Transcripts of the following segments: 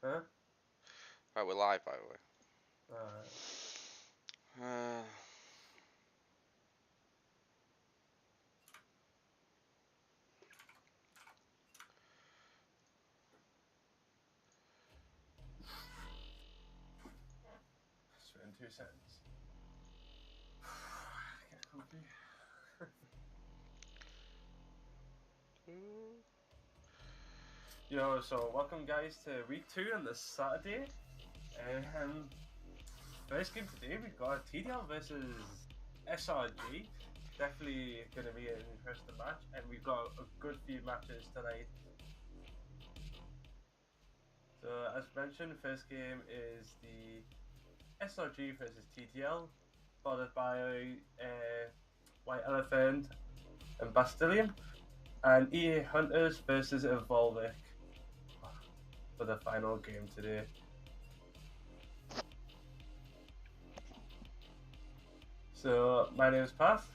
Huh? Right, we're live, by the way. Alright. So in 2 seconds. Get comfy. Yo, so welcome guys to week 2 on this Saturday. First game today we got TDL versus SRG. Definitely going to be an interesting match, and we've got a good few matches tonight. So as mentioned, the first game is the SRG versus TTL, followed by White Elephant and Bastilium, and EA Hunters versus Evolvic for the final game today. So my name is Path,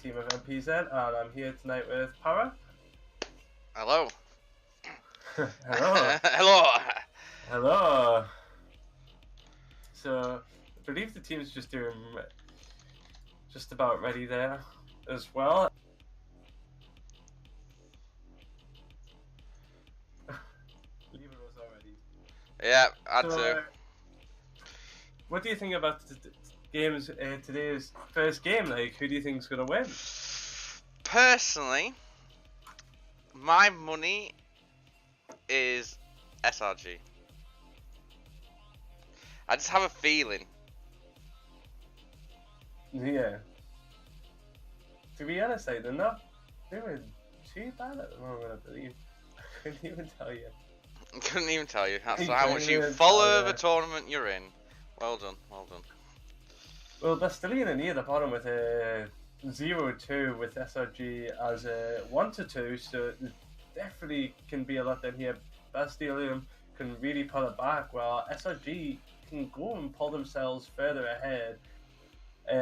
team of Mpz, and I'm here tonight with Para. Hello. Hello. Hello. Hello. So I believe the team's just doing just about ready there as well. Leaving us already. Yeah, I'd So, too. what do you think about the games? Today's first game, like, who do you think's gonna win? Personally, my money is SRG. I just have a feeling. Yeah. To be honest, like, they're not doing too bad at the moment, I believe. I couldn't even tell you. I couldn't even tell you. That's I how much couldn't you even follow tell the you. tournament you're in. Well done, well done. Well, Bastilian are near the bottom with a 0-2 with SRG as a 1-2, so it definitely can be a lot down here. Bastilian can really pull it back, while SRG can go and pull themselves further ahead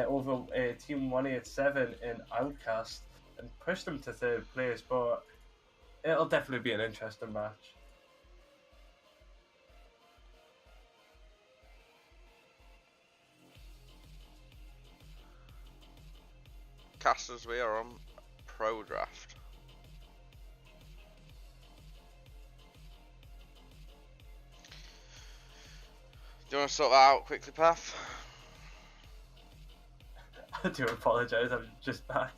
over Team 187 in Outcast and push them to third place, but it'll definitely be an interesting match. Casters, we are on Pro Draft. Do you want to sort that out quickly, Path? I do apologise, I'm just back.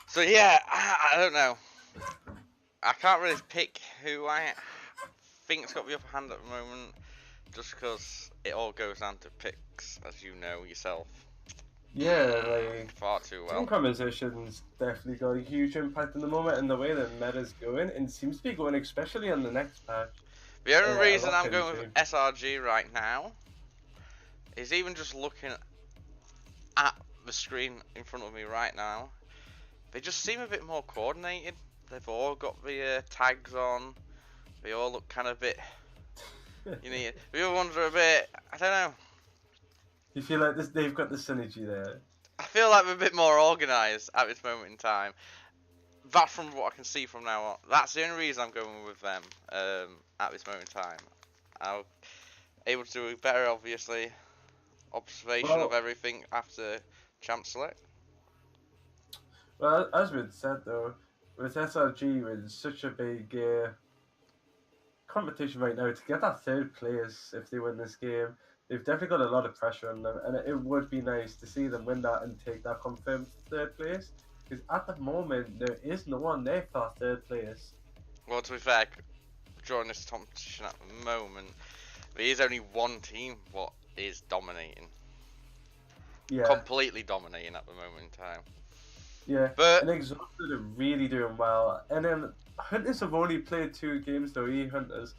So yeah, I don't know. I can't really pick who I think's got the upper hand at the moment, just because it all goes down to picks, as you know yourself. Yeah, like, far too well. team composition's definitely got a huge impact in the moment, and the way that meta's going, and seems to be going especially on the next patch. The only reason lot I'm going into. with SRG right now is even just looking at the screen in front of me right now, they just seem a bit more coordinated. They've all got the tags on. They all look kind of a bit. The other ones are a bit. I don't know. You feel like this? They've got the synergy there. I feel like they're a bit more organised at this moment in time. That's from what I can see from now on. That's the only reason I'm going with them at this moment in time. I'm able to do better, obviously, observation of everything after champ select. Well, as we'd said though, with SRG with such a big competition right now to get that third place if they win this game, they've definitely got a lot of pressure on them, and it would be nice to see them win that and take that confirmed third place. Because at the moment there is no one there for third place. Well, to be fair, during this competition at the moment, there is only one team what is dominating. Yeah. Completely dominating at the moment in time. Yeah, but and Exhausted are really doing well. And then Hunters have only played 2 games though, Hunters.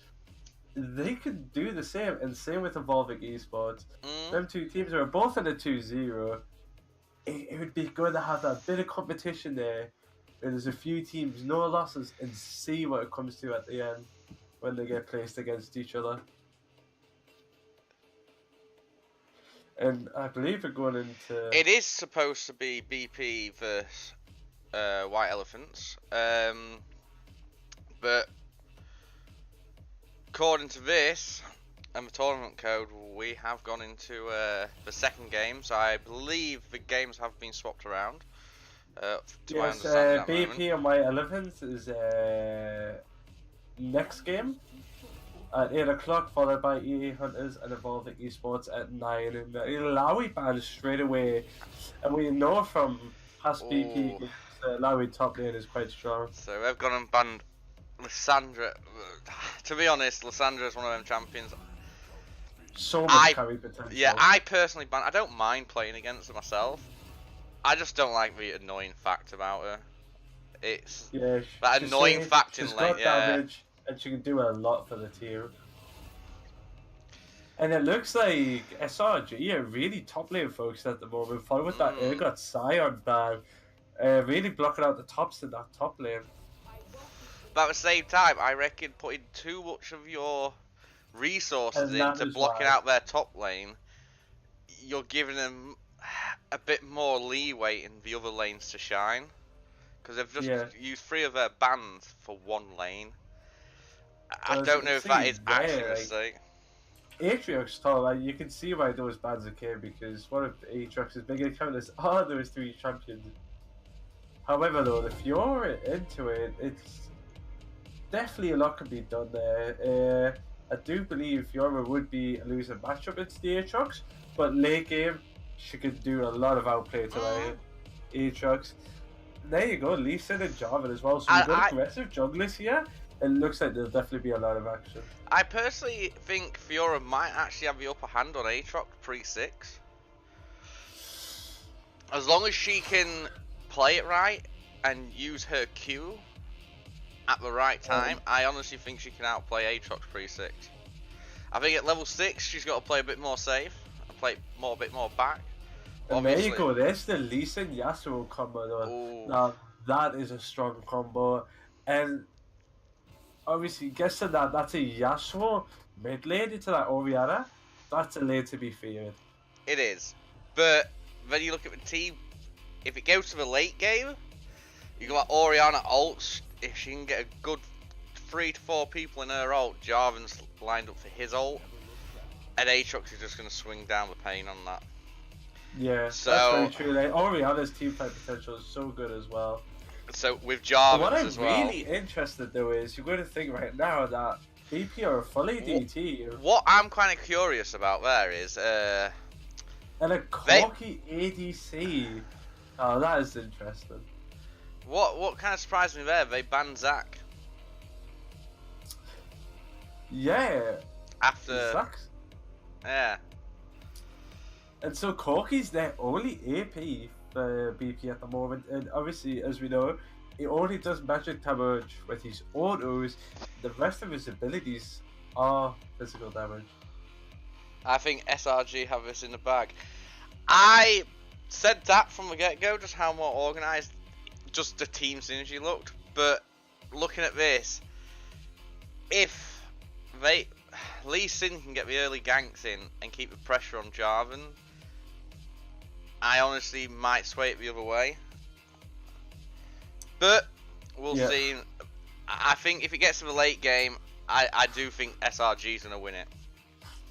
They could do the same, and same with Evolvic Esports. Them 2 teams are both in a 2-0. it would be good to have that bit of competition there, where there's a few teams, no losses, and see what it comes to at the end when they get placed against each other. And I believe we're going into. It is supposed to be BP versus White Elephants, but according to this and the tournament code, we have gone into the second game. So I believe the games have been swapped around. To my understanding at the BP moment. and White Elephants is next game at 8 o'clock, followed by EA Hunters and Evolving Esports at 9. And Lawi banned straight away, and we know from past BP games Lawi top lane is quite strong. So they've gone and banned Lissandra. To be honest, Lissandra is one of them champions. So much carry potential. Yeah, I personally ban. I don't mind playing against her myself. I just don't like the annoying fact about her. It's that annoying fact in lane. Damage, and she can do a lot for the team. And it looks like SRG are really top lane focused at the moment. Followed with that Urgot Scion ban, really blocking out the tops in that top lane. But at the same time, I reckon putting too much of your resources into blocking out their top lane, you're giving them a bit more leeway in the other lanes to shine. Because they've just used 3 of their bans for 1 lane. I don't know if that is actually a mistake. Aatrox tall, like, you can see why those bans occur, because one of Aatrox's biggest counters are those 3 champions. However, though, if you're into it, it's definitely a lot can be done there. I do believe Fiora would be a losing matchup against the Aatrox, but late game, she could do a lot of outplay to Aatrox. There you go, Lee Sin and Jarvan as well. So we've got aggressive junglers here. It looks like there'll definitely be a lot of action. I personally think Fiora might actually have the upper hand on Aatrox pre-6. As long as she can play it right and use her Q at the right time, I honestly think she can outplay Aatrox pre-6. I think at level 6 she's got to play a bit more safe and play a bit more back. And there you go, there's the Lee Sin Yasuo combo though. Now that is a strong combo, and obviously guessing that that's a Yasuo mid lane into that Orianna, that's a lane to be feared. It is, but when you look at the team, if it goes to the late game, you got Orianna ults. If she can get a good 3 to 4 people in her ult, Jarvan's lined up for his ult, and Aatrox is just going to swing down the pain on that. Yeah, so, that's very true. Like, Orianna's team fight potential is so good as well. So with Jarvan's as well. What I'm really interested though is you're going to think right now that BP are fully DT. What I'm kind of curious about there is and a Corki ADC. Oh, that is interesting. What kind of surprised me there? They banned Zac. Yeah. After. Zac. Yeah. And so Corki's their only AP for BP at the moment, and obviously, as we know, he only does magic damage with his autos. The rest of his abilities are physical damage. I think SRG have this in the bag. I said that from the get-go, just how more organised just the team synergy looked, but looking at this, if Lee Sin can get the early ganks in and keep the pressure on Jarvan, I honestly might sway it the other way. But we'll see. I think if it gets to the late game, I do think SRG's going to win it.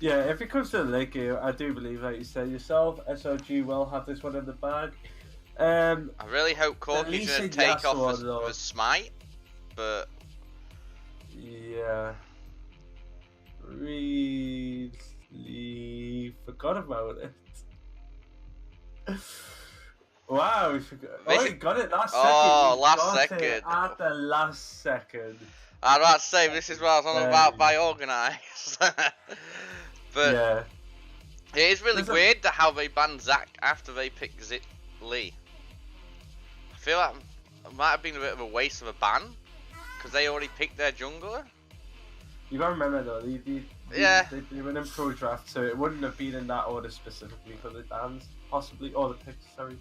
Yeah, if it comes to the late game, I do believe, like you said yourself, SRG will have this one in the bag. I really hope Corki's going to take off the smite, but... Yeah. Really forgot about it. Wow, we forgot. Oh, he got it last second. Oh, last second. At the last second. I was about to say, this is what I was on about by organised. But yeah. It is really weird how they banned Zac after they picked Lee. I feel like it might have been a bit of a waste of a ban, because they already picked their jungler. You gotta remember though, Yeah. They were in pro draft, so it wouldn't have been in that order specifically for the bands, possibly, or the picks. Sorry.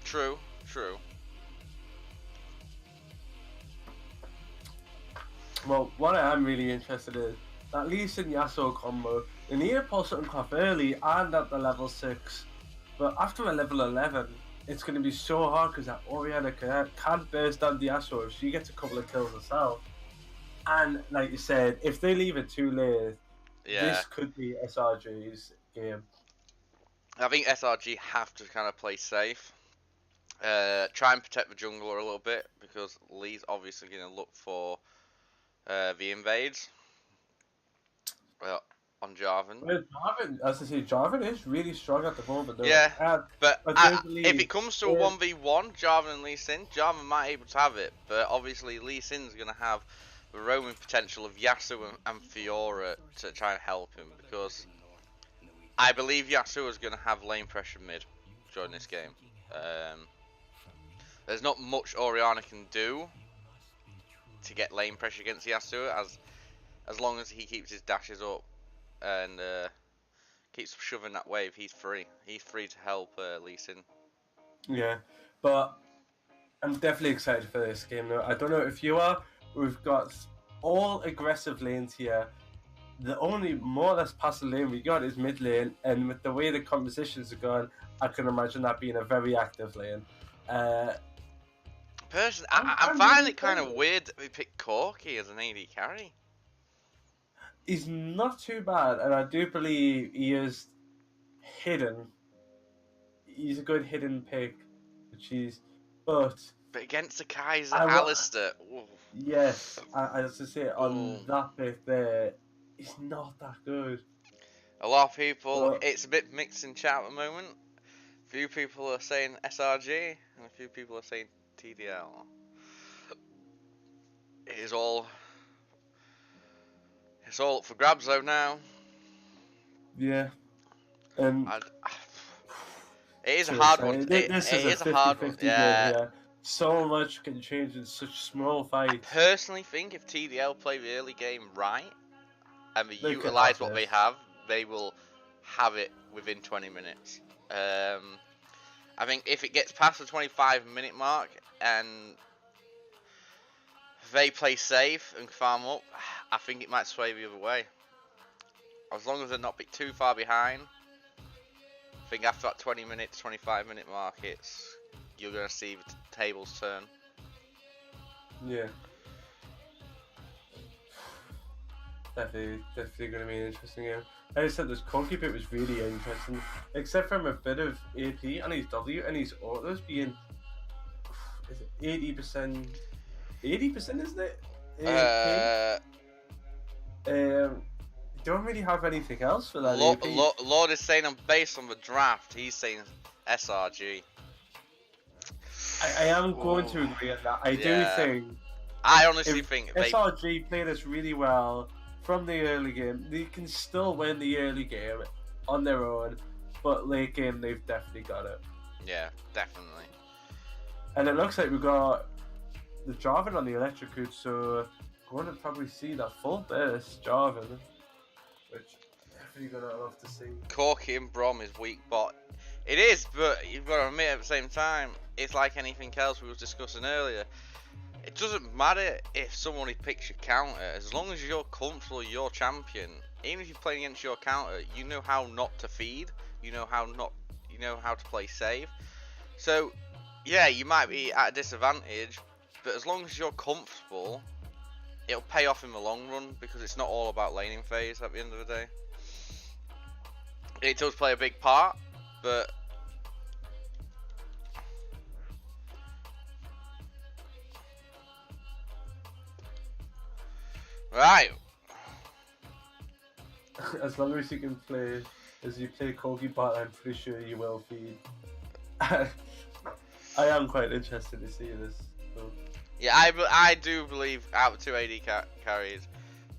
True. Well, what I am really interested in that Lee Sin Yasuo combo. They need to pull something off early and at the level 6, but after a level 11, it's going to be so hard because that Orianna can burst down the Yasuo if she gets a couple of kills herself. And like you said, if they leave it too late, this could be SRG's game. I think SRG have to kind of play safe. Try and protect the jungler a little bit because Lee's obviously going to look for the invades. Well, on Jarvan. Well, Jarvan, as I say, Jarvan is really strong at the moment. Though. Yeah, but if it comes to a 1v1, Jarvan and Lee Sin, Jarvan might be able to have it, but obviously Lee Sin's going to have the roaming potential of Yasuo and Fiora to try and help him, because I believe Yasuo is going to have lane pressure mid during this game. There's not much Orianna can do to get lane pressure against Yasuo, as long as he keeps his dashes up and keeps shoving that wave. He's free. He's free to help Lee Sin. Yeah, but I'm definitely excited for this game. Though I don't know if you are. We've got all aggressive lanes here. The only more or less passive lane we got is mid lane, and with the way the compositions are going, I can imagine that being a very active lane. Personally, I find it kind of weird that we picked Corki as an AD carry. He's not too bad, and I do believe he is hidden. He's a good hidden pick, but against the Kaiser, Alistair. Yes, as I say, on that pick there, he's not that good. A lot of people, it's a bit mixed in chat at the moment. A few people are saying SRG, and a few people are saying TDL. It's all up for grabs though now. Yeah. It is a hard one. This is a hard one. Yeah. So much can change in such small fights. I personally think if TDL play the early game right and they utilise what they have, they will have it within 20 minutes. I think if it gets past the 25-minute mark and they play safe and farm up, I think it might sway the other way. As long as they're not too far behind, I think after that 20-minute, 25-minute mark, you're going to see the tables turn. Yeah. Definitely going to be an interesting game. Like I said, this Corki bit was really interesting, except from a bit of AP and his W and his autos being 80%. 80%, isn't it? Don't really have anything else for that. Lord is saying, based on the draft, he's saying SRG. I am going to agree on that. I do think. I honestly think SRG played us really well from the early game. They can still win the early game on their own, but late game they've definitely got it. Yeah, definitely. And it looks like we got the Jarvan on the electrocute, so we're going to probably see that full burst Jarvan, which definitely going to love to see. Corki and Brom is weak bot. It is, but you've got to admit at the same time, it's like anything else we was discussing earlier. It doesn't matter if somebody picks your counter, as long as you're comfortable with your champion. Even if you're playing against your counter, you know how not to feed, you know how to play safe. So, yeah, you might be at a disadvantage, but as long as you're comfortable, it'll pay off in the long run, because it's not all about laning phase at the end of the day. It does play a big part, but right. As long as you can play, as you play Corgi bot, I'm pretty sure you will feed. I am quite interested to see this. So. Yeah, I do believe out of the two AD carries,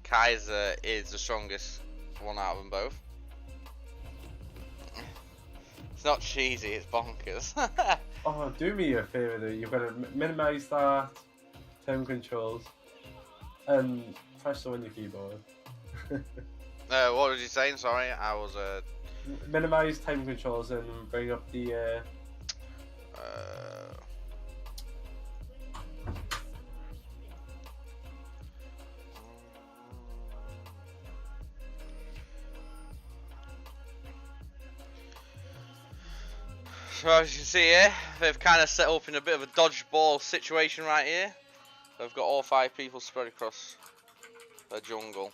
Kaiser is the strongest one out of them both. It's not cheesy, it's bonkers. Oh, do me a favour though, you've got to minimise that, term controls, and press on your keyboard. What was you saying? Sorry, I was Minimize time controls and bring up the. So as you can see here, they've kind of set up in a bit of a dodgeball situation right here. They've got all 5 people spread across the jungle.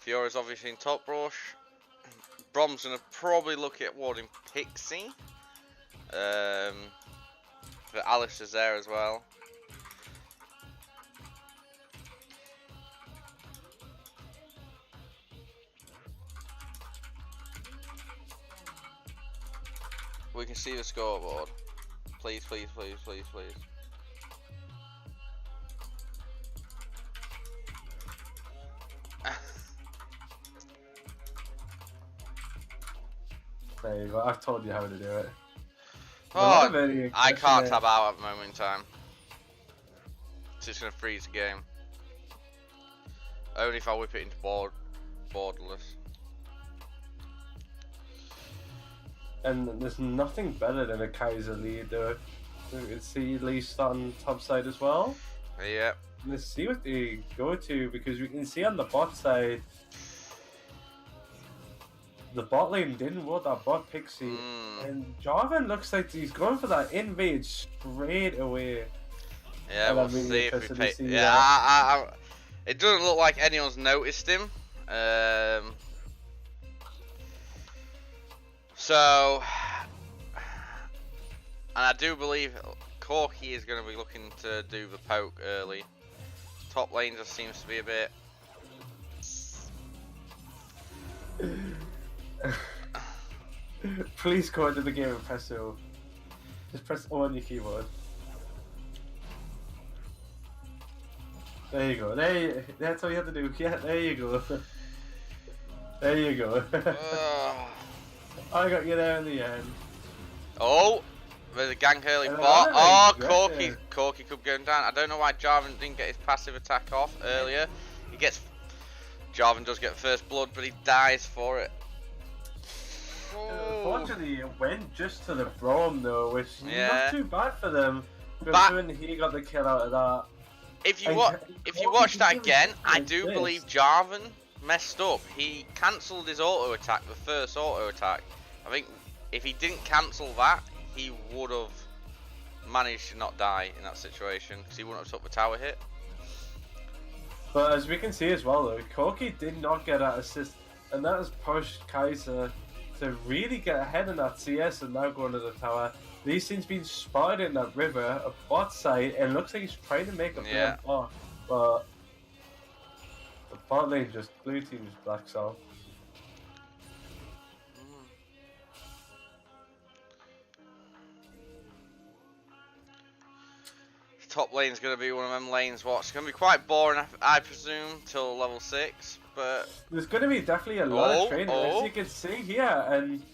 Fiora's obviously in top brush. Brom's gonna probably look at warding Pixie. But Alice is there as well. We can see the scoreboard. Please, please, please, please, please. There you go. I've told you how to do it. Oh, I can't tab out at the moment in time. It's just gonna freeze the game. Only if I whip it into borderless. And there's nothing better than a Kaiser lead though. You can see Lee starting top side as well. Yep. Let's see what they go to, because we can see on the bot side the bot lane didn't want that bot Pixie. And Jarvan looks like he's going for that invade straight away. Yeah, we'll see if we pay. Yeah, it doesn't look like anyone's noticed him. So, and I do believe Corky is going to be looking to do the poke early. Top lane just seems to be a bit. Please go into the game and press O. Just press O on your keyboard. There you go. That's all you have to do. Yeah, there you go. There you go. I got you there in the end. Oh, there's a gank early bot. Oh, Corky could go down. I don't know why Jarvan didn't get his passive attack off earlier. Jarvan does get first blood, but he dies for it. Unfortunately, it went just to the Braum though, which is not too bad for them. Considering he got the kill out of that. If you watch that again, I do believe Jarvan messed up. He cancelled his auto attack, the first auto attack. I think if he didn't cancel that, he would have managed to not die in that situation, because he wouldn't have took the tower hit. But as we can see as well though, Corky did not get that assist, and that has pushed Kaiser to really get ahead in that CS and now going to the tower. Lee Sin's been spotted in that river, a bot side, and it looks like he's trying to make a play on bot, but the bot lane just blue team's blacks off. Top lane's going to be one of them lanes. It's going to be quite boring, I presume, till level 6. But there's going to be definitely a lot of training, as you can see here. And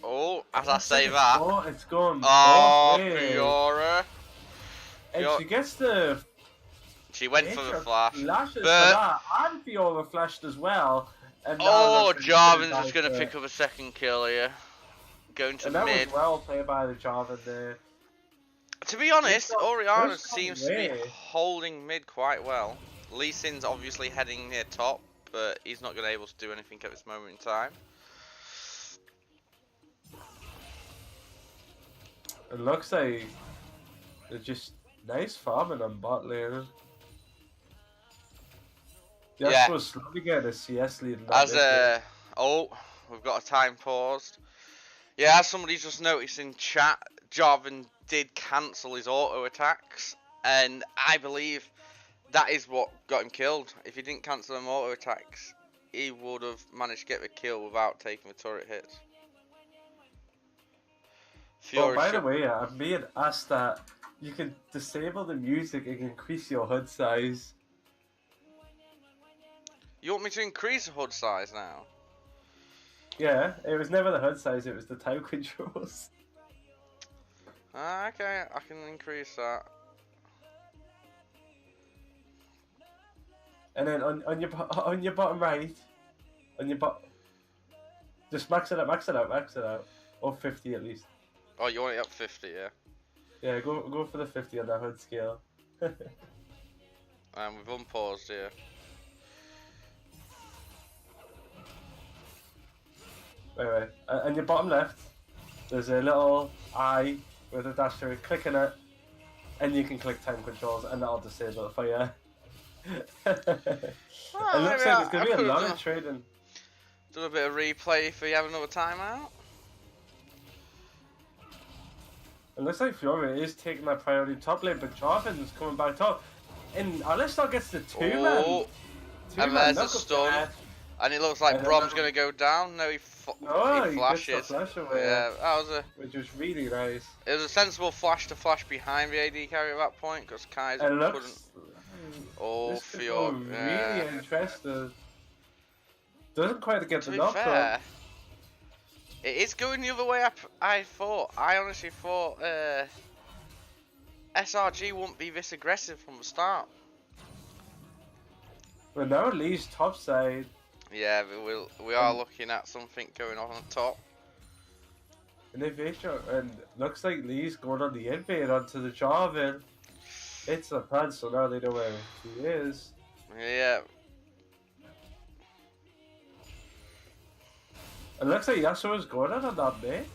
as I say that, it's gone. Fiora. And she gets the. She went for the flash. Flashes for that, and Fiora flashed as well. And Jarvan's just going to pick up a second kill here. Going to mid. That was well played by the Jarvan there. To be honest, Orianna seems to be holding mid quite well. Lee Sin's obviously heading near top, but he's not going to be able to do anything at this moment in time. It looks like they're just nice farming on bot lane. Yeah, we're slowly getting a CS lead. We've got a time paused. Yeah, somebody's just noticed in chat, Jarvan did cancel his auto attacks, and I believe that is what got him killed. If he didn't cancel them auto attacks, he would have managed to get the kill without taking the turret hits. By the way, I'm being asked that you can disable the music and increase your HUD size. You want me to increase the HUD size now? Yeah, it was never the HUD size, it was the time controls. Okay, I can increase that. And then on your bottom right, And you bot. Just max it out, max it out, max it out. Or 50 at least. Oh, you want it up 50, yeah? Yeah, go for the 50 on that HUD scale. And we've unpaused here. Wait. And your bottom left, there's a little eye with a dash through. Click on it, and you can click time controls, and that'll disable it for you. It looks like there's going to be a lot of trading. Do a bit of replay if we have another timeout. It looks like Fiora is taking that priority top lane, but Jarvan's coming back top. And Alistar gets the two-man. And there's a stun. And it looks like Brom's going to go down. No, he flashes. Flash away, yeah, that was which was really nice. It was a sensible flash to flash behind the AD carry at that point, because Kaiser couldn't. Oh, Fiora. Yeah. Really interested. Doesn't quite get the knock fair, it is going the other way up. I honestly thought SRG wouldn't be this aggressive from the start. But now Lee's top side. Yeah, we are looking at something going on top. Innovation, and looks like Lee's going on the invade onto the Jarvan. It's a plan, so now they know where he is. Yeah. It looks like Yasuo's going on that mid.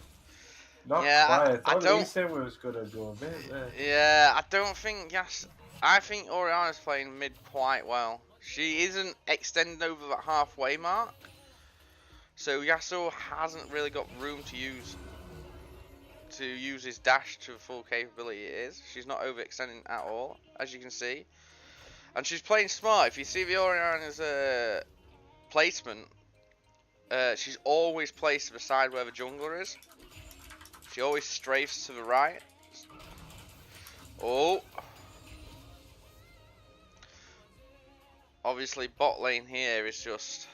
Not yeah, quite. I thought Lee said we was gonna go mid there. Yeah, I don't think I think Orianna's playing mid quite well. She isn't extending over that halfway mark, so Yasuo hasn't really got room to use his dash to full capability. It is. She's not overextending at all, as you can see, and she's playing smart. If you see the Orianna's placement. She's always placed to the side where the jungler is. She always strafes to the right. Oh. Obviously, bot lane here is just...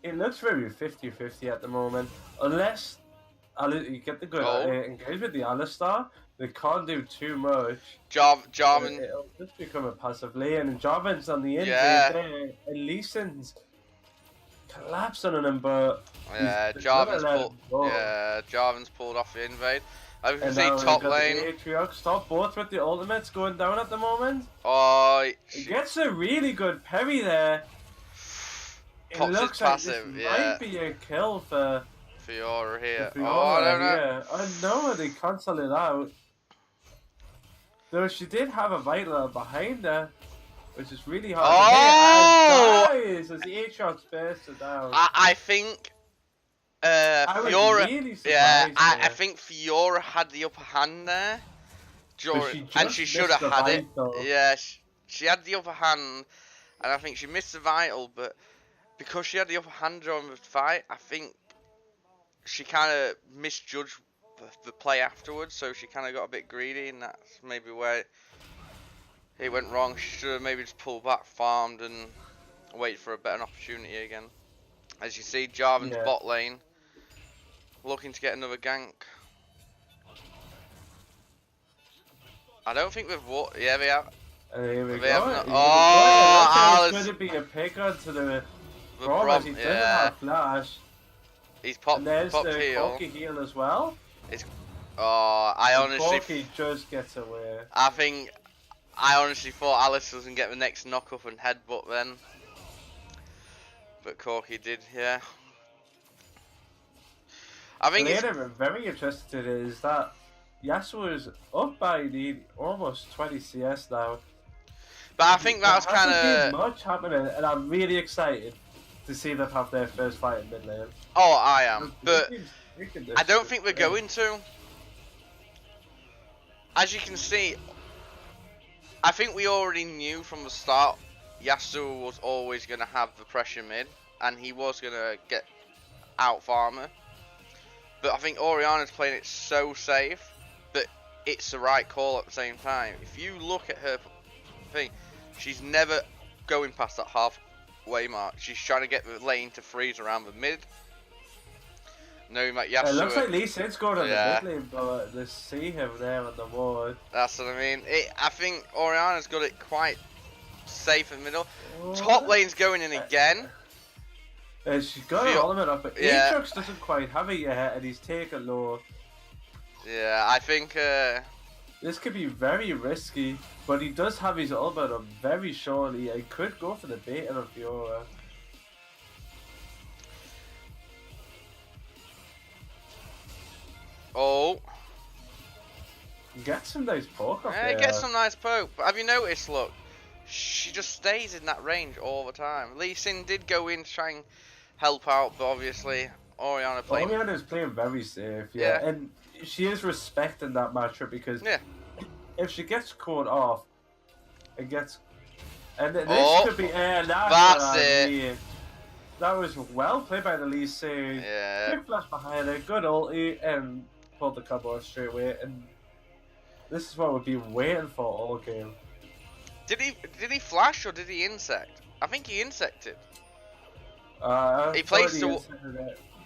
It looks very 50-50 at the moment. Unless you get the good engage with the Alistar, they can't do too much. Jarvan... It'll just become a passive lane, and Jarvan's on the invade there. And Lee Sin's collapsing on him, but Jarvan's pulled off the invade. As you can see, top lane. Atriox top, both with the ultimates going down at the moment. Oh, he gets a really good parry there. It looks passive, like this might be a kill for Fiora here. Fiora, I don't know. Yeah. I know they cancel it out. Though she did have a Vital behind her, which is really hard to hit, and dies as the Atriox bursts her down. I think Fiora, really I think Fiora had the upper hand there, and she should have had it. Yeah, she had the upper hand, and I think she missed the Vital, but because she had the upper hand during the fight, I think she kind of misjudged the play afterwards, so she kind of got a bit greedy, and that's maybe where it went wrong. She should have maybe just pulled back, farmed, and wait for a better opportunity again. As you see, Jarvan's bot lane looking to get another gank. I don't think we've won. Yeah, we have. Here we go. Alice. It's going to be a pick onto the Brom, as he doesn't have flash. He's popped. And there's popped the heal. Corky heal as well. I honestly. Corky just gets away. I honestly thought Alice doesn't get the next knock up and headbutt then, but Corky did. Yeah. I think I'm very interested is that Yasuo is up by almost 20 CS now. But I think that was kind of much happening, and I'm really excited to see them have their first fight in mid lane. Oh, I am, but I don't think we're going to. As you can see, I think we already knew from the start Yasuo was always going to have the pressure mid, and he was going to get out farmer. But I think Orianna's playing it so safe, but it's the right call at the same time. If you look at her thing, she's never going past that halfway mark. She's trying to get the lane to freeze around the mid. Knowing that Yasuo... It looks like Lee Sin's going on the mid lane, but they see him there on the ward. That's what I mean. I think Orianna's got it quite safe in the middle. Top lane's going in again. She's got her ultimate up, but yeah. Aatrox doesn't quite have it yet, and he's taken low. Yeah, I think this could be very risky, but he does have his ultimate up very shortly. I could go for the bait of Fiora. Oh. Get some nice poke off Yeah, there. get some nice poke. But have you noticed, look, she just stays in that range all the time. Lee Sin did go in to try and help out, but obviously Orianna playing. Orianna's playing very safe, yeah. And she is respecting that matchup because if she gets caught off, it gets. And this could be. That's it. That was well played by the Lee Sin. Yeah. Quick flash behind her, good ulti, and pulled the combo straight away. And this is what we've been waiting for all game. Did he flash or did he insect? I think he insected. He placed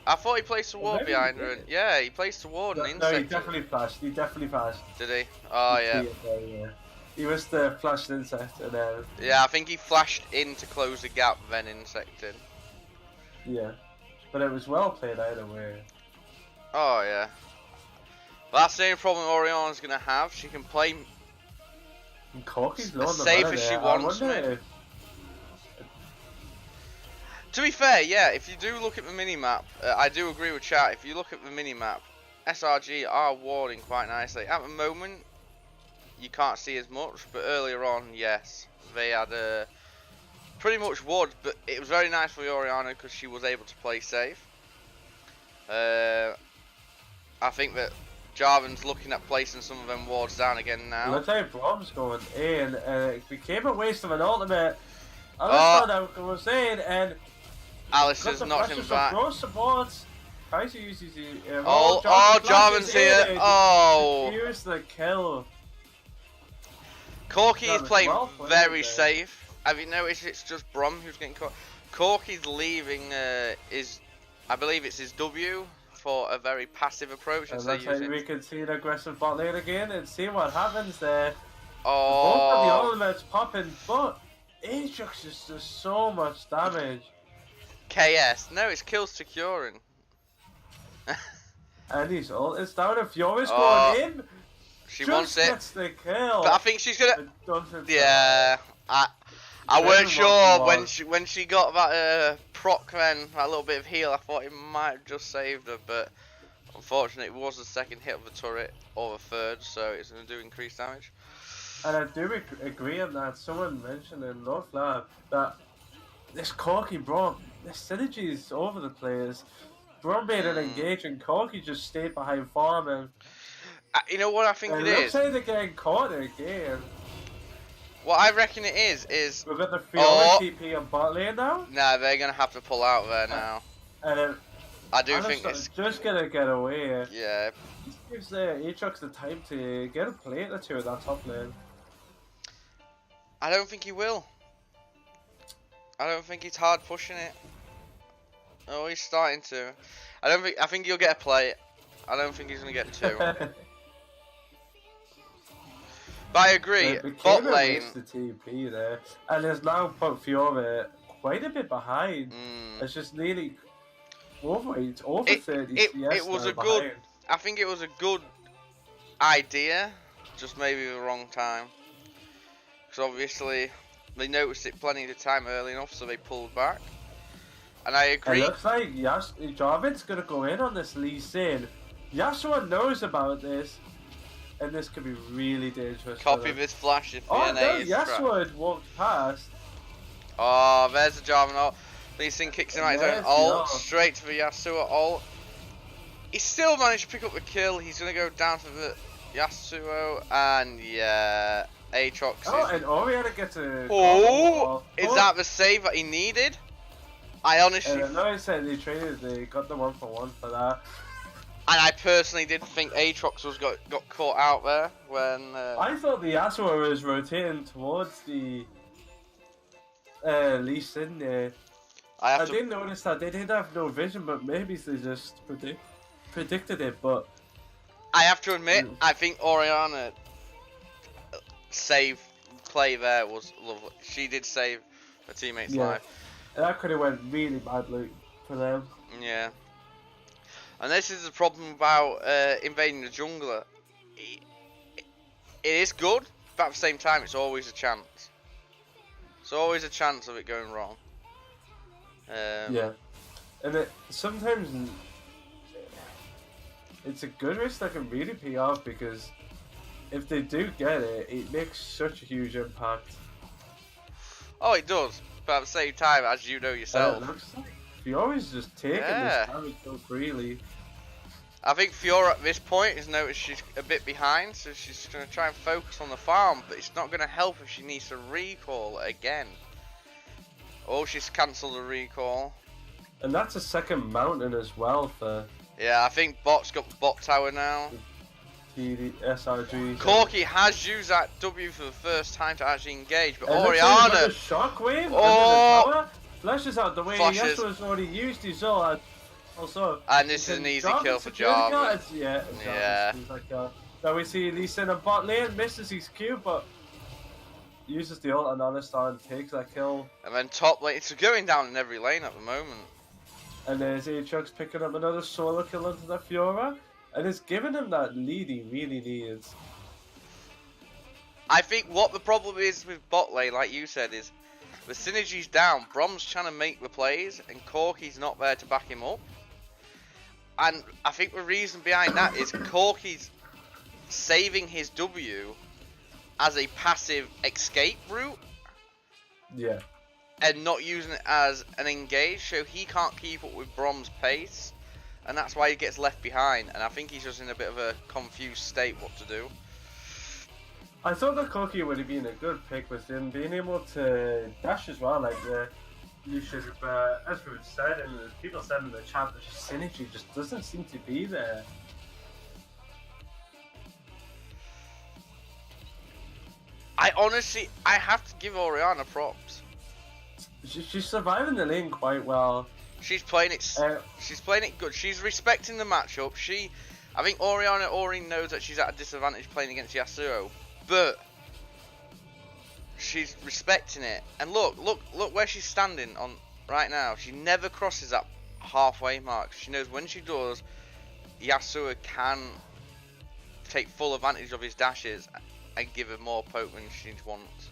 I thought he placed a ward behind her. And, yeah, he placed a ward and insected. No, he definitely flashed. He definitely flashed. Did he? Oh yeah. He must have flashed insect and then. Yeah, I think he flashed in to close the gap, then insected. Yeah, but it was well played either way. Oh yeah. But that's the only problem Oriana's gonna have. She can play as safe as she wants. To be fair, yeah, if you do look at the mini-map, I do agree with chat, if you look at the mini-map, SRG are warding quite nicely. At the moment, you can't see as much, but earlier on, yes, they had pretty much wards, but it was very nice for Orianna because she was able to play safe. I think that Jarvan's looking at placing some of them wards down again now. Looks like Brom's going in, and it became a waste of an ultimate. I was saying, and Alice is not him back. Gross supports. Kaiser uses Jarvan's here. Oh, here's the kill. Corki is playing very safe. Have you noticed it's just Brom who's getting caught? Corki's leaving I believe it's his W for a very passive approach. And that's how we can see an aggressive bot lane again and see what happens there. Oh, both of the ultimates popping, but Aatrox just does so much damage. KS, no, it's kill securing. And his ult is down and Fiora's going in. She wants it. Gets the kill. But I think she's gonna. Yeah, I weren't sure when she got that proc then, that little bit of heal. I thought it might have just saved her, but unfortunately it was the second hit of the turret or the third, so it's gonna do increased damage. And I do agree on that. Someone mentioned in LordFlab that this Corki Brom, the synergy is over the place. Brom made an engage and Corki just stayed behind farming. You know what I think it is? Looks like they're getting caught again. What I reckon it is we've got the Fiora TP on bot lane now. Nah, they're gonna have to pull out there now. And I do think it's just gonna get away. Yeah. This gives Aatrox the time to get a plate or two in that top lane. I don't think he will. I don't think he's hard pushing it. Oh, he's starting to. I think he'll get a plate. I don't think he's gonna get two. But I agree. Bot lane. The TP there, and there's now put Fiora quite a bit behind. It's just nearly over 30 CS. It was a good. I think it was a good idea, just maybe the wrong time. Because obviously they noticed it plenty of time early enough, so they pulled back. And I agree. It looks like Jarvan's gonna go in on this Lee Sin. Yasuo knows about this. And this could be really dangerous. Copy this flash if Yasuo had walked past. Oh, there's the Jarvan ult. Lee Sin kicks him out his own ult, straight to the Yasuo ult. He still managed to pick up the kill. He's going to go down to the Yasuo, and yeah, Aatrox. And Orianna gets a. Is that the save that he needed? I honestly. And I said they got the 1-for-1 for that. And I personally did think Aatrox got caught out there when. I thought the Yasuo was rotating towards the Lee Sin there. I didn't notice that they did have no vision, but maybe they just predicted it. But I have to admit, I think Orianna save play there was lovely. She did save her teammate's life. That could have went really badly. for them. Yeah. And this is the problem about invading the jungler. It is good, but at the same time, it's always a chance. It's always a chance of it going wrong. Yeah, and sometimes it's a good risk that can really pay off, because if they do get it, it makes such a huge impact. Oh, it does. But at the same time, as you know yourself, it looks like Fiora's just taking this damage so freely. I think Fiora at this point has noticed she's a bit behind, so she's going to try and focus on the farm, but it's not going to help if she needs to recall again. Oh, she's cancelled a recall. And that's a second mountain as well for... Yeah, I think Bot's got bot tower now. SRG. Corki has used that W for the first time to actually engage, but Orianna... Orianna... Shockwave, oh! and then the tower flashes out the way. Yasuo's already used his ult. Also, and this is an easy kill for Jarvan. Yeah. So we see Lee Sin in bot lane, misses his Q, but uses the ult on Alistar and takes that kill. And then top lane, it's going down in every lane at the moment. And there's Aatrox picking up another solo kill onto the Fiora, and it's giving him that lead he really needs. I think what the problem is with bot lane, like you said, is the synergy's down. Brom's trying to make the plays, and Corki's not there to back him up. And I think the reason behind that is Corki's saving his W as a passive escape route. Yeah. And not using it as an engage, so he can't keep up with Brom's pace. And that's why he gets left behind. And I think he's just in a bit of a confused state what to do. I thought that Corki would have been a good pick with him being able to dash as well, like you should, as we've said, and as people said in the chat, the synergy just doesn't seem to be there. I have to give Orianna props. She's surviving the lane quite well. She's playing it. She's playing it good. She's respecting the matchup. I think Orianna already knows that she's at a disadvantage playing against Yasuo, but she's respecting it. And look where she's standing on right now. She never crosses that halfway mark. She knows when she does, Yasuo can take full advantage of his dashes and give her more poke when she wants.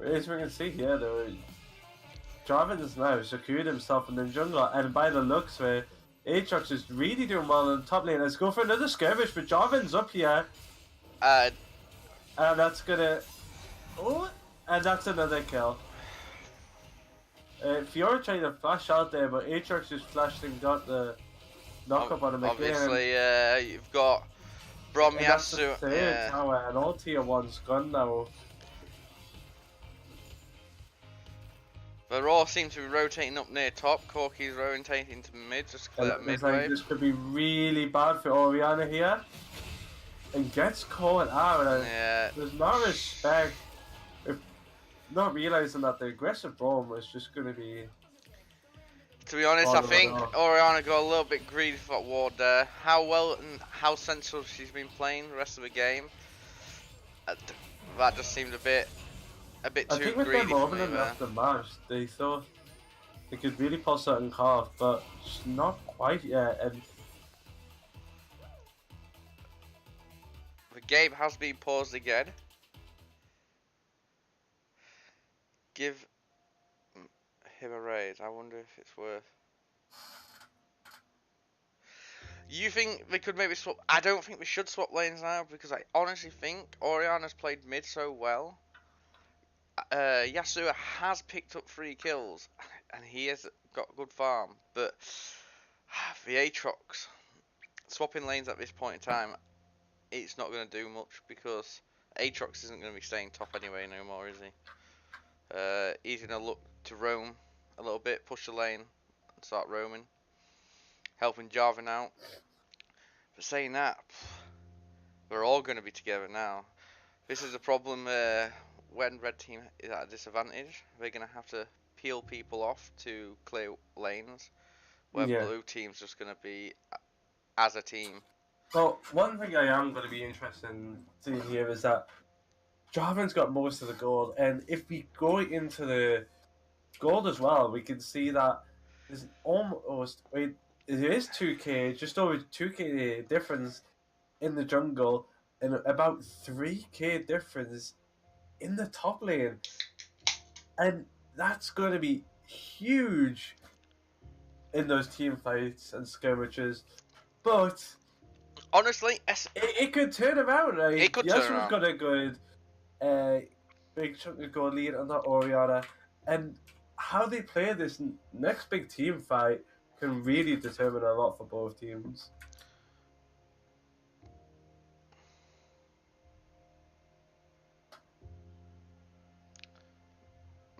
As we can see here, though, Jarvan has now secured himself in the jungle, and by the looks of it, Aatrox is really doing well in the top lane. Let's go for another skirmish, but Jarvan's up here. And that's gonna... Oh! And that's another kill. Fiora tried to flash out there, but Aatrox just flashed and got the knock-up on him again. Obviously, you've got Brom, Yasuo... Yeah. Tower, and all tier 1's gone now. The Raw seems to be rotating up near top. Corki's rotating to mid, just to clear that mid wave. This could be really bad for Orianna here. And gets caught out. Yeah. There's no respect. If not realizing that the aggressive Braum was just going to be... To be honest, I think Orianna got a little bit greedy for that ward there. How well and how sensible she's been playing the rest of the game. That just seemed a bit too greedy for me. I think with them opening after the match, they thought they could really pull something off, but it's not quite yet. And the game has been paused again. Give him a raise. I wonder if it's worth. You think they could maybe swap? I don't think we should swap lanes now, because I honestly think Orianna's played mid so well. Yasuo has picked up 3 kills, and he has got good farm, but the Aatrox swapping lanes at this point in time, it's not going to do much, because Aatrox isn't going to be staying top anyway no more, is he? He's going to look to roam a little bit, push the lane, and start roaming, helping Jarvan out. But saying that, we're all going to be together now. This is a problem when red team is at a disadvantage. They're going to have to peel people off to clear lanes, where blue team's just going to be as a team. Well, one thing I am going to be interested in seeing here is that Jarvan's got most of the gold, and if we go into the gold as well, we can see that there's almost it is 2k, just over 2k difference in the jungle, and about 3k difference in the top lane, and that's going to be huge in those team fights and skirmishes. But Honestly, it could turn around. Like, it could turn around. got a good big chunk of gold lead on that Oriana, and how they play this next big team fight can really determine a lot for both teams.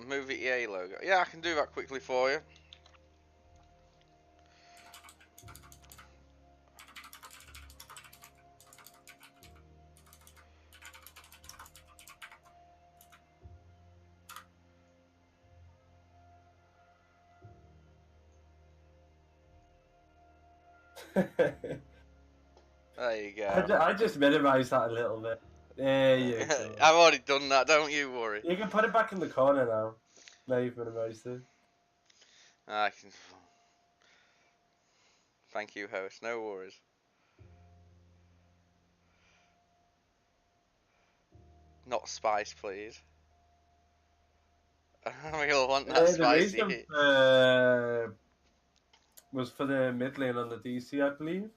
Move the EA logo. Yeah, I can do that quickly for you. There you go. I just minimized that a little bit. There you go. I've already done that, don't you worry. You can put it back in the corner now. Now you've minimized it. I can. Thank you, host. No worries. Not spice, please. We all want that spicy. The reason was for the mid lane on the DC, I believe,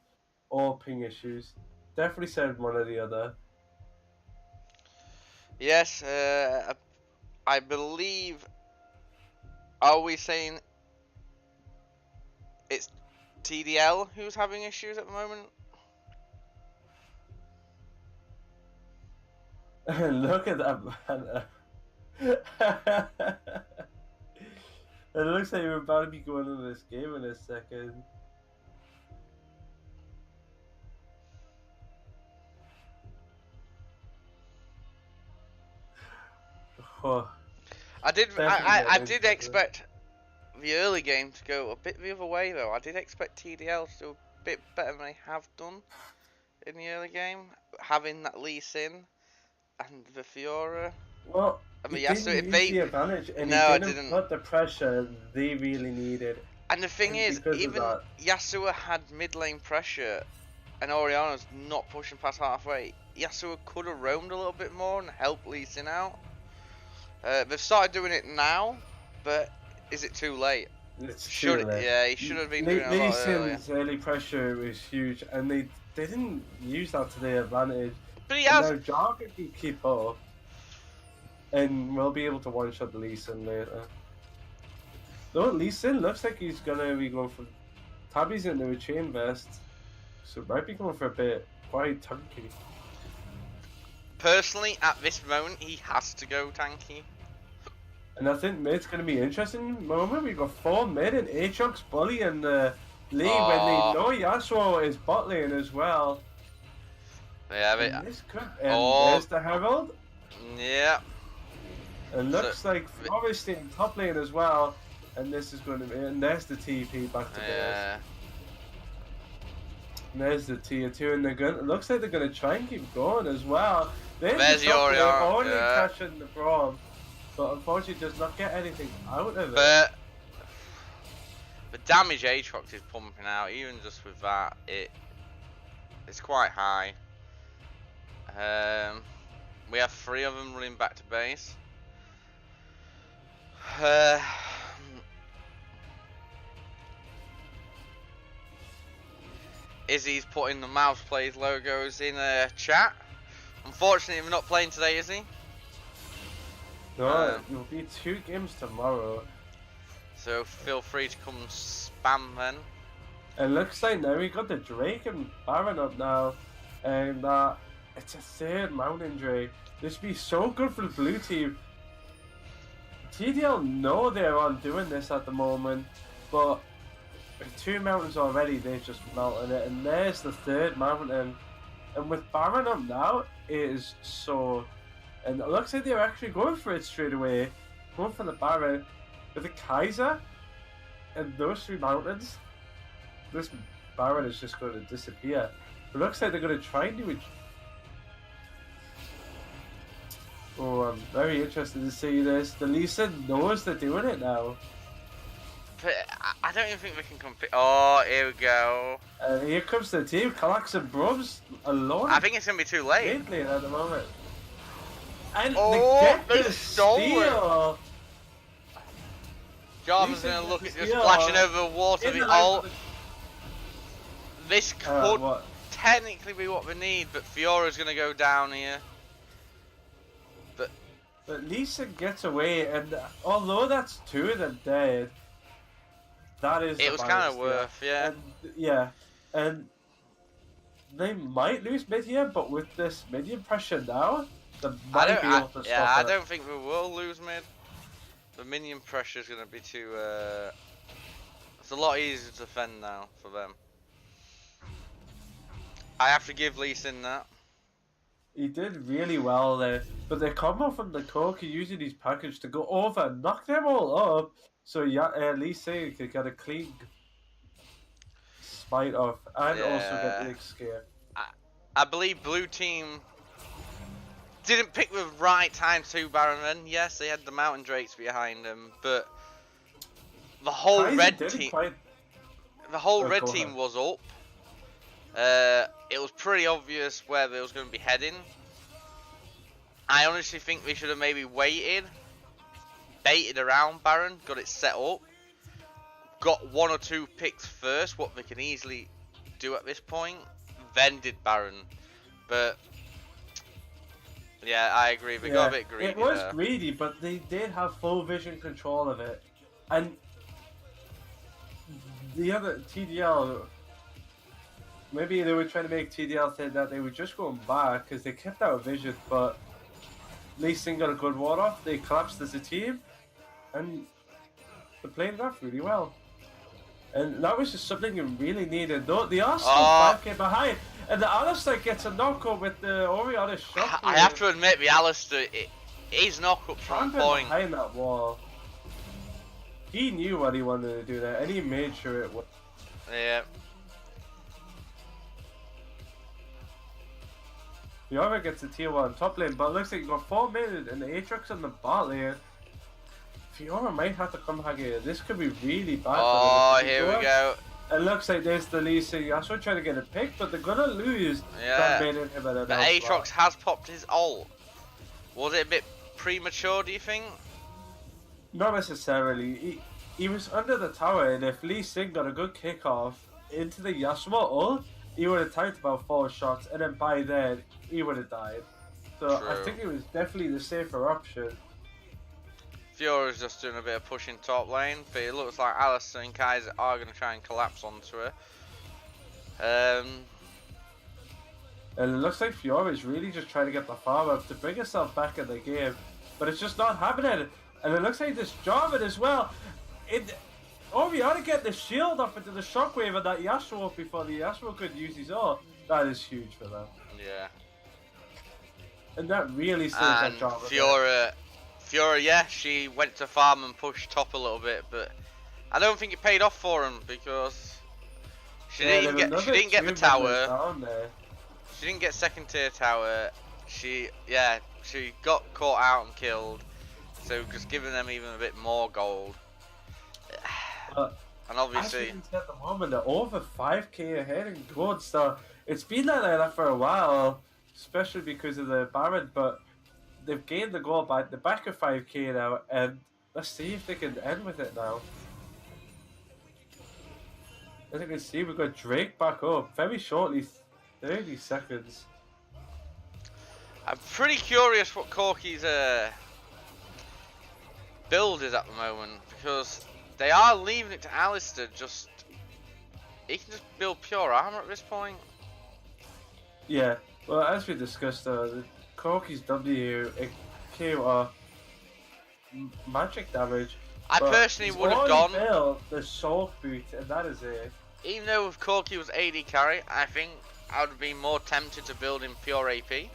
or ping issues. Definitely said one or the other. Yes, I believe. Are we saying it's TDL who's having issues at the moment? Look at that banner. It looks like we're about to be going into this game in a second. Oh, I did expect the early game to go a bit the other way though. I did expect TDL to do a bit better than they have done in the early game, having that Lee Sin and the Fiora. Well, I mean, he didn't use the advantage, and he didn't put the pressure they really needed. And the thing is, even Yasuo had mid lane pressure, and Oriana's not pushing past halfway. Yasuo could have roamed a little bit more and helped Lee Sin out. They've started doing it now, but is it too late? It's too late. Yeah, he should have been doing it a lot earlier. Lee Sin's early pressure was huge, and they didn't use that to their advantage. But he has. Now Jarga can keep up, and we'll be able to one-shot the Lee Sin later. Though Lee Sin looks like he's gonna be going for Tabby's into a chain vest, so might be going for a bit quite tanky. Personally, at this moment, he has to go tanky. And I think mid's going to be interesting. Moment we've got 4 mid and Aatrox, Bully, and Lee when they know Yasuo is bot lane as well. Yeah, but this could, there's the Herald. Yeah. And looks like Forest in top lane as well. And this is going to be, and there's the TP back to base. And there's the tier 2, and it looks like they're going to try and keep going as well. There's the Oriana. Only catching the Braum, but unfortunately does not get anything out of it. But the damage Aatrox is pumping out, even just with that, it's quite high. We have 3 of them running back to base. Izzy's putting the Mpz Plays logos in chat. Unfortunately, we're not playing today, is he? No, it will be 2 games tomorrow. So feel free to come spam then. It looks like now we got the Drake and Baron up now, and it's a 3rd Mountain Drake. This would be so good for the blue team. TDL know they're on doing this at the moment, but with 2 mountains already, they've just melted it, and there's the 3rd mountain. And with Baron up now, it is so... And it looks like they're actually going for it straight away. Going for the Baron. With the Kaiser and those 3 mountains, this Baron is just going to disappear. It looks like they're going to try and do it. Oh, I'm very interested to see this. The Lee Sin knows they're doing it now. But I don't even think we can compete. Oh, here we go. Here comes the team, Kallax and Brubs alone. I think it's going to be too late. Lately at the moment. And Oh, they they get the stole it. steal. Jarvan's going to look at just splashing over the water. This could technically be what we need, but Fiora's going to go down here. But Lisa gets away, and although that's 2 of them dead, that is. It was kind of worth, yeah. And, yeah, and they might lose mid here, but with this minion pressure now, they might be able to stop it. I don't think we will lose mid. The minion pressure is going to be too. It's a lot easier to defend now for them. I have to give Lee Sin that. He did really well there, but the combo from the Corki using his package to go over and knock them all up, so yeah, Lee Sin could get a clean smite off and also get the escape. I believe blue team didn't pick the right time to Baron then. Yes, they had the Mountain Drakes behind them, but the whole red team, was up. It was pretty obvious where they was going to be heading. I honestly think we should have maybe waited, baited around Baron, got it set up, got 1 or 2 picks first, what they can easily do at this point, then did Baron. But yeah, I agree. We got a bit greedy. It was greedy, but they did have full vision control of it, and the other TDL. Maybe they were trying to make TDL think that they were just going back because they kept out of vision, but Lee Sin got a good ward off. They collapsed as a team, and they played it off really well. And that was just something you really needed. Though they are still 5k behind, and the Alistair gets a knockup with the Oriana shot. I have to admit, the Alistair, his knockup from point behind that wall. He knew what he wanted to do there, and he made sure it was. Yeah. Fiora gets a tier 1 top lane, but it looks like you got 4 minutes and the Aatrox on the bot lane. Fiora might have to come back here. This could be really bad. Oh, here we go. It looks like there's the Lee Sin. Yasuo trying to get a pick, but they're gonna lose. Yeah. The Aatrox has popped his ult. Was it a bit premature, do you think? Not necessarily. He was under the tower, and if Lee Sin got a good kickoff into the Yasuo ult, he would have tanked about 4 shots, and then by then, he would have died. So True. I think it was definitely the safer option. Fiora's just doing a bit of pushing top lane, but it looks like Alistair and Kaiser are going to try and collapse onto her. And it looks like Fiora is really just trying to get the farm up to bring herself back in the game. But it's just not happening. And it looks like this Jarvan as well. Oriana getting the shield off into the shockwave and that Yasuo before the Yasuo could use his ult. That is huge for them. Yeah. And that really saves that Jarvan. Fiora, yeah, she went to farm and pushed top a little bit, but I don't think it paid off for him because she didn't get the tower. She didn't get second tier tower. She got caught out and killed. So just giving them even a bit more gold. And obviously, at the moment they're over 5k ahead in gold, so it's been like that for a while, especially because of the Baron. But they've gained the gold back. They're back at 5k now, and let's see if they can end with it now. As you can see, we've got Drake back up very shortly, 30 seconds. I'm pretty curious what Corki's build is at the moment, because they are leaving it to Alistair. He can just build pure armor at this point. Yeah, well, as we discussed, the Corki's W, it came off magic damage. I personally would have gone the soul boot, and that is it. Even though if Corki was AD carry, I think I would have been more tempted to build in pure AP.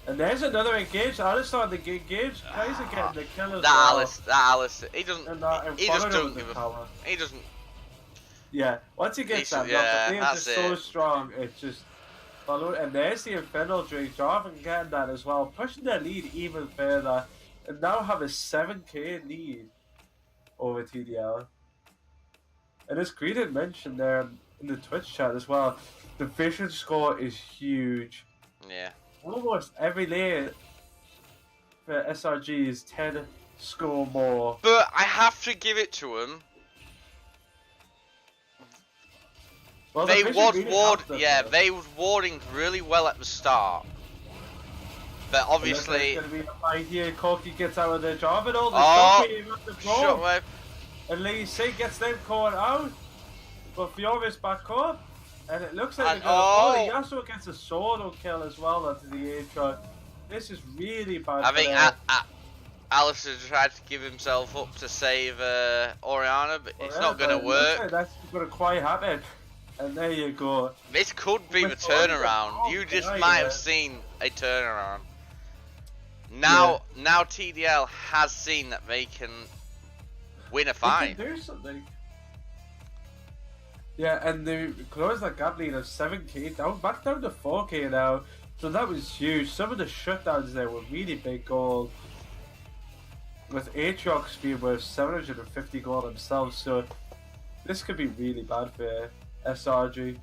And there's another engage. Alistair on the engage. Kaiser getting the kill as well. That Alistair. He doesn't. He just doesn't give a. He doesn't. Yeah. Once he gets that, yeah, he is just so strong. It's just. Follow, and there's the Infernal Drake. Jarvan getting that as well, pushing their lead even further, and now have a 7k lead over TDL. And as Green had mentioned there in the Twitch chat as well, the vision score is huge. Yeah. Almost every lane for SRG is 10 score more. But I have to give it to him. Well, They the was really ward, helped them, yeah, though. they was warding really well at the start. But obviously, It's going to be a fight here. Corky gets out of the job and all the oh, shockwave at the floor. shockwave. And Lee C gets them caught out. But Fiora's back up. And it looks like And, they're going to Yasuo gets a solo kill as well onto the A-Tron. This is really bad. I think Alistair tried to give himself up to save Orianna, but it's not going to work. Like that's going to quite happen. And there you go. This could be the turnaround. You just might have seen a turnaround. Now, now TDL has seen that they can win a fight. They can do something. Yeah, and they closed that gap lead of 7k down, back down to 4k now. So that was huge. Some of the shutdowns there were really big gold. With Aatrox being worth 750 gold themselves, so this could be really bad for SRG.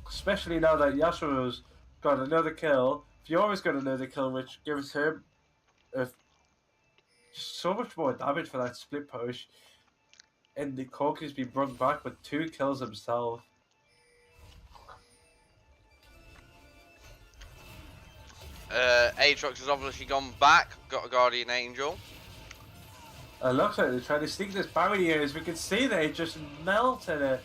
Especially now that Yasuo's got another kill. Fiora's got another kill, which gives him so much more damage for that split push. And the Corky's been brought back with 2 kills himself. Aatrox has obviously gone back, got a Guardian Angel. It looks like they're trying to sneak this barrier, as we can see that it just melted it.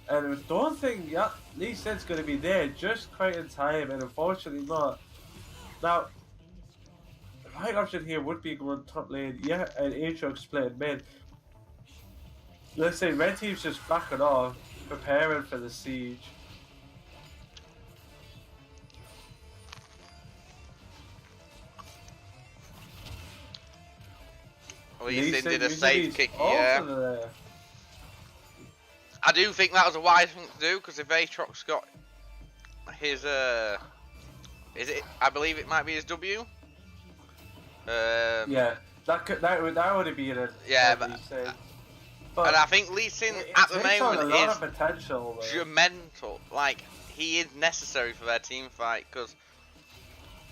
And I don't think Lee Sin's going to be there just quite in time, and unfortunately not. Now, the right option here would be going top lane, yeah, and Aatrox playing mid. Let's say red team's just backing off, preparing for the siege. Lee Sin did a usually safe is kick, also yeah. there. I do think that was a wise thing to do, because if Aatrox got his, I believe it might be his W. Yeah, that would have been a yeah, but and I think Lee Sin at the moment is potential, mental. Like, he is necessary for their team fight, because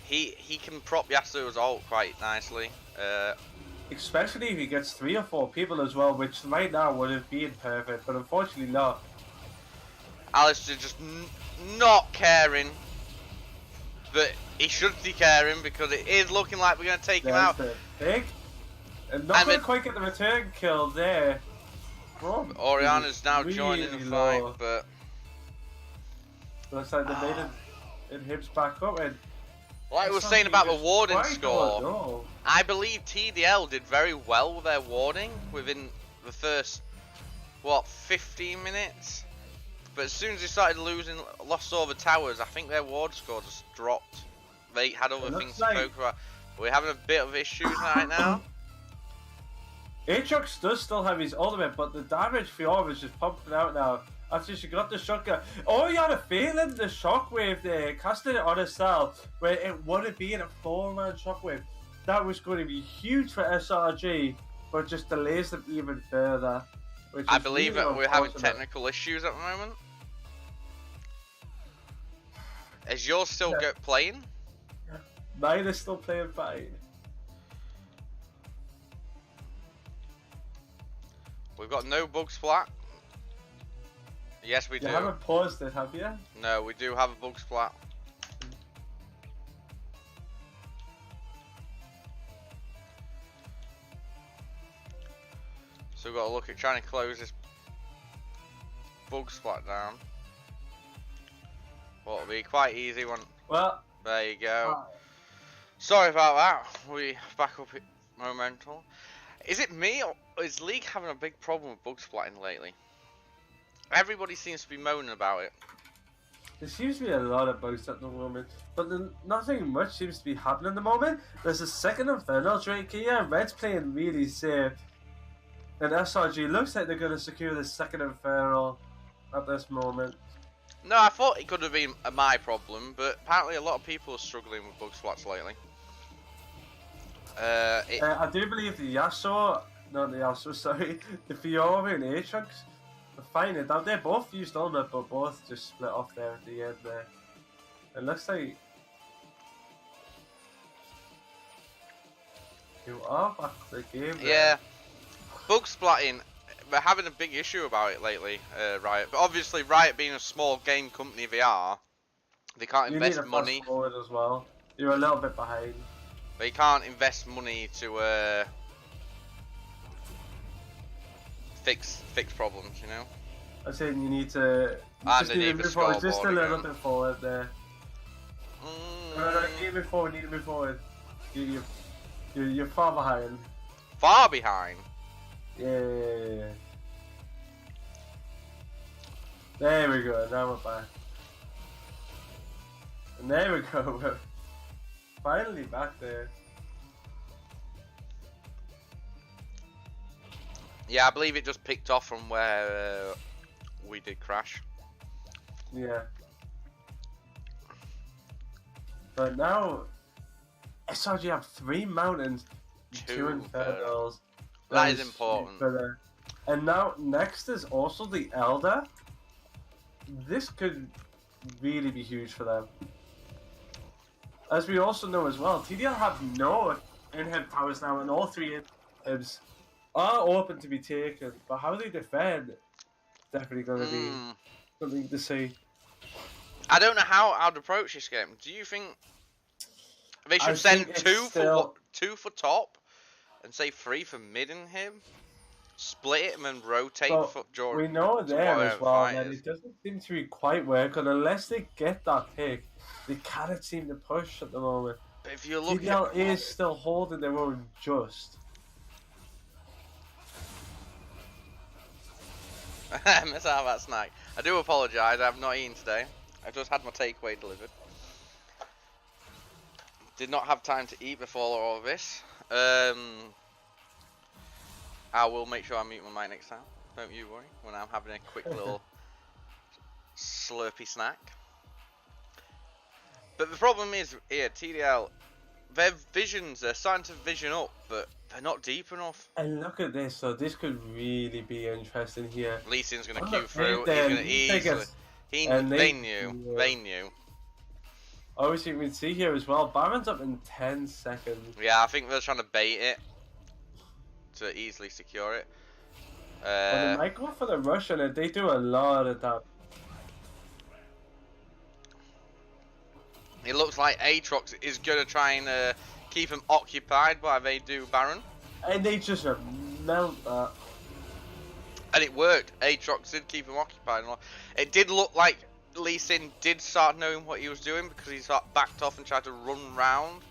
he can prop Yasuo's ult quite nicely. Especially if he gets 3 or 4 people as well, which right now would have been perfect, but unfortunately not. Alistair just not caring, but he should be caring, because it is looking like we're going to take him out. Big, and not going to quite get the return kill there. Orianna's now really joining the fight, low. but looks like they made it in Hips back up, and like we were saying about the warding score, I believe TDL did very well with their warding within the first, 15 minutes? But as soon as they started lost all the towers, I think their ward score just dropped. They had other things to focus on. We're having a bit of issues right now. Aatrox does still have his ultimate, but the damage Fiora is just pumping out now. After she got the shotgun. Oh, you had a feeling the shockwave there, casting it on herself, where it would have been a 4-man shockwave. That was going to be huge for SRG, but just delays them even further. I believe that we're having technical issues at the moment. Is yours still playing? Mine is still playing fine. We've got no bug splat. Yes, we do. You haven't paused it, have you? No, we do have a bug splat. So we've got to look at trying to close this bug splat down. Well, it'll be quite easy one. Well, there you go. Sorry about that. We back up at Momental. Is it me, or is League having a big problem with bug splatting lately? Everybody seems to be moaning about it. There seems to be a lot of bugs at the moment, but nothing much seems to be happening at the moment. There's a second Infernal Drake here. Red's playing really safe. And SRG looks like they're going to secure the second Infernal at this moment. No, I thought it could have been my problem, but apparently a lot of people are struggling with bug splats lately. I do believe the Yasuo, not the Yasuo, sorry, the Fiora and Aatrox are finding it out. They both used ultimate, but both just split off there at the end there. It looks like you are back to the game. Yeah, bug splatting. We're having a big issue about it lately, Riot. But obviously, Riot being a small game company they are, they can't invest money. Fast forward as well. You're a little bit behind. They can't invest money to fix problems, you know. I'm saying you need to. And just need to move forward, just a little bit forward there. No, need to move forward. Need to move forward. You're far behind. Far behind. Yeah. There we go, now we're back. And there we go, we're finally back there. Yeah, I believe it just picked off from where we did crash. Yeah. But now, SRG have 3 mountains, 2 infernals. That is important. And now, next is also the Elder. This could really be huge for them. As we also know as well, TDL have no inhib towers now, and all 3 inhibs are open to be taken. But how they defend, definitely going to be something to see. I don't know how I'd approach this game. Do you think they should send 2 for top? And say 3 for mid in him, split it and then rotate for Jordan. We know there as well that it doesn't seem to be quite working unless they get that pick. They cannot seem to push at the moment. But if you look, TDL is still holding their own just. Miss out that snack. I do apologise. I've not eaten today. I just had my takeaway delivered. Did not have time to eat before all of this. I will make sure I mute my mic next time. Don't you worry. When I'm having a quick little slurpy snack. But the problem is here, TDL, their visions, they're starting to vision up, but they're not deep enough. And look at this, so this could really be interesting here. Lee Sin's going to queue through. He's going to easily. They knew. Obviously, we can see here as well, Baron's up in 10 seconds. Yeah, I think they're trying to bait it to easily secure it. Well, they might go for the rush on it. They do a lot of that. It looks like Aatrox is going to try and keep him occupied while they do Baron. And they just melt that. And it worked. Aatrox did keep him occupied. It did look like Lee Sin did start knowing what he was doing because he sort of backed off and tried to run round.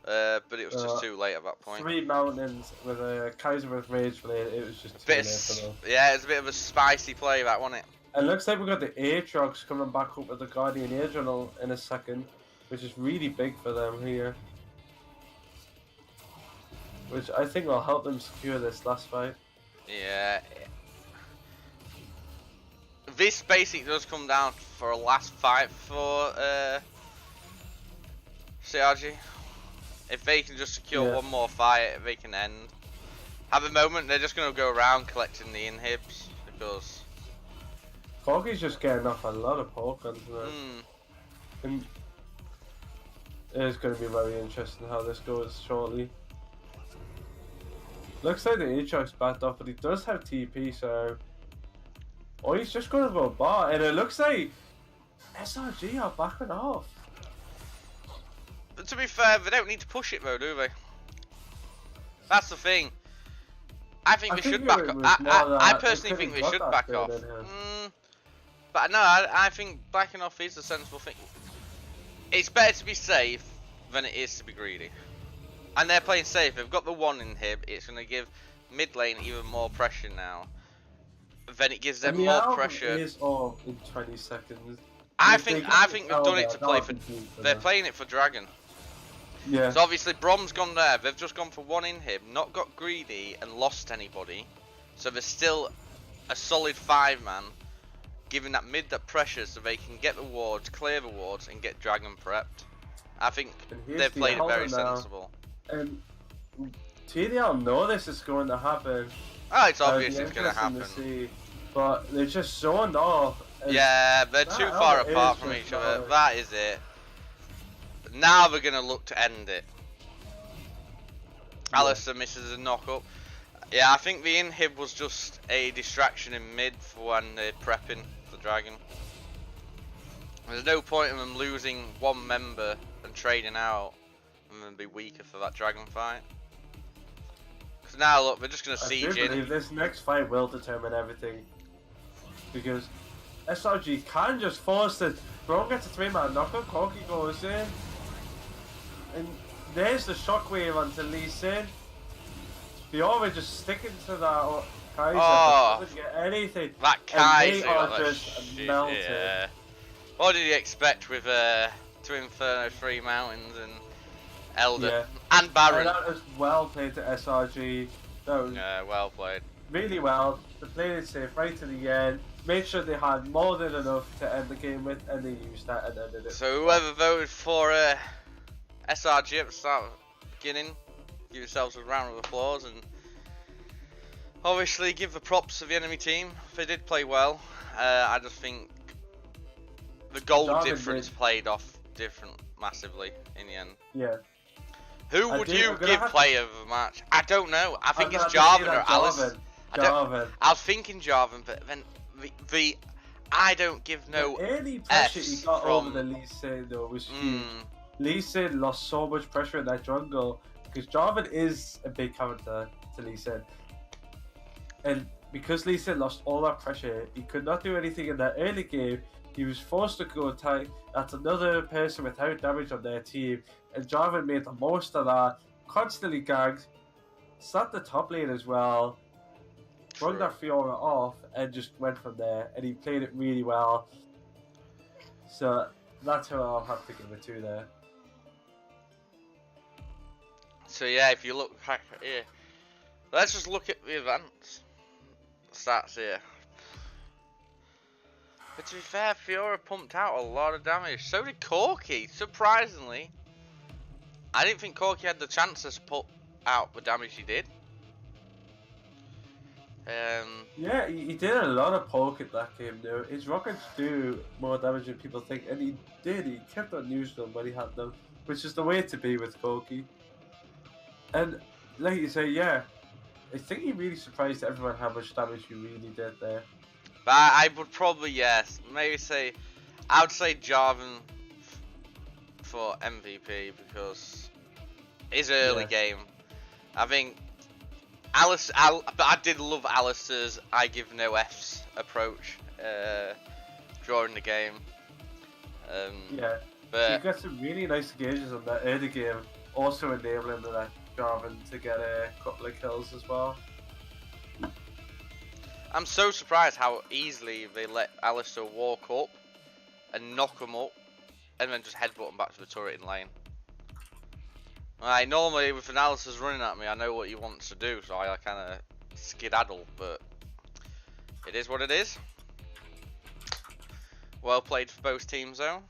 But it was just too late at that point. 3 mountains with a Kaiser with Rage Blade, it was just too late for them. Yeah, it's a bit of a spicy play, that, wasn't it? It looks like we've got the Aatrox coming back up with the Guardian Adrenal in a second, which is really big for them here. Which I think will help them secure this last fight. Yeah. This basically does come down for a last fight for CRG. If they can just secure one more fight, they can end. At the moment, they're just going to go around collecting the inhibs because Corky's just getting off a lot of poke guns now. And it is going to be very interesting how this goes shortly. Looks like the Aatrox backed off, but he does have TP, so... Oh, he's just going to go bar, and it looks like SRG are backing off. But to be fair, they don't need to push it though, do they? That's the thing. I think they should back off. I personally think they should back off. But no, I think backing off is a sensible thing. It's better to be safe than it is to be greedy. And they're playing safe. They've got the 1 inhib. It's going to give mid lane even more pressure now. Then it gives them more pressure. Is off in 20 seconds. I think they've done it to play for. They're playing it for Dragon. Yeah. So obviously Brom's gone there. They've just gone for 1 inhib, not got greedy and lost anybody. So there's still a solid 5-man. giving that mid that pressure so they can get the wards, clear the wards, and get dragon prepped. I think they've played it very sensible. And TDL know this is going to happen. Oh, it's obvious it's going to happen. But they're just zoned off. Yeah, they're too far apart from each other. That is it. Now they're going to look to end it. Yeah. Alistair misses a knock up. Yeah, I think the inhib was just a distraction in mid for when they're prepping the dragon. There's no point in them losing one member and trading out and then be weaker for that dragon fight. Because now look, they're just going to siege in. I believe this next fight will determine everything. Because SRG can just force it. Bro gets a 3-man knockup, Corky goes in. And there's the shockwave onto Lee Sin. Fiora just sticking to that Kaiser, doesn't get anything. That Kaiser got just melted. Yeah. What did you expect with two Inferno, 3 Mountains, and Elder, and Baron? And that was well played to SRG. That was well played. Really well. They played it safe right to the end. Made sure they had more than enough to end the game with, and they used that and ended it. So whoever voted for SRG at the start of the beginning, give yourselves a round of applause, and obviously give the props to the enemy team. They did play well. I just think the goal difference played off massively in the end. Yeah. Who would you give player of the match? I don't know. I think it's Jarvan or Alice. Jarvan. I was thinking Jarvan, but then the I don't give no early pressure he got over the Lee Sin though was huge. Lee Sin lost so much pressure in that jungle because Jarvan is a big counter to Lee Sin. And because Lee Sin lost all that pressure, he could not do anything in that early game. He was forced to go attack at another person without damage on their team, and Jarvan made the most of that. Constantly gagged, sat the top lane as well, brought that Fiora off, and just went from there. And he played it really well. So that's who I'll have to give it to there. So yeah, if you look back here, let's just look at the events stats here. But to be fair, Fiora pumped out a lot of damage. So did Corky, surprisingly. I didn't think Corky had the chances to put out the damage he did. Yeah, he did a lot of poke at that game though. His rockets do more damage than people think, and he did. He kept on using them when he had them, which is the way to be with Corky. And like you say, yeah, I think he really surprised everyone how much damage he really did there. But I would probably, yes, maybe say, I would say Jarvan for MVP because his early game. I think but I did love Alistair's I give no Fs approach during the game. Yeah, but he got some really nice engages on that early game, also enabling that Jarvan to get a couple of kills as well. I'm so surprised how easily they let Alistair walk up and knock him up and then just headbutt him back to the turret in lane. Right, normally if an Alistair's running at me, I know what he wants to do, so I kind of skedaddle, but it is what it is. Well played for both teams though.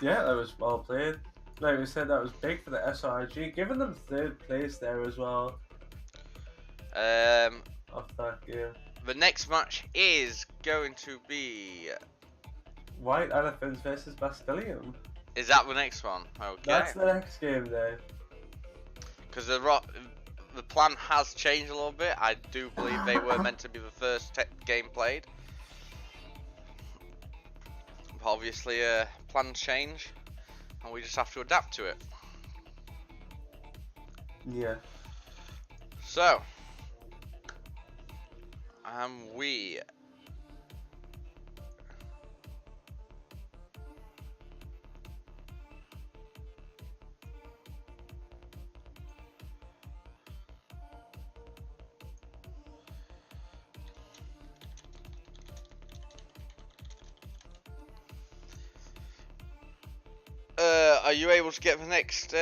Yeah, that was well played. Like we said, that was big for the SRG, giving them 3rd place there as well. Off that game. The next match is going to be White Elephants versus Bastilium. Is that the next one? Okay. That's the next game there. Because the plan has changed a little bit. I do believe they were meant to be the first game played. But obviously, plans change, and we just have to adapt to it. Yeah. So, we are you able to get the next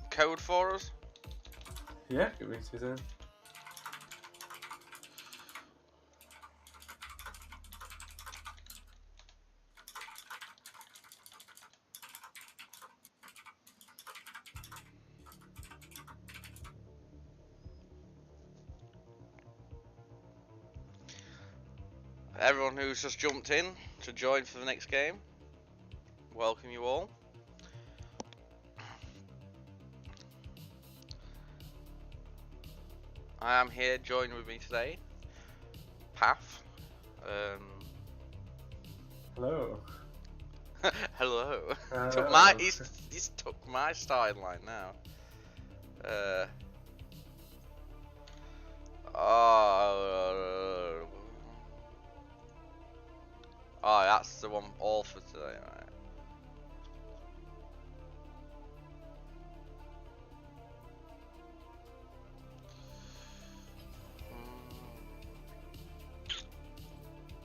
code for us? Yeah, give me 2 seconds. Everyone who's just jumped in to join for the next game, welcome you all. I am here, joined with me today, Path. Hello. Hello. Hello. He's took my starting line now. Oh, that's the one all for today, right?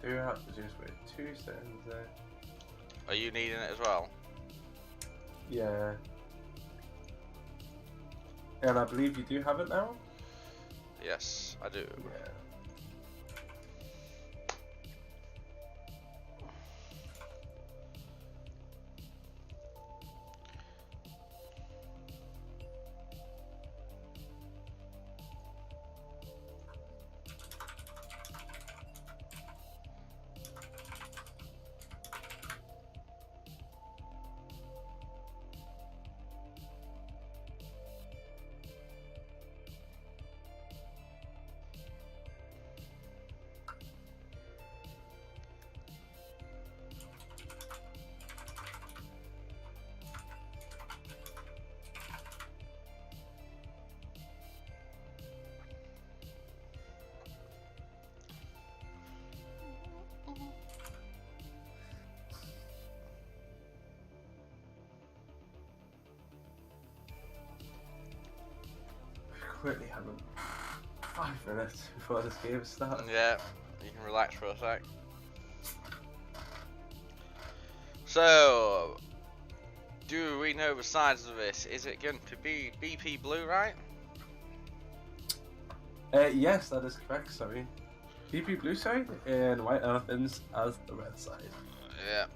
Do you have to just wait 2 seconds there? Are you needing it as well? Yeah. And I believe you do have it now? Yes, I do. Yeah. Quickly having 5 minutes before this game starts. Yeah, you can relax for a sec. So, do we know the size of this? Is it going to be BP blue, right? Yes, that is correct, sorry. BP blue side and white elephants as the red side. Yeah.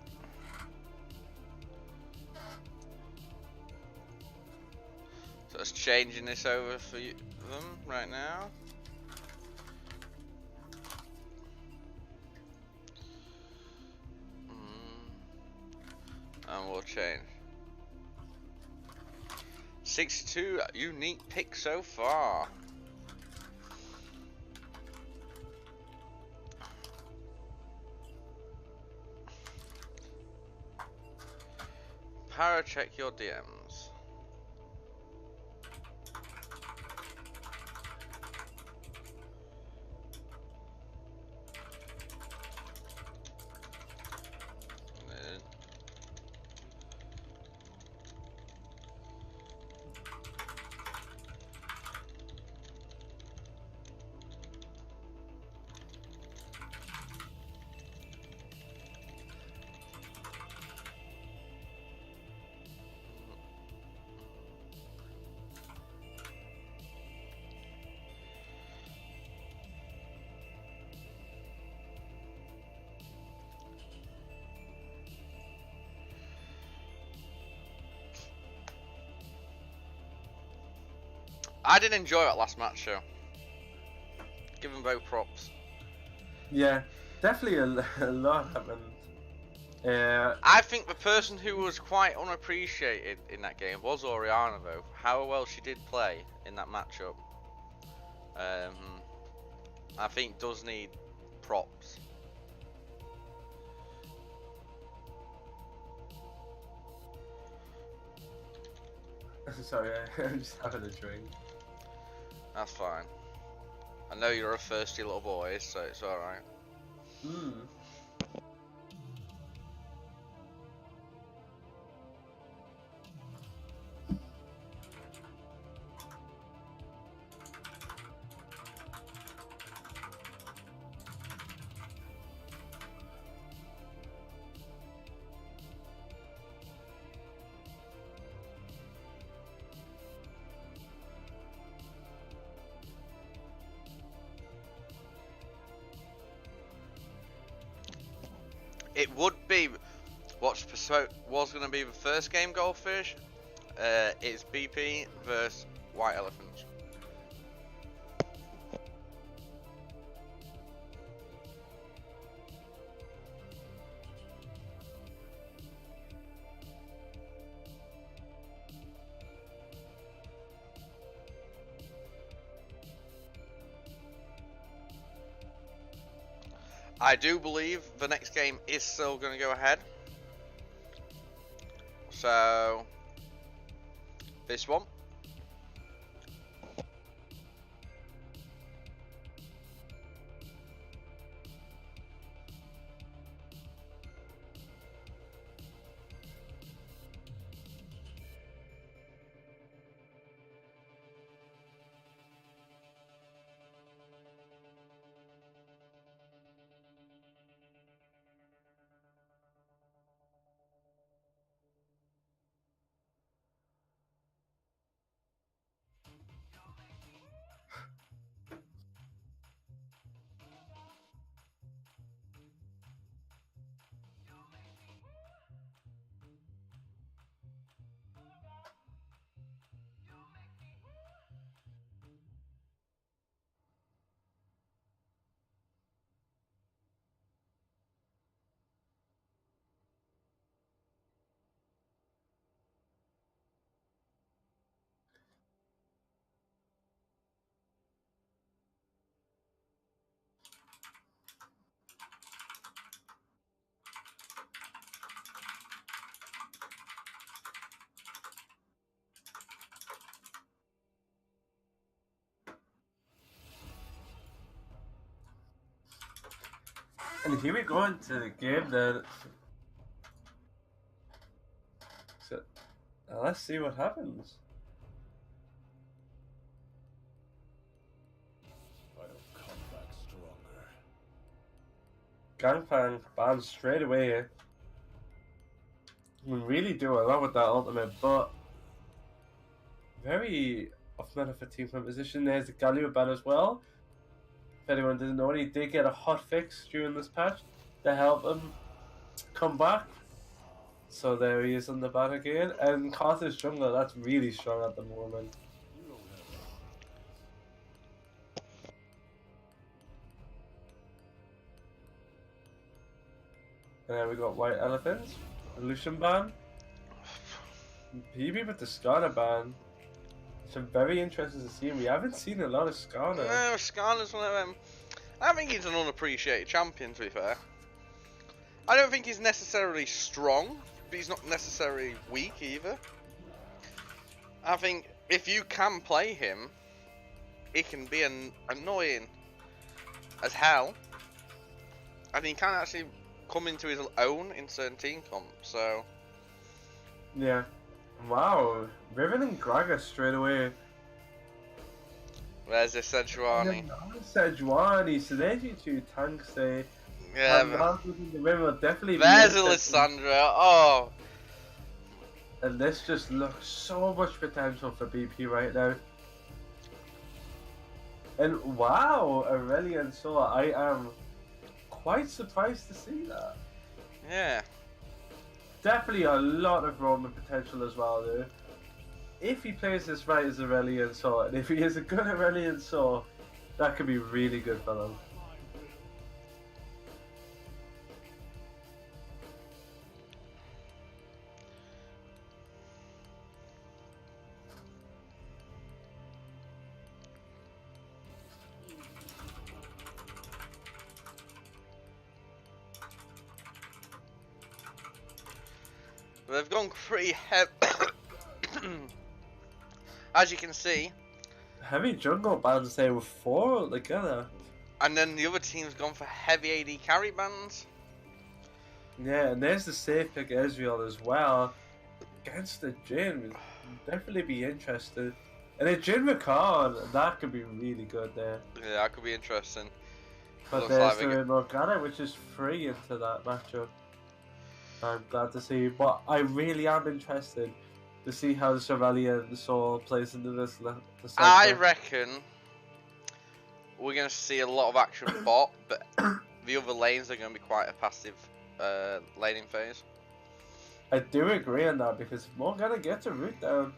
So it's changing this over for them right now. And we'll change. 62 unique picks so far. Para check your DMs. I did enjoy that last match, so give them both props. Yeah, definitely a lot happened. I think the person who was quite unappreciated in that game was Oriana, though. How well she did play in that matchup. I think does need props. Sorry, I'm just having a drink. That's fine. I know you're a thirsty little boy, so it's alright. It would be was going to be the first game, Goldfish. It's BP versus White Elephants. I do believe the next game is still going to go ahead. So, this one. And here we go into the game then. So, let's see what happens. I'll come back stronger. Gangplank banned straight away. We really do a lot with that ultimate, but very off-meta for team composition. There's the Galio ban as well. If anyone didn't know, he did get a hot fix during this patch to help him come back. So there he is on the ban again. And Carthage Jungler, that's really strong at the moment. And then we got White Elephants, Lucian ban, PB with the Skarner ban. Which I'm very interested to see. We haven't seen a lot of Skarner. No, Skarner's one of them. I think he's an unappreciated champion, to be fair. I don't think he's necessarily strong, but he's not necessarily weak either. I think if you can play him, it can be annoying as hell. And he can actually come into his own in certain team comps, so... Yeah. Wow. Riven and Gragas straight away. There's this Sejuani. Sejuani, so there's your two tanks there. Yeah, And the Riven will definitely there's be Alessandra. Oh, and this just looks so much potential for BP right now. And wow, Aurelion Solar, I am quite surprised to see that. yeah. Definitely a lot of Roman potential as well, though. If he plays this right as Aurelion Solar, and if he is a good Aurelion Solar, that could be really good for them. They've gone pretty heavy. As you can see. Heavy jungle bans there with 4 together. And then the other team's gone for heavy AD carry bans. Yeah, and there's the safe pick Ezreal as well. Against the Jhin, definitely be interested. And a Jhin Rakan, that could be really good there. Yeah, that could be interesting. But Looks there's like the Morgana, which is free into that matchup. I'm glad to see, but I really am interested to see how the Chevalier Soul plays into this. I reckon we're going to see a lot of action bot, but the other lanes are going to be quite a passive laning phase. I do agree on that because if Morgana gets a root down,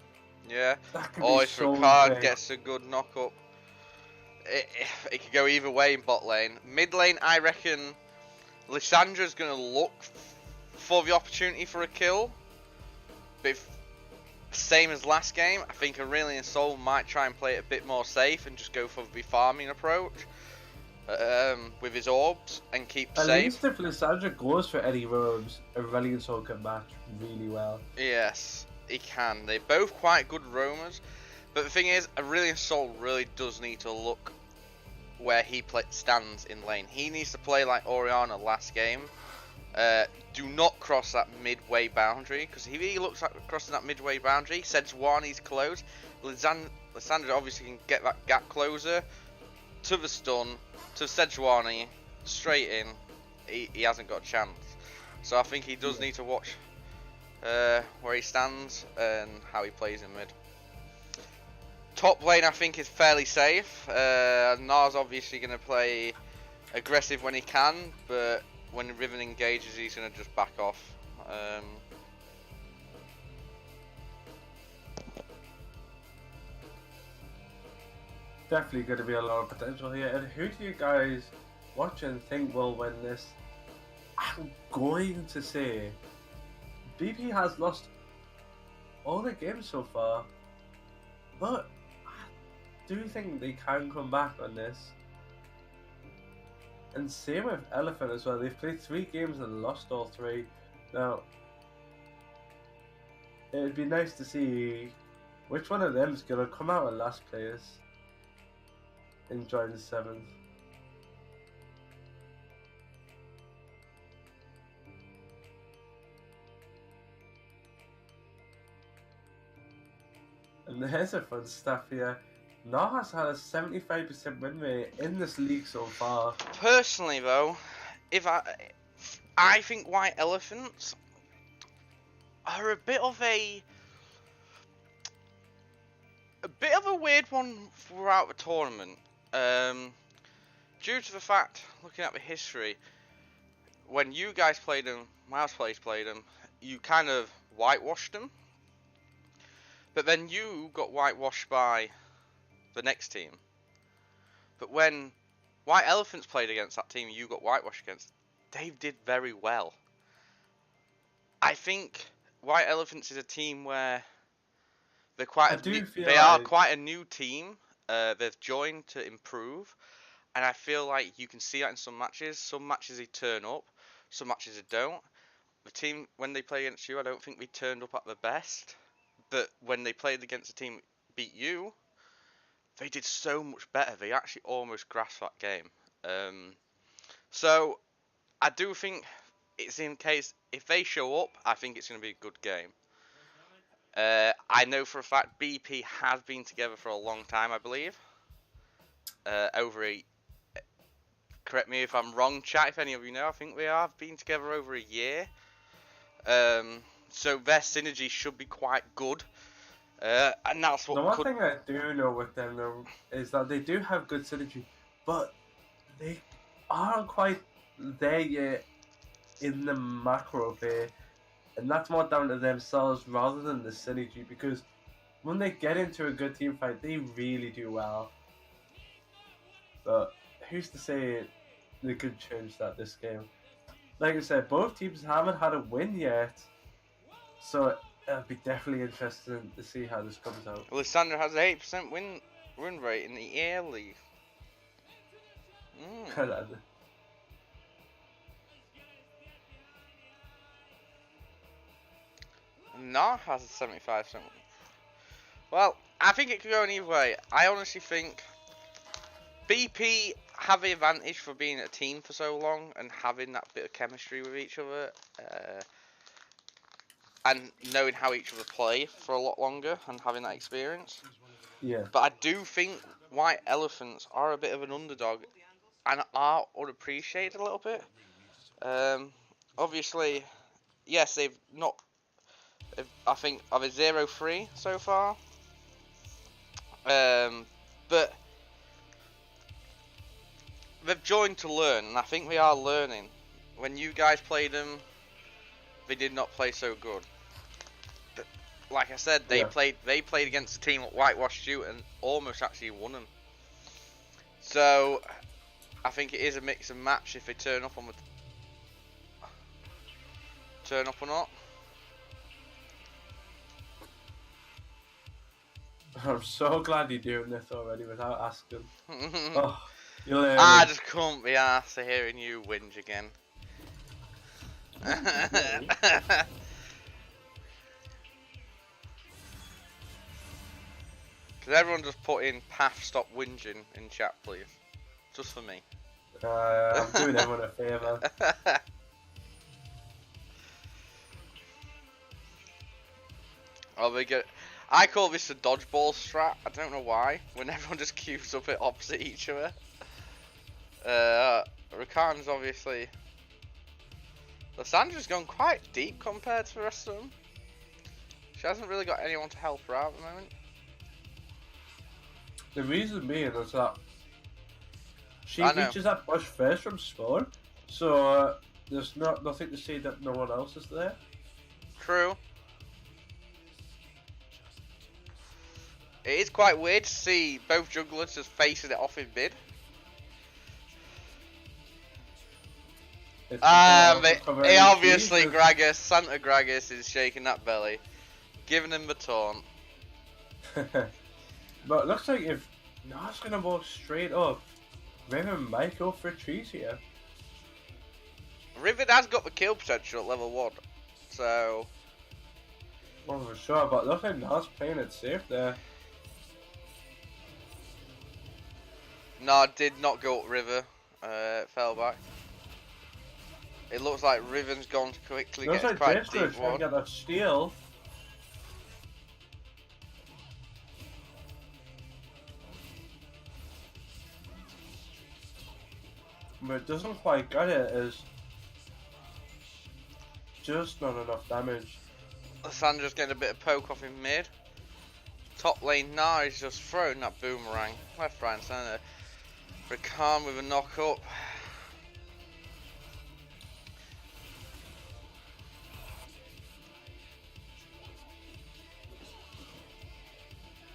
Yeah. that could Or be if so Ricard big. gets a good knock up, it could go either way in bot lane. Mid lane, I reckon Lissandra's going to look for the opportunity for a kill, but same as last game, I think Aurelion Sol might try and play it a bit more safe and just go for the farming approach. with his orbs and keep At safe. least if Lysandra goes for any robes, Aurelion Soul can match really well. Yes, he can. They're both quite good roamers. But the thing is, Aurelion Soul really does need to look where he stands in lane. He needs to play like Orianna last game. Do not cross that midway boundary, because if he looks like crossing that midway boundary, Sejuani's close. Lysandra obviously can get that gap closer to the stun, to Sejuani, straight in. He hasn't got a chance. So I think he does need to watch where he stands and how he plays in mid. Top lane I think is fairly safe. Nar's obviously going to play aggressive when he can, but when Riven engages he's going to just back off. Definitely going to be a lot of potential here. And who do you guys watch and think will win this? I'm going to say BP has lost all the games so far, but I do think they can come back on this. And same with Elephant as well. They've played 3 games and lost all 3. Now, it'd be nice to see which one of them is going to come out in last place and join the 7th. And there's a fun stuff here. Nah has had a 75% win rate in this league so far. Personally though, I think White Elephants are a bit of a weird one throughout the tournament. Due to the fact, looking at the history, when you guys played them, Miles played them, you kind of whitewashed them. But then you got whitewashed by the next team. But when White Elephants played against that team you got whitewashed against, they did very well. I think White Elephants is a team where they're quite a new team. They've joined to improve, and I feel like you can see that in some matches. Some matches they turn up, some matches they don't. The team, when they play against you, I don't think we turned up at the best. But when they played against a team that beat you, they did so much better. They actually almost grasped that game. So I do think it's in case if they show up, I think it's going to be a good game. I know for a fact BP has been together for a long time, I believe. Correct me if I'm wrong, chat, if any of you know. I think they have been together over a year. So their synergy should be quite good. And that's what the one thing I do know with them though is that they do have good synergy, but they aren't quite there yet in the macro play, and that's more down to themselves rather than the synergy, because when they get into a good team fight they really do well. But who's to say they could change that this game? Like I said, both teams haven't had a win yet, so it'll be definitely interesting to see how this comes out. Lysandra has an 8% win rate in the EAL league. Nah has a 75%. Well, I think it could go either way. I honestly think BP have the advantage for being a team for so long and having that bit of chemistry with each other. And knowing how each other play for a lot longer and having that experience. Yeah. But I do think White Elephants are a bit of an underdog and are unappreciated a little bit. Obviously, yes, they've not. I think of a 0-3 so far. But they've joined to learn, and I think we are learning. When you guys played them, they did not play so good. But like I said, they played against a team that whitewashed you and almost actually won them. So I think it is a mix and match if they turn up or not. I'm so glad you're doing this already without asking. Oh, I just couldn't be arsed to hearing you whinge again. Could everyone just put in Path stop whinging in chat, please? Just for me. I'm doing everyone a favour. Oh, we get. I call this a dodgeball strat. I don't know why. When everyone just queues up at opposite each other. Rakan's obviously. Lissandra's gone quite deep compared to the rest of them. She hasn't really got anyone to help her out at the moment. The reason being is that she reaches that bush first from spawn, so there's nothing to say that no one else is there. True. It is quite weird to see both jugglers just facing it off in mid. Obviously Gragas, Santa Gragas is shaking that belly, giving him the taunt. But it looks like if Nas gonna walk straight up, Riven might go for trees here. Riven has got the kill potential at level 1, so. Well, for sure, but look like Nas playing it safe there. No, did not go up river. Fell back. It looks like Riven's gone to quickly get like quite deep one. Get a steal. But it doesn't quite get it. Is just not enough damage. Lissandra's getting a bit of poke off in mid. Top lane now is just throwing that boomerang left, right, and centre. Rakan with a knock up.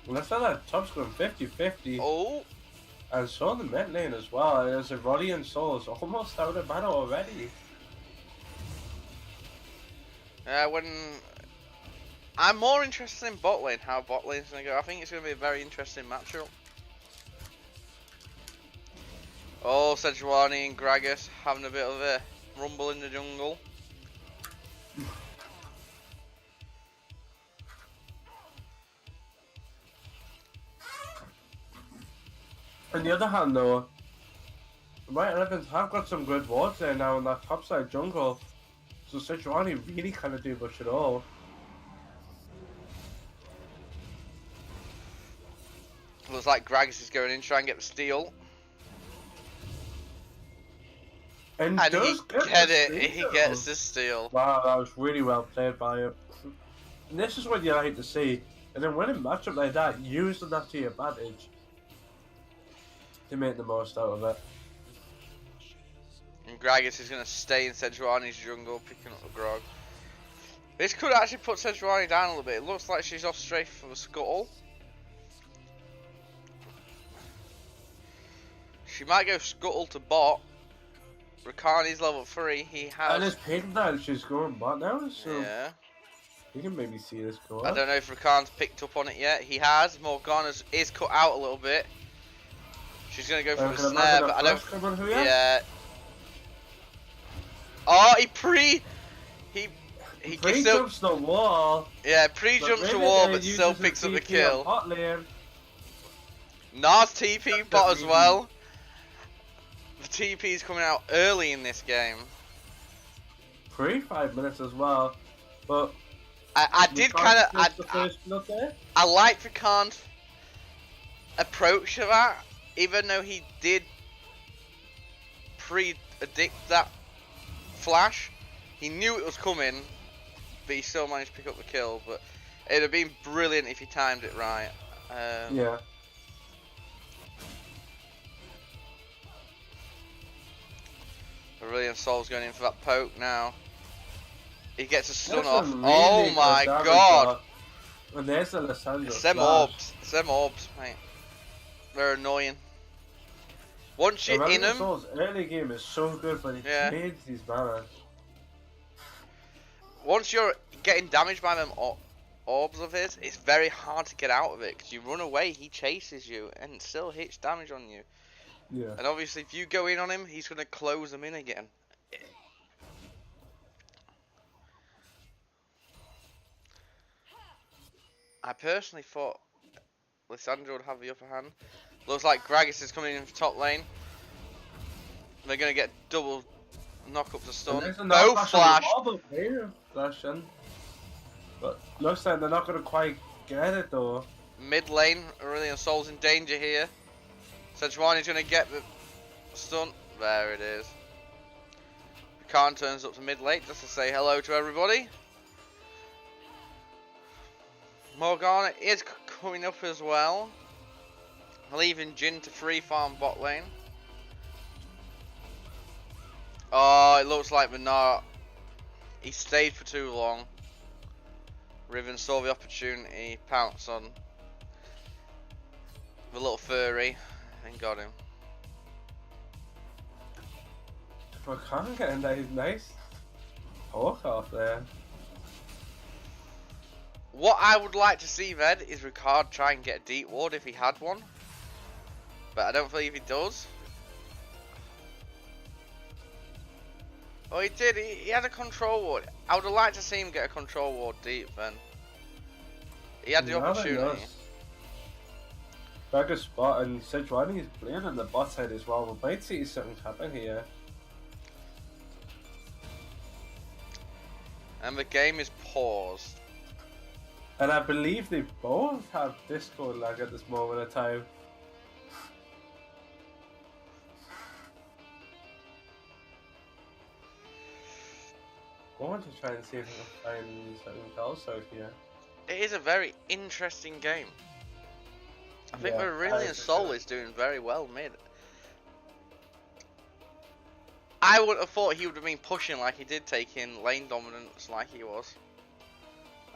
Let's say that top's going 50-50. Oh! And so the mid lane as well. There's a Roddy and Soul is almost out of battle already. When I'm more interested in bot lane, how bot lane's gonna go. I think it's gonna be a very interesting matchup. Oh, Sejuani and Gragas having a bit of a rumble in the jungle. On the other hand though, White Elephants have got some good wards there now in that topside jungle. So Sejuani really can't do much at all. Looks like Gragas is going in to try and get the steal. And he does get it, he gets the steal. Wow, that was really well played by him. And this is what you like to see. And then when a matchup like that, using that to your advantage to make the most out of it. And Gragas is going to stay in Sejuani's jungle, picking up the grog. This could actually put Sejuani down a little bit. It looks like she's off straight for the scuttle. She might go scuttle to bot. Rakan is level 3. He has. And it's picked that she's going bot now, so yeah. You can maybe see this go I don't know if Rakan's picked up on it yet. He has. Morgana is cut out a little bit. She's gonna go for the snare, but I don't. Yeah. Oh, he pre jumps the wall. Yeah, pre-jumps the wall, but still picks up the kill. Nas TP bot as well. The TP's coming out early in this game. Pre 5 minutes as well, but I did kind of I like Rakan's approach to that, even though he did predict that flash. He knew it was coming, but he still managed to pick up the kill. But it'd have been brilliant if he timed it right. Yeah. Brilliant. Soul's going in for that poke now. He gets a stun off. Really oh my god! And there's the Lissandra. It's them orbs. It's them orbs, mate. They're annoying. Once you're in them. Soul's early game is so good, but he trades these mana. Once you're getting damaged by them orbs of his, it's very hard to get out of it because you run away, he chases you, and still hits damage on you. Yeah. And obviously, if you go in on him, he's going to close them in again. I personally thought Lissandra would have the upper hand. Looks like Gragas is coming in from top lane. They're going to get double knock-up to stun. Both flash. Flash in. But looks like they're not going to quite get it though. Mid lane, Aurelion Sol's in danger here. Sejuani's going to get the stun. There it is. Khan turns up to mid lane just to say hello to everybody. Morgana is coming up as well, leaving Jin to free farm bot lane. Oh, it looks like Menard. He stayed for too long. Riven saw the opportunity, pounced on the little furry and got him. Morgana getting that nice poke off there. What I would like to see then is Ricard try and get a deep ward if he had one. But I don't believe he does. Oh, he did. He had a control ward. I would have liked to see him get a control ward deep then. He had the opportunity. Back a spot, and Sejuani is playing on the bot side as well. We might see something happen here. And the game is paused. And I believe they both have Discord lag at this moment of time. I want to try and see if I can find something else out here. It is a very interesting game. I think Yeah, Aurelion Sol is doing very well mid. I would have thought he would have been pushing like he did, taking lane dominance like he was.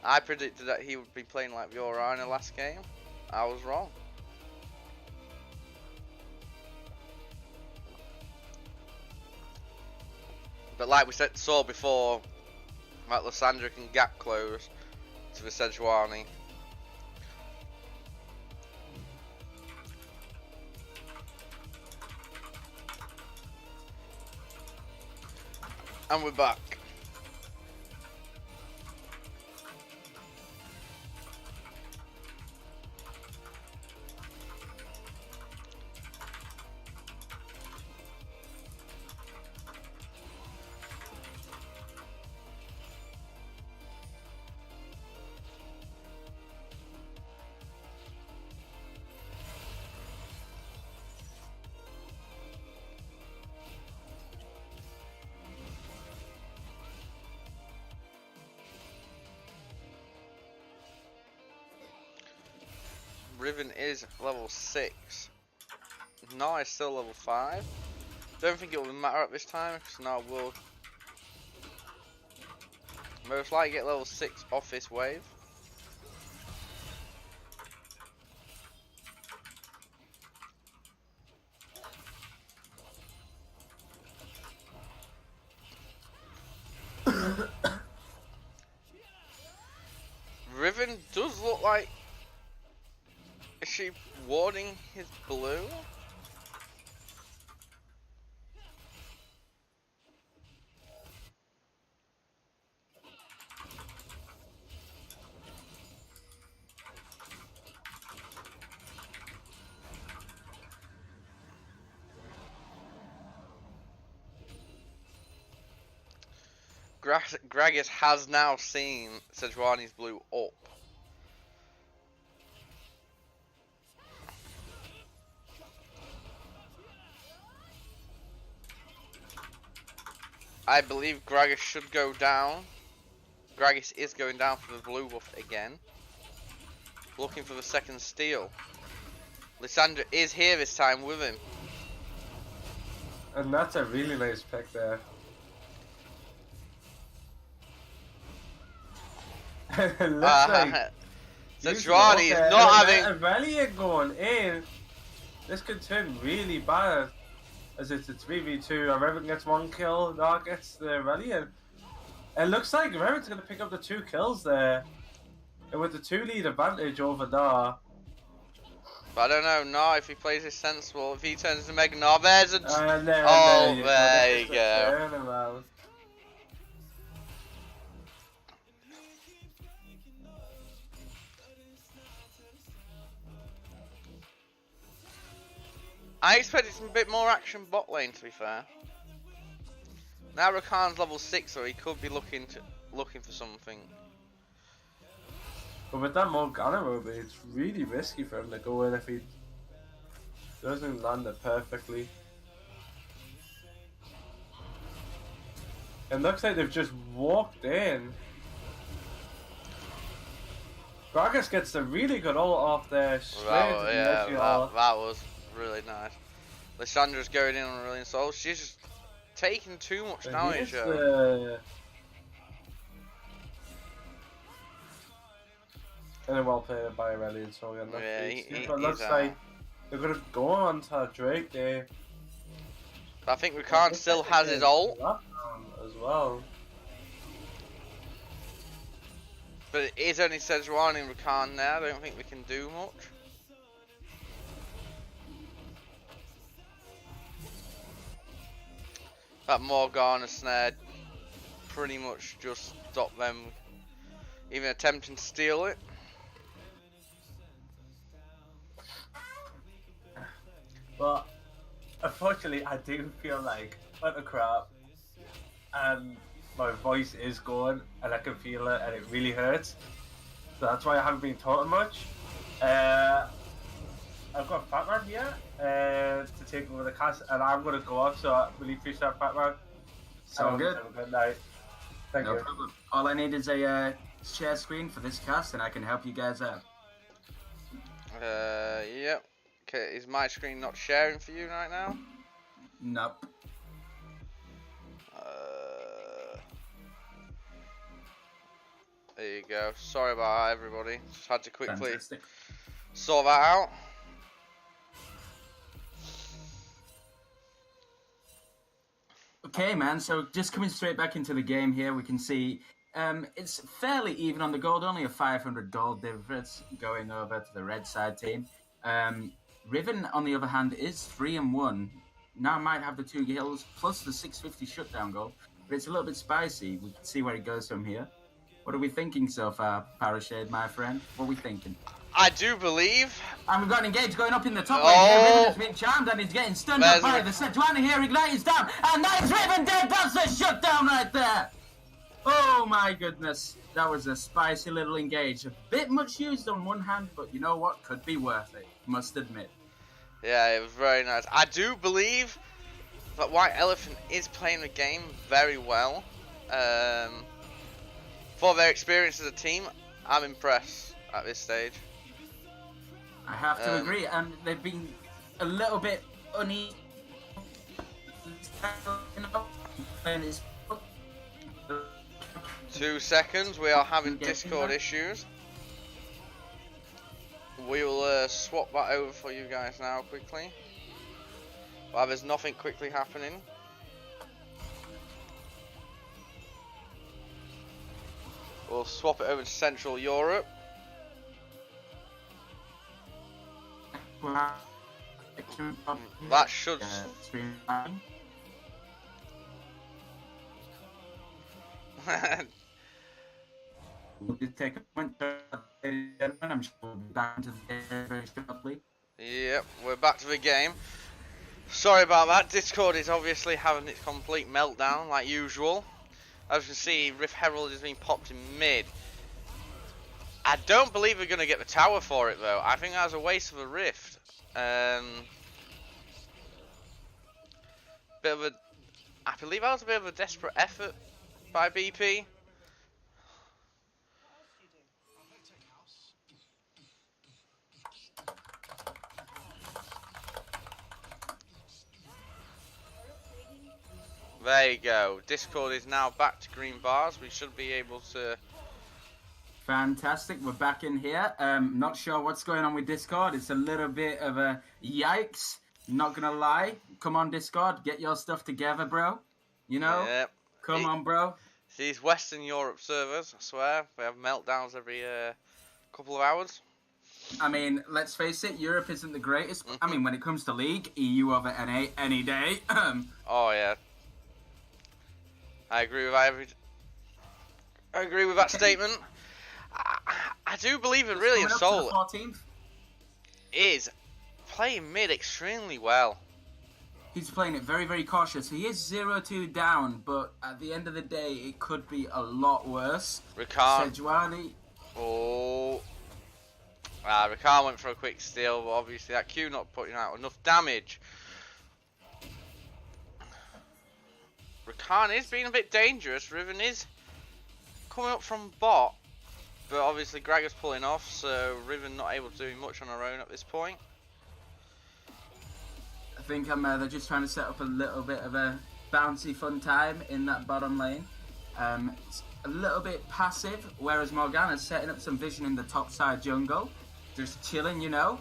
I predicted that he would be playing like Viora in the last game. I was wrong. But like we saw before, like Lissandra can gap close to the Sejuani. And we're back. Riven is level 6. Nah is still level 5. Don't think it will matter at this time because Nah will most likely get level 6 off this wave. Riven does look like. Is she warding his blue? Gragas has now seen Sejuani's blue up. I believe Gragas should go down. Gragas is going down for the blue buff again. Looking for the second steal. Lissandra is here this time with him. And that's a really nice pick there. Looks like Sejuani is not having a rally going in. This could turn really bad. As it's a 3v2, Revan gets 1 kill, Nah gets the rally in. It looks like Revan's going to pick up the 2 kills there. And with the 2 lead advantage over Nah. But I don't know. No, if he plays this sensible, if he turns into Mega, no, there's a. There There you go. Turnaround. I expected some bit more action bot lane, to be fair. Now Rakan's level 6, so he could be looking for something. But with that Morgana robot, it's really risky for him to go in if he doesn't land it perfectly. It looks like they've just walked in. Gragas gets a really good ult off there. That was really nice. Lyssandra's going in on a Brilliant Soul. She's just taking too much damage. And then well played by Aurelion, so again, yeah, but it looks like they're gonna go on to Drake there. I think Rakan still has his ult as well. But it is only Sejuani and Rakan there. I don't think we can do much. That Morgana snare pretty much just stopped them even attempting to steal it. But unfortunately, I do feel like what the crap, and my voice is going, and I can feel it, and it really hurts. So that's why I haven't been talking much. I've got Fatman here to take over the cast, and I'm going to go off. So I really appreciate that, Fatman. So good. Have a good night. Thank you. No problem. All I need is a share screen for this cast, and I can help you guys out. Yep. Okay, is my screen not sharing for you right now? Nope. There you go. Sorry about that, everybody. Just had to quickly Fantastic. sort that out. Okay, man, so just coming straight back into the game here, we can see it's fairly even on the gold, only a 500 gold difference going over to the red side team. Riven, on the other hand, is 3-1. Now might have the 2 kills plus the 650 shutdown goal, but it's a little bit spicy. We can see where it goes from here. What are we thinking so far, Parashade, my friend? What are we thinking? I do believe. And we've got an engage going up in the top lane here. Riven has been charmed and he's getting stunned up by the Sejuani here. Ignite is down. And that is Riven dead. That's a shutdown right there. Oh my goodness. That was a spicy little engage. A bit much used on one hand, but you know what? Could be worth it. Must admit. Yeah, it was very nice. I do believe that White Elephant is playing the game very well. For their experience as a team, I'm impressed at this stage. I have to agree, and they've been a little bit uneasy. 2 seconds, we are having Discord issues. We will swap that over for you guys now quickly. While there's nothing quickly happening. We'll swap it over to Central Europe. That should. We'll just take a point, I'm sure we'll be back into the game very shortly. Yep, we're back to the game. Sorry about that. Discord is obviously having its complete meltdown like usual. As you can see, Rift Herald has been popped in mid. I don't believe we're going to get the tower for it though. I think that was a waste of a Rift. Bit of a, I believe that was a bit of a desperate effort by BP. There you go. Discord is now back to green bars. We should be able to. Fantastic. We're back in here. Not sure what's going on with Discord. It's a little bit of a yikes. Not gonna lie. Come on, Discord. Get your stuff together, bro. You know? Yep. Come on, bro. These Western Europe servers, I swear, they have meltdowns every couple of hours. I mean, let's face it, Europe isn't the greatest. I mean, when it comes to League, EU over NA any day. Oh yeah, I agree with that statement. I do believe in really Soul is playing mid extremely well. He's playing it very, very cautious. He is 0-2 down, but at the end of the day, it could be a lot worse. Rakan. Sejuani. Oh. Rakan went for a quick steal, but obviously that Q not putting out enough damage. Rakan is being a bit dangerous. Riven is coming up from bot, but obviously Gragas pulling off, so Riven not able to do much on her own at this point. I think they're just trying to set up a little bit of a bouncy fun time in that bottom lane. It's a little bit passive, whereas Morgana's setting up some vision in the top side jungle. Just chilling, you know.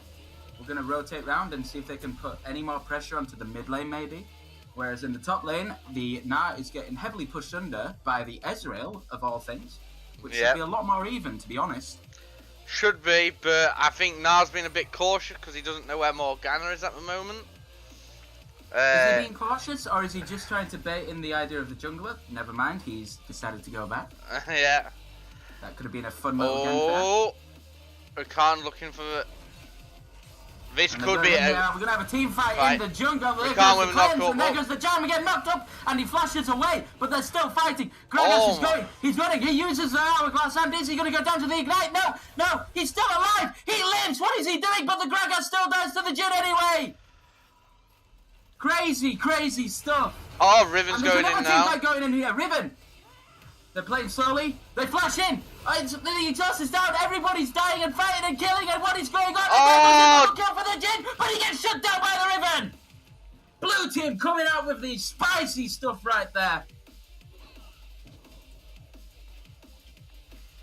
We're going to rotate round and see if they can put any more pressure onto the mid lane maybe. Whereas in the top lane, the Na is getting heavily pushed under by the Ezreal, of all things. Which should be a lot more even, to be honest. Should be, but I think Na's been a bit cautious because he doesn't know where Morgana is at the moment. Is he being cautious, or is he just trying to bait in the idea of the jungler? Never mind, he's decided to go back. Yeah. That could have been a fun move again. Oh, Rakan looking for... This could be we're going to have a team fight in the jungle. There goes the cleanse, and there goes the jam. We get knocked up, and he flashes away, but they're still fighting. Gragas is going. He's running. He uses the hourglass, and is he going to go down to the ignite? No, no, he's still alive. He lives. What is he doing? But the Gragas still dies to the Jin anyway. Crazy, crazy stuff. Oh, Riven's going in now. There's another team fight going in here. Riven. They're playing slowly. They flash in. The exhaust is down. Everybody's dying and fighting and killing. And what is going on? Oh! And kill for the Jin, but he gets shut down by the Riven. Blue team coming out with the spicy stuff right there.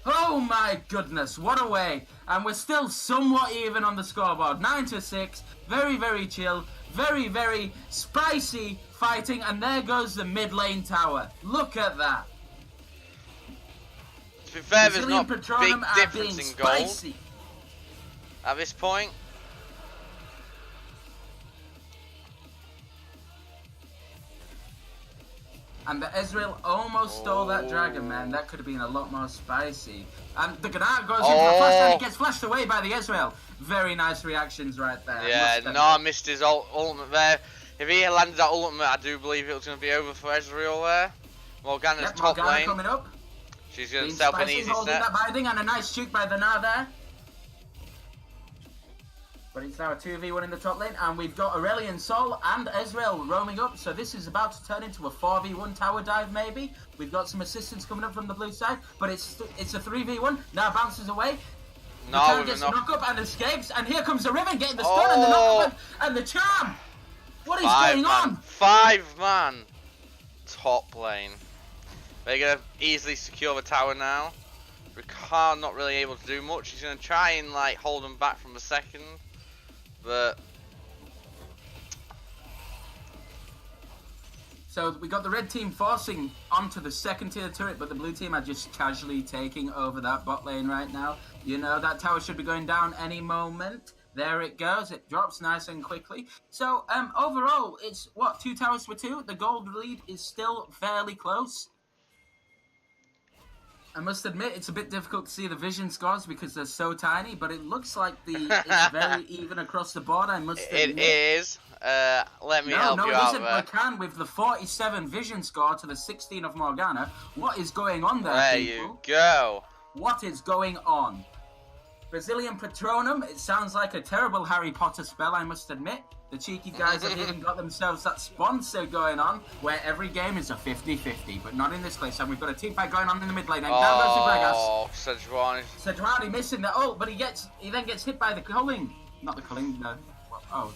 Oh my goodness, what a way. And we're still somewhat even on the scoreboard. 9-6. Very, very chill. Very, very spicy fighting. And there goes the mid lane tower. Look at that. To be fair, there's not a big difference in gold at this point. And the Ezreal almost stole that dragon, man. That could have been a lot more spicy. And the Gnar goes into the flash and he gets flashed away by the Ezreal. Very nice reactions right there. Yeah, Gnar missed his ultimate there. If he had landed that ultimate, I do believe it was going to be over for Ezreal there. Morgana's top lane. Coming up. She's going to set up an easy holding set. That binding and a nice shoot by the Gnar there. But it's now a 2v1 in the top lane, and we've got Aurelion Sol and Ezreal roaming up, so this is about to turn into a 4v1 tower dive maybe. We've got some assistance coming up from the blue side, but it's a 3v1. Now bounces away. No, gets the knock up and escapes, and here comes the Riven getting the stun and the knock up and the charm. What is going on? 5-man top lane. They're going to easily secure the tower now. Rakan not really able to do much. He's going to try and like hold them back from the second. But so we got the red team forcing onto the second tier turret, but the blue team are just casually taking over that bot lane right now. You know, that tower should be going down any moment. There it goes. It drops nice and quickly. So overall, it's what, 2 towers for 2. The gold lead is still fairly close. I must admit, it's a bit difficult to see the vision scores because they're so tiny, but it looks like it's very even across the board, I must admit. It is. Let me help you out there. No, it isn't. Rakan with the 47 vision score to the 16 of Morgana. What is going on there, There people? you go. What is going on? Brazilian Patronum, it sounds like a terrible Harry Potter spell, I must admit. The cheeky guys have even got themselves that sponsor going on, where every game is a 50-50, but not in this case. And we've got a team fight going on in the mid lane. And down goes the Gragas. Oh, Sejuani. Sejuani missing the ult, but he then gets hit by the culling. Not the culling, no. Oh,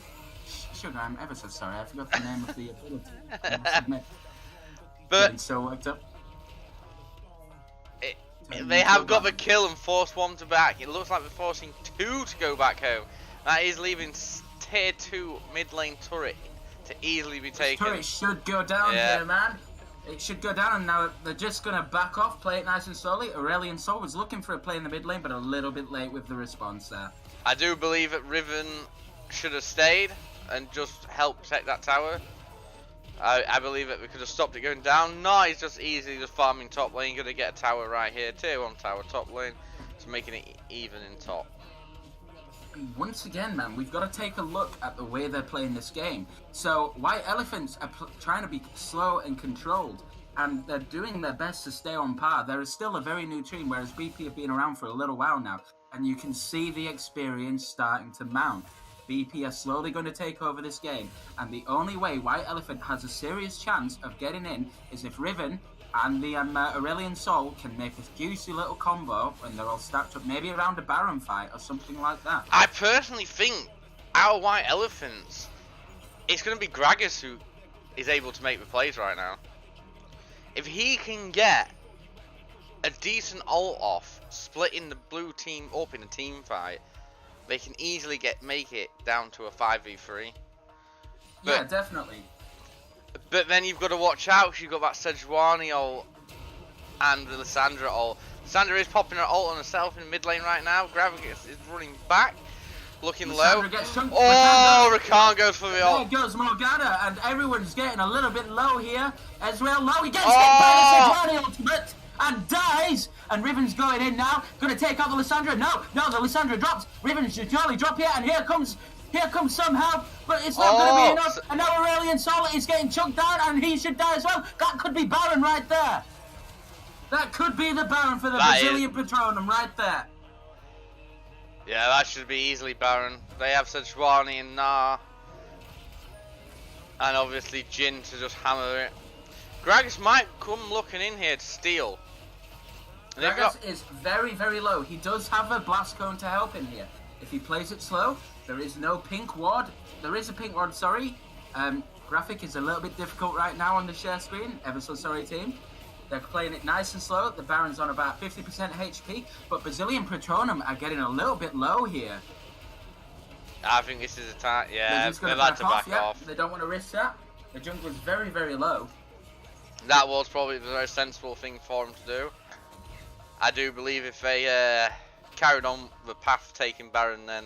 sugar, I'm ever so sorry. I forgot the name of the ability. I must admit. But so worked up. They have got the kill and forced one to back. It looks like they're forcing 2 to go back home. That is leaving tier 2 mid lane turret to easily be taken. Turret should go down here, man. It should go down, and now they're just going to back off, play it nice and slowly. Aurelion Sol was looking for a play in the mid lane, but a little bit late with the response there. I do believe that Riven should have stayed and just helped protect that tower. I believe that we could have stopped it going down. No, he's just easily just farming top lane. Going to get a tower right here. Tier 1 tower top lane. Just making it even in top. Once again, man, we've got to take a look at the way they're playing this game. So, White Elephants are trying to be slow and controlled, and they're doing their best to stay on par. There is still a very new team, whereas BP have been around for a little while now, and you can see the experience starting to mount. BP are slowly going to take over this game, and the only way White Elephant has a serious chance of getting in is if Riven and the Aurelian Soul can make a juicy little combo when they're all stacked up, maybe around a Baron fight or something like that. I personally think our White Elephants, it's going to be Gragas who is able to make the plays right now. If he can get a decent ult off, splitting the blue team up in a team fight, they can easily make it down to a 5v3. Yeah, definitely. But then you've got to watch out, because you've got that Sejuani ult and the Lissandra ult. Lissandra is popping her ult on herself in mid lane right now. Gravitas is running back, looking low. Oh, Rakan goes for the ult. There goes Morgana, and everyone's getting a little bit low here as well. Low, he gets hit by the Sejuani ultimate and dies. And Riven's going in now, going to take out the Lissandra. No, the Lissandra drops. Riven's just jolly drop here, and here comes some help, but it's not going to be enough. And now Aurelian Soul is getting chunked down, and he should die as well. That could be Baron right there. That could be the Baron for the Brazilian Patronum right there. Yeah, that should be easily Baron. They have Sejuani and Nah, and obviously Jin to just hammer it. Gragas might come looking in here to steal. Gragas is very, very low. He does have a blast cone to help him here. If he plays it slow, there is no pink ward. There is a pink ward, sorry. Graphic is a little bit difficult right now on the share screen. Ever so sorry, team. They're playing it nice and slow. The Baron's on about 50% HP, but Brazilian Patronum are getting a little bit low here. I think this is a time. Yeah, they've had to back off. They don't want to risk that. The jungler's very, very low. That was probably the most sensible thing for them to do. I do believe if they carried on the path taking Baron, then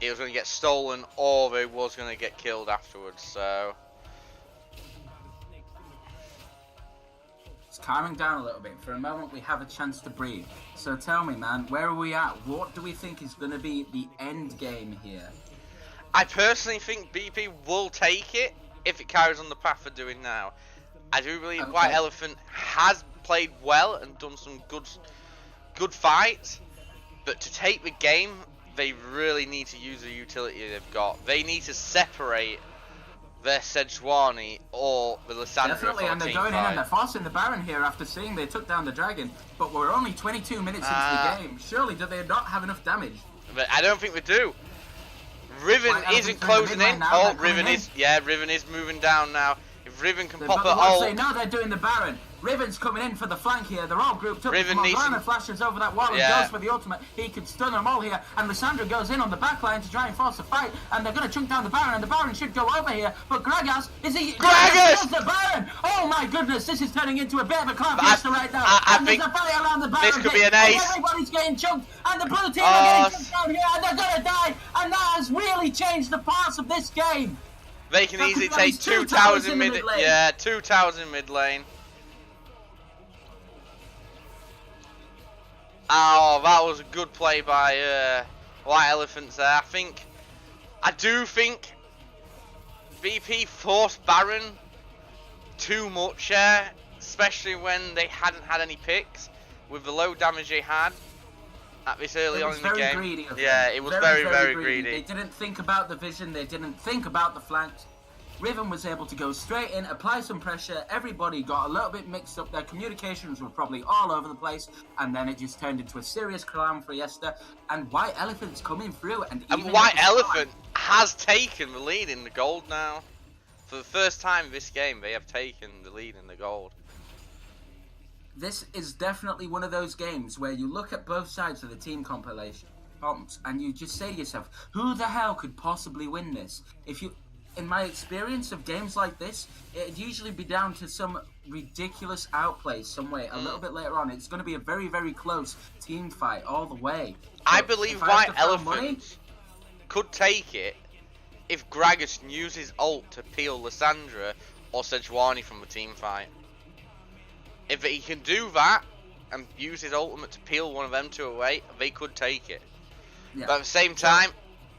it was going to get stolen or they was going to get killed afterwards. So it's calming down a little bit. For a moment, we have a chance to breathe. So tell me, man, where are we at? What do we think is going to be the end game here? I personally think BP will take it if it carries on the path they're doing now. I do believe White Elephant has played well and done some good fights, but to take the game, they really need to use the utility they've got. They need to separate their Sejuani or the Lissandra. Definitely, and they're going in and they're forcing the Baron here after seeing they took down the dragon, but we're only 22 minutes into the game. Surely do they not have enough damage? But I don't think they do. Riven isn't closing in. Oh, Riven is moving down now. If Riven can pop her ult. No, they're doing the Baron. Riven's coming in for the flank here. They're all grouped up. Riven Morgana flashes over that wall and goes for the ultimate. He could stun them all here. And Lissandra goes in on the back line to try and force a fight. And they're going to chunk down the Baron. And the Baron should go over here. But Gragas, Gragas the Baron! Oh my goodness, this is turning into a bit of a car fiesta right now. I think there's a fight around the Baron. This could be an ace. Everybody's getting chunked. And the blue team are getting chunked down here. And they're going to die. And that has really changed the path of this game. They can easily take 2 towers in mid lane. Yeah, 2 towers in mid lane. Oh, that was a good play by White Elephants there. I do think BP forced Baron too much there, especially when they hadn't had any picks with the low damage they had at this early on in the game. It was very greedy. They didn't think about the vision. They didn't think about the flanks. Riven was able to go straight in, apply some pressure. Everybody got a little bit mixed up. Their communications were probably all over the place, and then it just turned into a serious clown fiesta. And White Elephant's coming through, and White Elephant has taken the lead in the gold now. For the first time in this game, they have taken the lead in the gold. This is definitely one of those games where you look at both sides of the team compilation comps, and you just say to yourself, who the hell could possibly win this? in my experience of games like this, it'd usually be down to some ridiculous outplay somewhere a little bit later on. It's going to be a very, very close team fight all the way. I But believe if I have White to throw money- Elephants could take it if Gragas uses ult to peel Lissandra or Sejuani from the team fight. If he can do that and use his ultimate to peel one of them two away, they could take it. Yeah. But at the same time,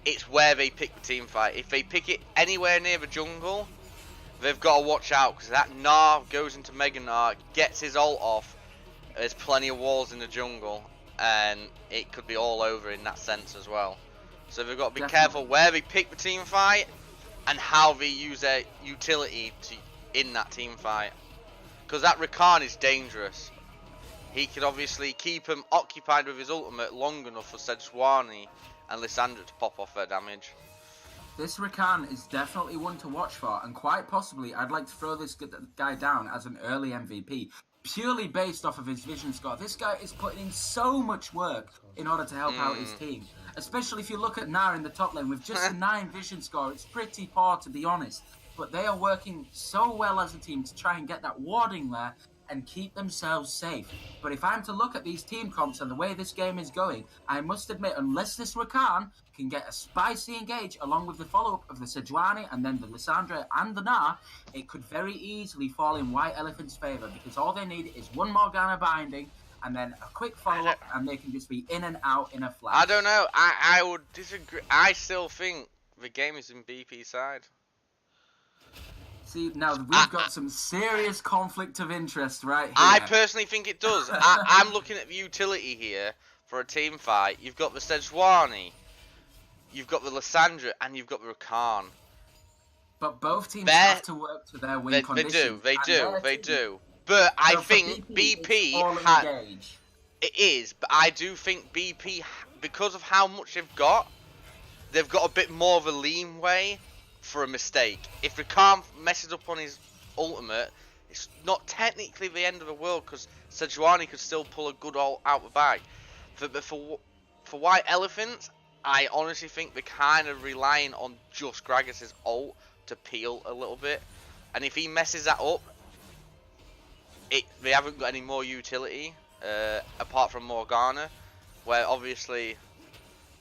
it's where they pick the team fight. If they pick it anywhere near the jungle, they've got to watch out, because that Gnar goes into Mega Gnar, gets his ult off, there's plenty of walls in the jungle, and it could be all over in that sense as well. So they've got to be careful where they pick the team fight and how they use their utility in that team fight. Because that Rakan is dangerous. He could obviously keep him occupied with his ultimate long enough for Sejuani and Lissandra to pop off their damage. This Rakan is definitely one to watch for, and quite possibly I'd like to throw this guy down as an early MVP, purely based off of his vision score. This guy is putting in so much work in order to help out his team. Especially if you look at Gnar in the top lane with just a 9 vision score, it's pretty poor to be honest. But they are working so well as a team to try and get that warding there and keep themselves safe. But if I'm to look at these team comps and the way this game is going, I must admit, unless this Rakan can get a spicy engage along with the follow-up of the Sejuani and then the Lissandra and the Gnar, it could very easily fall in White Elephant's favour, because all they need is one Morgana binding and then a quick follow-up and they can just be in and out in a flash. I don't know. I would disagree. I still think the game is in BP's side. See, now we've got some serious conflict of interest right here. I personally think it does. I'm looking at the utility here for a team fight. You've got the Sejuani, you've got the Lissandra, and you've got the Rakan. But both teams have to work to their win conditions. They do. But I think BP it is, but I do think BP, because of how much they've got a bit more of a leeway for a mistake. If Rakan messes up on his ultimate, it's not technically the end of the world, because Sejuani could still pull a good ult out the bag. For White Elephants, I honestly think they're kind of relying on just Gragas' ult to peel a little bit, and if he messes that up, they haven't got any more utility apart from Morgana, where obviously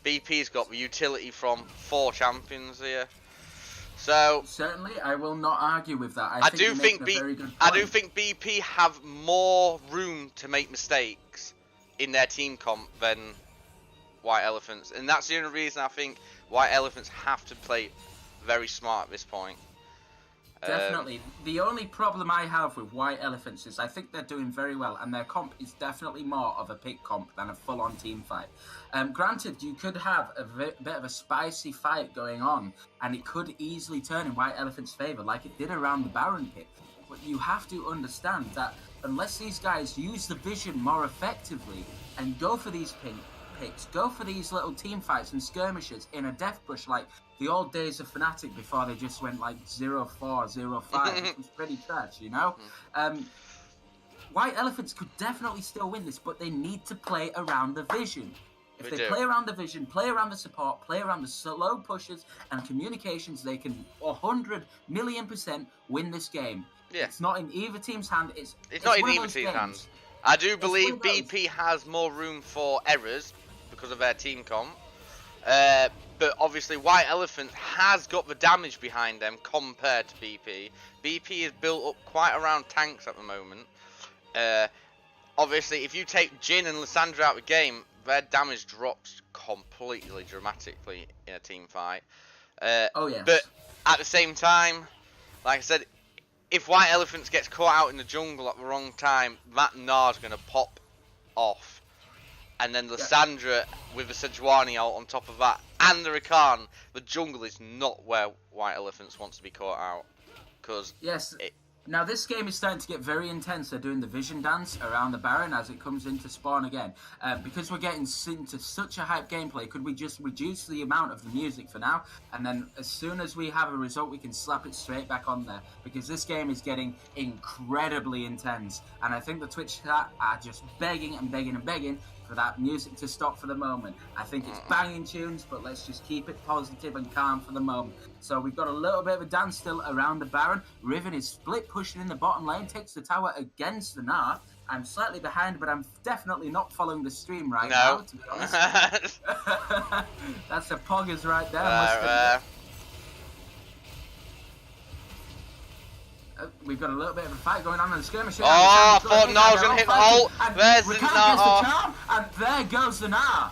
BP's got the utility from 4 champions here. So certainly, I will not argue with that. I do think BP have more room to make mistakes in their team comp than White Elephants, and that's the only reason I think White Elephants have to play very smart at this point. Definitely. The only problem I have with White Elephants is I think they're doing very well, and their comp is definitely more of a pick comp than a full-on team fight. Granted, you could have a bit of a spicy fight going on, and it could easily turn in White Elephants' favour, like it did around the Baron pick. But you have to understand that unless these guys use the vision more effectively and go for these picks, go for these little team fights and skirmishes in a death push like the old days of Fnatic before they just went like 0-4, 0-5, which was pretty trash, you know? White Elephants could definitely still win this, but they need to play around the vision. If they play around the vision, play around the support, play around the slow pushes and communications, they can 100,000,000% win this game. Yeah. It's not in either team's hand. It's not in either team's hands. I do believe BP has more room for errors because of their team comp. But obviously White Elephant has got the damage behind them compared to BP. BP is built up quite around tanks at the moment. Obviously if you take Jhin and Lissandra out of the game, their damage drops completely dramatically in a team fight. Oh yes. But at the same time, like I said, if White Elephants gets caught out in the jungle at the wrong time, that Gnar's going to pop off. And then Lissandra with the Sejuani ult on top of that, and the Rakan, the jungle is not where White Elephants wants to be caught out. Cause now this game is starting to get very intense. They're doing the vision dance around the Baron as it comes into spawn again. Because we're getting into such a hype gameplay, could we just reduce the amount of the music for now? And then as soon as we have a result, we can slap it straight back on there. Because this game is getting incredibly intense. And I think the Twitch chat are just begging and begging and begging for that music to stop for the moment. I think it's banging tunes, but let's just keep it positive and calm for the moment. So we've got a little bit of a dance still around the Baron. Riven is split pushing in the bottom lane, takes the tower against the Gnar. I'm slightly behind, but I'm definitely not following the stream right now, to be honest. That's the poggers right there. We've got a little bit of a fight going on in the skirmish. Oh, I thought Gnar was going to hit the ult. There's the Gnar. And there goes the Gnar.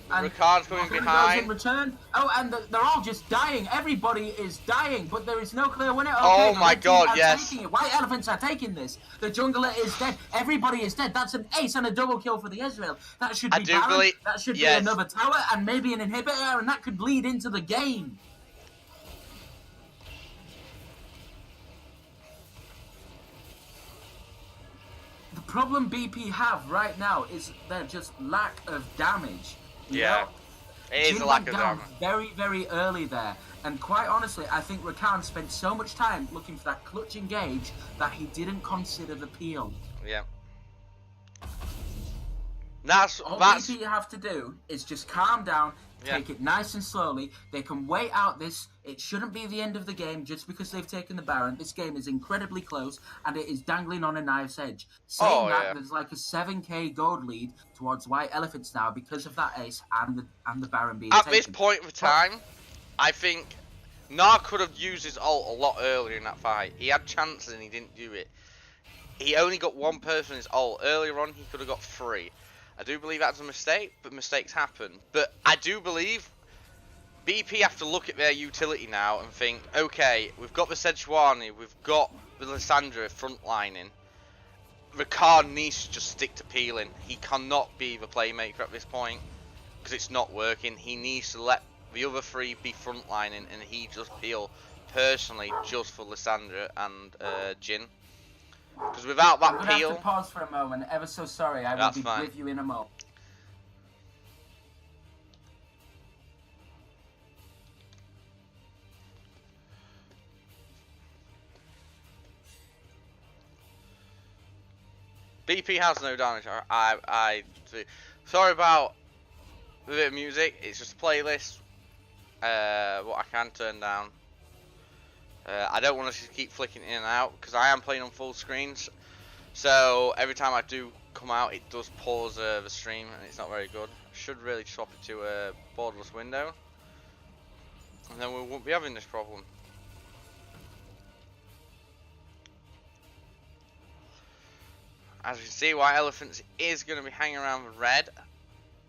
Rakan's coming behind. In return. Oh, and they're all just dying. Everybody is dying, but there is no clear winner. Okay, oh my god, yes. White Elephants are taking this. The jungler is dead. Everybody is dead. That's an ace and a double kill for the Ezreal. That should be Baron. That should be another tower and maybe an inhibitor, and that could bleed into the game. The problem BP have right now is their just lack of damage. Yeah, it is a lack of damage. Very, very early there. And quite honestly, I think Rakan spent so much time looking for that clutch engage that he didn't consider the peel. Yeah. All BP have to do is just calm down, take it nice and slowly. They can wait out this. It shouldn't be the end of the game just because they've taken the Baron. This game is incredibly close, and it is dangling on a knife's edge. Saying that, there's like a 7k gold lead towards White Elephants now because of that ace and the Baron being taken. At this point of time, I think Gnar could have used his ult a lot earlier in that fight. He had chances and he didn't do it. He only got one person in his ult. Earlier on, he could have got 3. I do believe that's a mistake, but mistakes happen. But I do believe BP have to look at their utility now and think, okay, we've got the Sejuani, we've got the Lissandra frontlining. Rakan needs to just stick to peeling. He cannot be the playmaker at this point because it's not working. He needs to let the other 3 be frontlining and he just peel personally just for Lissandra and Jhin. Because without that peel... I'm going to have to pause for a moment. Ever so sorry. I will be with you in a moment. BP has no damage. Sorry about the bit of music. It's just a playlist. What I can turn down. I don't want to just keep flicking in and out because I am playing on full screens. So every time I do come out, it does pause the stream, and it's not very good. I should really swap it to a borderless window, and then we won't be having this problem. As you can see, White Elephants is going to be hanging around with red.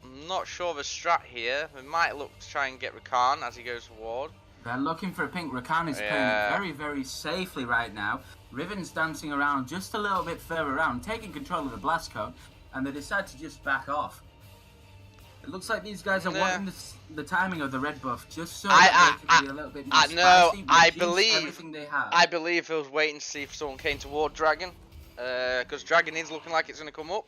I'm not sure of a strat here. We might look to try and get Rakan as he goes forward. They're looking for a pink. Rakan is playing it very, very safely right now. Riven's dancing around just a little bit further around, taking control of the blast cone, and they decide to just back off. It looks like these guys are wanting the timing of the red buff just so that they can be a little bit more spicy. I believe he was waiting to see if someone came toward Dragon. Because Dragon is looking like it's going to come up.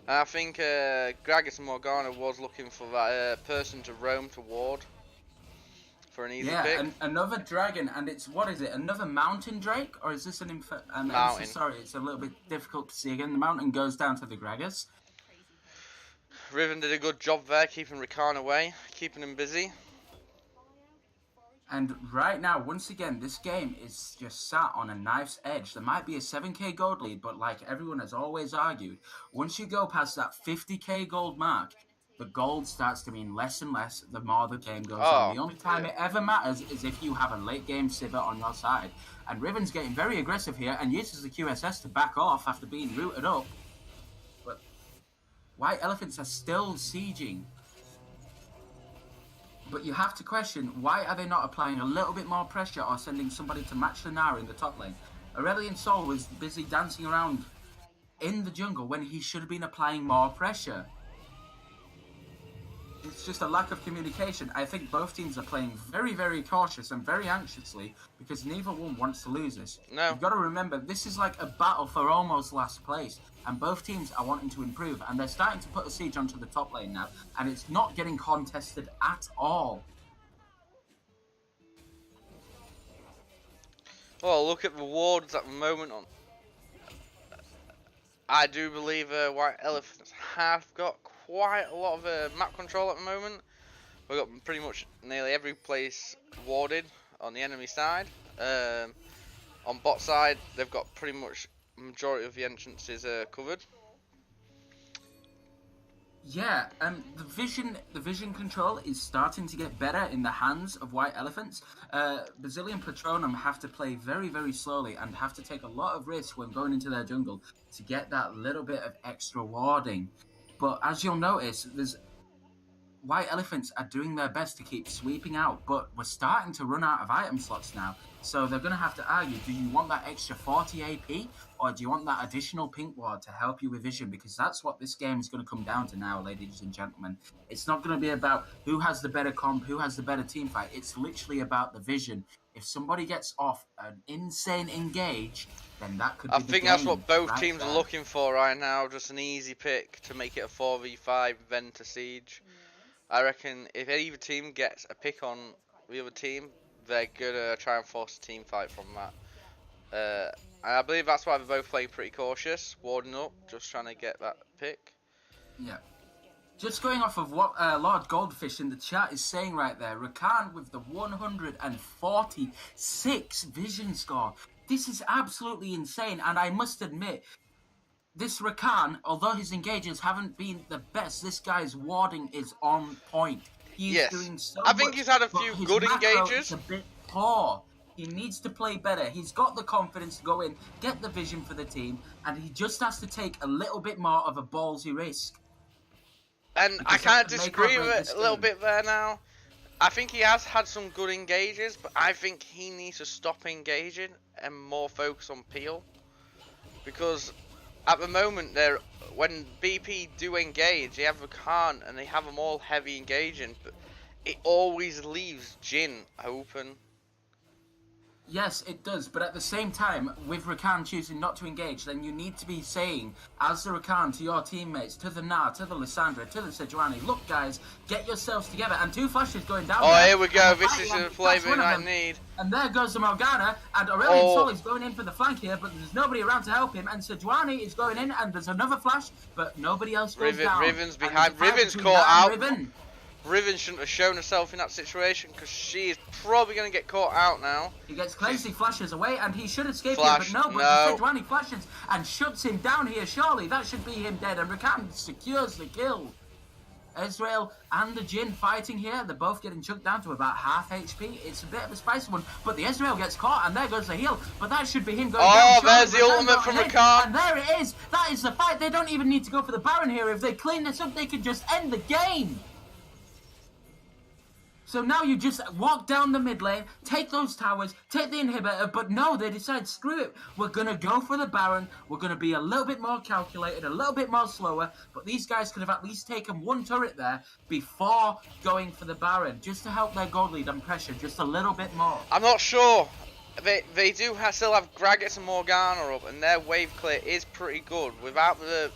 And I think Gragas and Morgana was looking for that person to roam toward for an easy pick. Yeah, another Dragon, and it's, what is it, another Mountain Drake? Or is this an Mountain? Sorry, it's a little bit difficult to see again. The Mountain goes down to the Gragas. Riven did a good job there, keeping Rakan away, keeping him busy. And right now, once again, this game is just sat on a knife's edge. There might be a 7k gold lead, but like everyone has always argued, once you go past that 50k gold mark, the gold starts to mean less and less the more the game goes on. The only time it ever matters is if you have a late game Sivir on your side. And Riven's getting very aggressive here and uses the QSS to back off after being rooted up. But White Elephants are still sieging. But you have to question, why are they not applying a little bit more pressure or sending somebody to match the Gnar in the top lane? Aurelion Sol was busy dancing around in the jungle when he should have been applying more pressure. It's just a lack of communication. I think both teams are playing very, very cautious and very anxiously because neither one wants to lose this. No. You've got to remember, this is like a battle for almost last place. And both teams are wanting to improve. And they're starting to put a siege onto the top lane now. And it's not getting contested at all. Well, look at the wards at the moment. I do believe White Elephants have got quite a lot of map control at the moment. We've got pretty much nearly every place warded on the enemy side. On bot side, they've got pretty much majority of the entrances covered. Yeah, the vision control is starting to get better in the hands of White Elephants. Brazilian Patronum have to play very, very slowly and have to take a lot of risk when going into their jungle to get that little bit of extra warding. But as you'll notice, White Elephants are doing their best to keep sweeping out, but we're starting to run out of item slots now. So they're going to have to argue, do you want that extra 40 AP, or do you want that additional pink ward to help you with vision? Because that's what this game is going to come down to now, ladies and gentlemen. It's not going to be about who has the better comp, who has the better team fight. It's literally about the vision. If somebody gets off an insane engage, then that could be I the think that's game what both right teams there. are looking for right now, just an easy pick to make it a 4v5 then to siege. I reckon if either team gets a pick on the other team, they're gonna try and force a team fight from that. And I believe that's why they're both playing pretty cautious, warding up, just trying to get that pick. Yeah. Just going off of what Lord Goldfish in the chat is saying right there, Rakan with the 146 vision score. This is absolutely insane, and I must admit, this Rakan, although his engages haven't been the best, this guy's warding is on point. He's Yes. doing so I think much, he's had a but few his good macro engages. is a bit poor. He needs to play better. He's got the confidence to go in, get the vision for the team, and he just has to take a little bit more of a ballsy risk. And I Because kind that of could make or disagree break with this it a little game. bit there now. I think he has had some good engages, but I think he needs to stop engaging and more focus on peel. Because at the moment, when BP do engage, they have a Khan and they have them all heavy engaging, but it always leaves Jin open. Yes, it does, but at the same time, with Rakan choosing not to engage, then you need to be saying, as the Rakan, to your teammates, to the Na, to the Lissandra, to the Sejuani, look guys, get yourselves together, and 2 flashes going down Oh, there, here we go, and the this fight is one, the play that's we one of might them. need. And there goes the Morgana, and Aurelian Oh. Sol is going in for the flank here, but there's nobody around to help him, and Sejuani is going in, and there's another flash, but nobody else goes down. Riven's And behind. there's a fight Riven's between caught Na and out. Riven. Riven shouldn't have shown herself in that situation because she is probably going to get caught out now. He gets crazy flashes away, and he should escape Flash, him, but no, no. Sejuani flashes and shuts him down here, surely. That should be him dead, and Rakan secures the kill. Ezreal and the Jhin fighting here. They're both getting chucked down to about half HP. It's a bit of a spicy one, but the Ezreal gets caught, and there goes the heal. But that should be him going down. Oh, Surely there's the Rakan ultimate got from hit, Rakan. and there it is. That is the fight. They don't even need to go for the Baron here. If they clean this up, they could just end the game. So now you just walk down the mid lane, take those towers, take the inhibitor, but no, they decide, screw it, we're going to go for the Baron, we're going to be a little bit more calculated, a little bit more slower, but these guys could have at least taken 1 turret there before going for the Baron, just to help their gold lead and pressure just a little bit more. I'm not sure. They do still have Gragas and Morgana up, and their wave clear is pretty good. Without the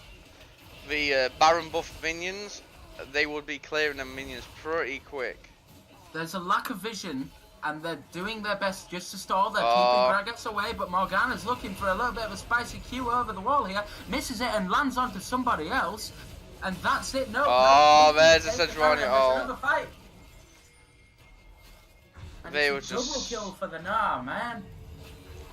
Baron buff minions, they would be clearing them minions pretty quick. There's a lack of vision, and they're doing their best just to stall. They're Oh. keeping Gragas away, but Morgana's looking for a little bit of a spicy Q over the wall here. Misses it and lands onto somebody else. And that's it. No. Oh, no, there's a take the Sejuani. Baron, there's Oh. another fight. And They it's were a just- double kill for the Nah, man.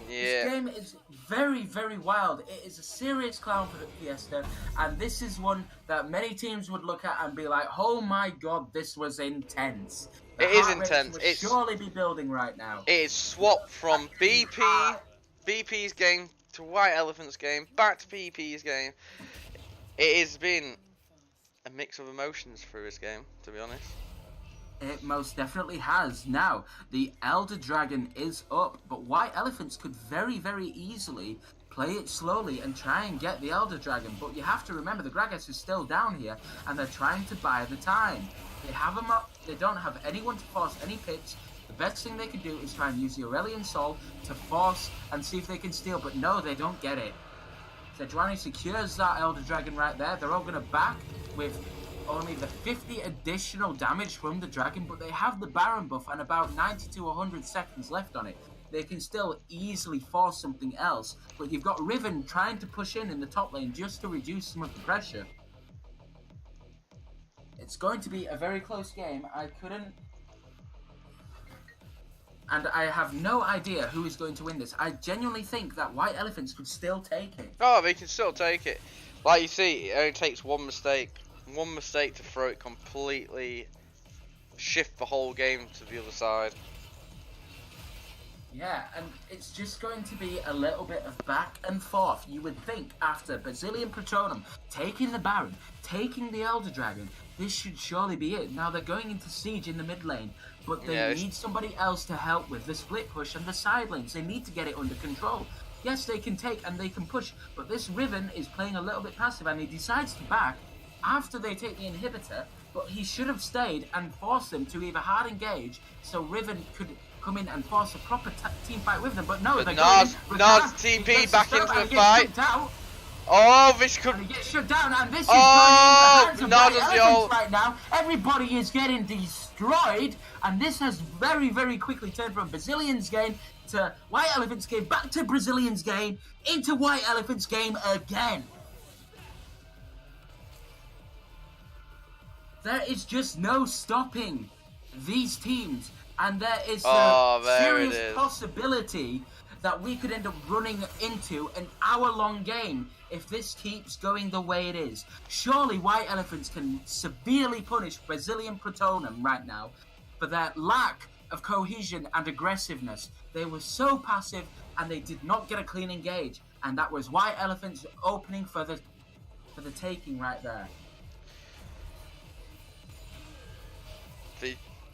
This Yeah. game is very, very wild. It is a serious clown for the Fiesta, and this is one that many teams would look at and be like, "Oh my god, this was intense." The It is heart rates intense. would It's- surely be building right now. It is swapped from BP's game to White Elephant's game, back to BP's game. It has been a mix of emotions through this game, to be honest. It most definitely has. Now, the Elder Dragon is up, but White Elephants could very, very easily play it slowly and try and get the Elder Dragon. But you have to remember, the Gragas is still down here, and they're trying to buy the time. They have them up. They don't have anyone to force any picks. The best thing they can do is try and use the Aurelian Soul to force and see if they can steal. But no, they don't get it. Sejuani secures that Elder Dragon right there. They're all going to back with only the 50 additional damage from the dragon, but they have the Baron buff and about 90 to 100 seconds left on it. They can still easily force something else, but you've got Riven trying to push in the top lane just to reduce some of the pressure. It's going to be a very close game. And I have no idea who is going to win this. I genuinely think that White Elephants could still take it. Oh, they can still take it. Like you see, it only takes one mistake. One mistake to throw it completely, shift the whole game to the other side. Yeah, and it's just going to be a little bit of back and forth. You would think after Basilian Patronum taking the Baron, taking the Elder Dragon, this should surely be it. Now they're going into siege in the mid lane, but they need somebody else to help with the split push and the side lanes. They need to get it under control. Yes, they can take and they can push, but this Riven is playing a little bit passive and he decides to back after they take the inhibitor, but he should have stayed and forced them to either hard engage so Riven could come in and force a proper team fight with them, but no, they're going in. Nas TP back into the fight. Oh, this could... And he gets shut down, and this is going in the hands of White Elephants right now. Everybody is getting destroyed, and this has very, very quickly turned from Brazilian's game to White Elephants game, back to Brazilian's game, into White Elephants game again. There is just no stopping these teams, and there is a serious possibility that we could end up running into an hour-long game if this keeps going the way it is. Surely White Elephants can severely punish Brazilian Protonum right now for their lack of cohesion and aggressiveness. They were so passive and they did not get a clean engage, and that was White Elephants opening for the taking right there.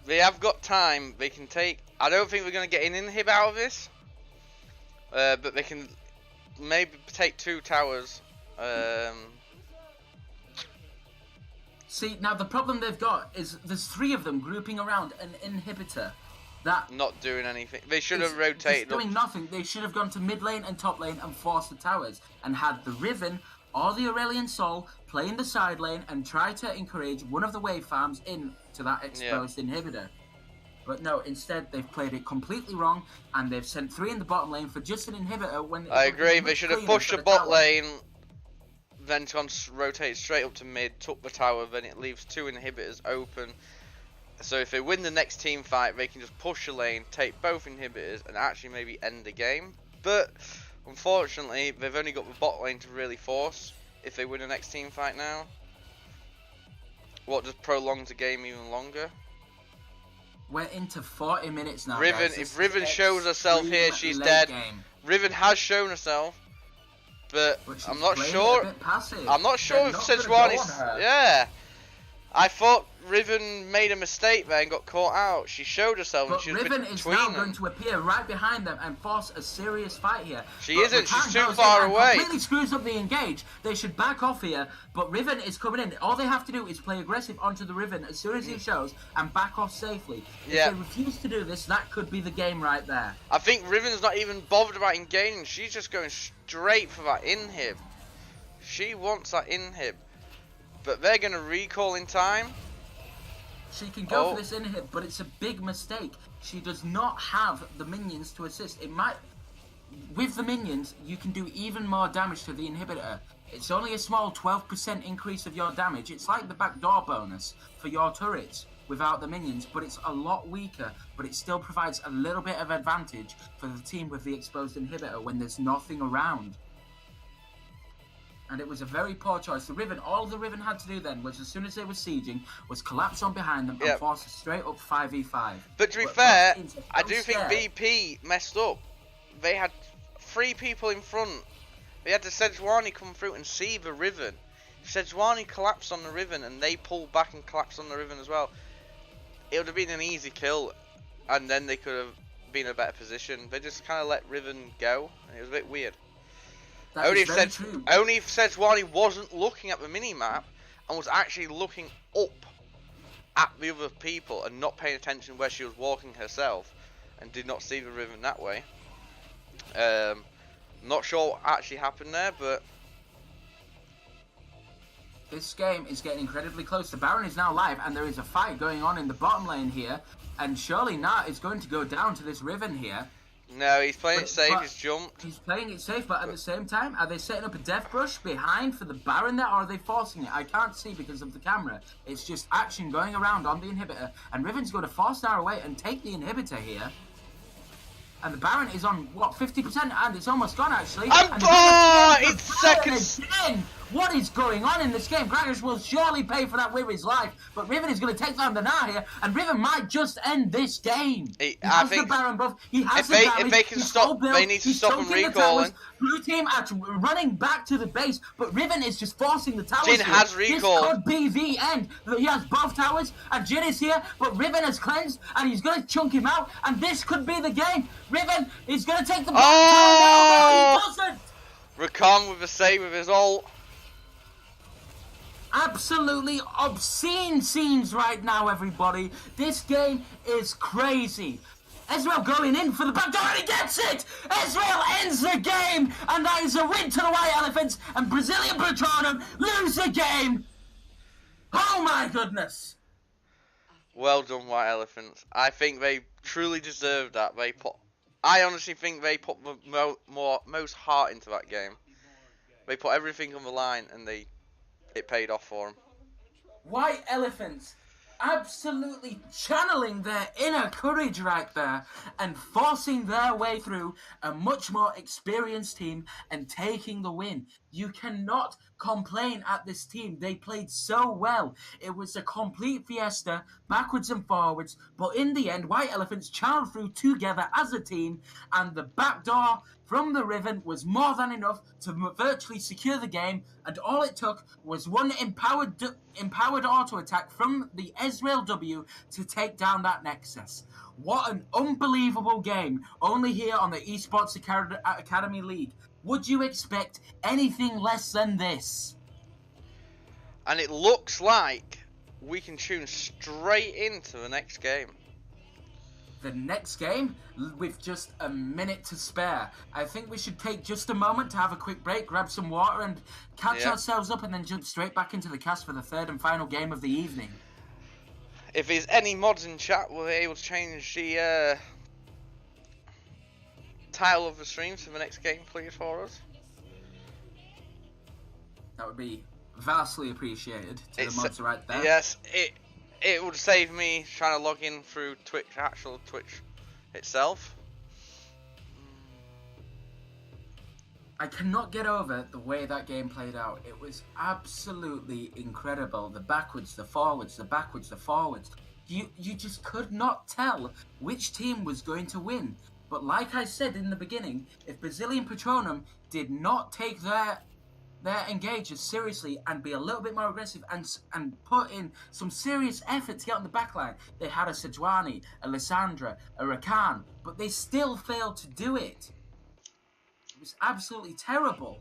They have got time. They can take... I don't think we're going to get an inhib out of this. But they can maybe take 2 towers. See, now the problem they've got is there's 3 of them grouping around an inhibitor. That not doing anything. They should have rotated. Doing nothing. They should have gone to mid lane and top lane and forced the towers and had the Riven or the Aurelian Soul play in the side lane and try to encourage one of the wave farms into that exposed inhibitor. But no, instead they've played it completely wrong, and they've sent 3 in the bottom lane for just an inhibitor. When I agree, they should have pushed the bot lane, then gone rotate straight up to mid, took the tower, then it leaves 2 inhibitors open. So if they win the next team fight, they can just push the lane, take both inhibitors, and actually maybe end the game. But unfortunately, they've only got the bot lane to really force if they win the next team fight now. What just prolongs the game even longer. We're into 40 minutes now. Riven, guys. if Riven shows herself here, she's dead. Game. Riven has shown herself, but I'm not sure. I'm not sure if Sejuani's. Yeah, I thought Riven made a mistake there and got caught out. She showed herself, but and she's Riven been is between now them. going to appear right behind them and force a serious fight here. She isn't. She's too far away. Completely screws up the engage. They should back off here. But Riven is coming in. All they have to do is play aggressive onto the Riven as soon as he shows and back off safely. If they refuse to do this, that could be the game right there. I think Riven's not even bothered about engaging. She's just going straight for that inhib. She wants that inhib. But they're going to recall in time. She can go for this inhib, but it's a big mistake. She does not have the minions to assist. It might... With the minions, you can do even more damage to the inhibitor. It's only a small 12% increase of your damage. It's like the backdoor bonus for your turrets without the minions, but it's a lot weaker, but it still provides a little bit of advantage for the team with the exposed inhibitor when there's nothing around. And it was a very poor choice. The Riven, all the Riven had to do then was, as soon as they were sieging, was collapse on behind them and force a straight up 5v5. But to be fair, I do think VP messed up. They had 3 people in front. They had the Sejuani come through and see the Riven. Sejuani collapsed on the Riven and they pulled back and collapsed on the Riven as well. It would have been an easy kill, and then they could have been in a better position. They just kind of let Riven go, and it was a bit weird. Only if Sejuani wasn't looking at the mini-map and was actually looking up at the other people and not paying attention where she was walking herself and did not see the Riven that way. Not sure what actually happened there, but this game is getting incredibly close. The Baron is now live, and there is a fight going on in the bottom lane here, and surely Nat is going to go down to this Riven here. No, he's playing it safe. But He's jumped. he's playing it safe, but at the same time, are they setting up a death brush behind for the Baron there, or are they forcing it? I can't see because of the camera. It's just action going around on the inhibitor, and Riven's going to force Nara away and take the inhibitor here. And the Baron is on, what, 50%? And it's almost gone, actually. It's seconds. Again. What is going on in this game? Gragas will surely pay for that with his life, but Riven is going to take down the Nara here, and Riven might just end this game. He has the Baron buff. He has the damage. If they can stop, they need to stop him recalling. Blue team are running back to the base, but Riven is just forcing the towers. Jin has recall. This could be the end. He has both towers, and Jin is here, but Riven has cleansed, and he's going to chunk him out, and this could be the game. Riven is going to take the bottom tower. No, he doesn't. Rakan with a save with his ult. Absolutely obscene scenes right now, everybody. This game is crazy. Ezreal going in for the backdoor, and he gets it! Ezreal ends the game, and that is a win to the White Elephants, and Brazilian Patronum lose the game. Oh my goodness. Well done, White Elephants. I think they truly deserved that. I honestly think they put the most heart into that game. They put everything on the line, and it paid off for them. White Elephants absolutely channeling their inner courage right there and forcing their way through a much more experienced team and taking the win. You cannot complain at this team. They played so well. It was a complete fiesta, backwards and forwards, but in the end, White Elephants channeled through together as a team, and the backdoor from the Riven was more than enough to virtually secure the game, and all it took was one empowered auto attack from the Ezreal W to take down that Nexus. What an unbelievable game, only here on the Esports Academy League. Would you expect anything less than this? And it looks like we can tune straight into the next game. The next game, with just a minute to spare. I think we should take just a moment to have a quick break, grab some water, and catch ourselves up, and then jump straight back into the cast for the third and final game of the evening. If there's any mods in chat, we're able to change the title of the stream to the next game, please, for us. That would be vastly appreciated to the mods right there. Yes, it would save me trying to log in through Twitch, actual Twitch itself. I cannot get over the way that game played out. It was absolutely incredible. The backwards, the forwards, the backwards, the forwards. You just could not tell which team was going to win. But like I said in the beginning, if Brazilian Patronum did not take their engagers seriously and be a little bit more aggressive and put in some serious effort to get on the backline, they had a Sejuani, a Lissandra, a Rakan, but they still failed to do it. It was absolutely terrible.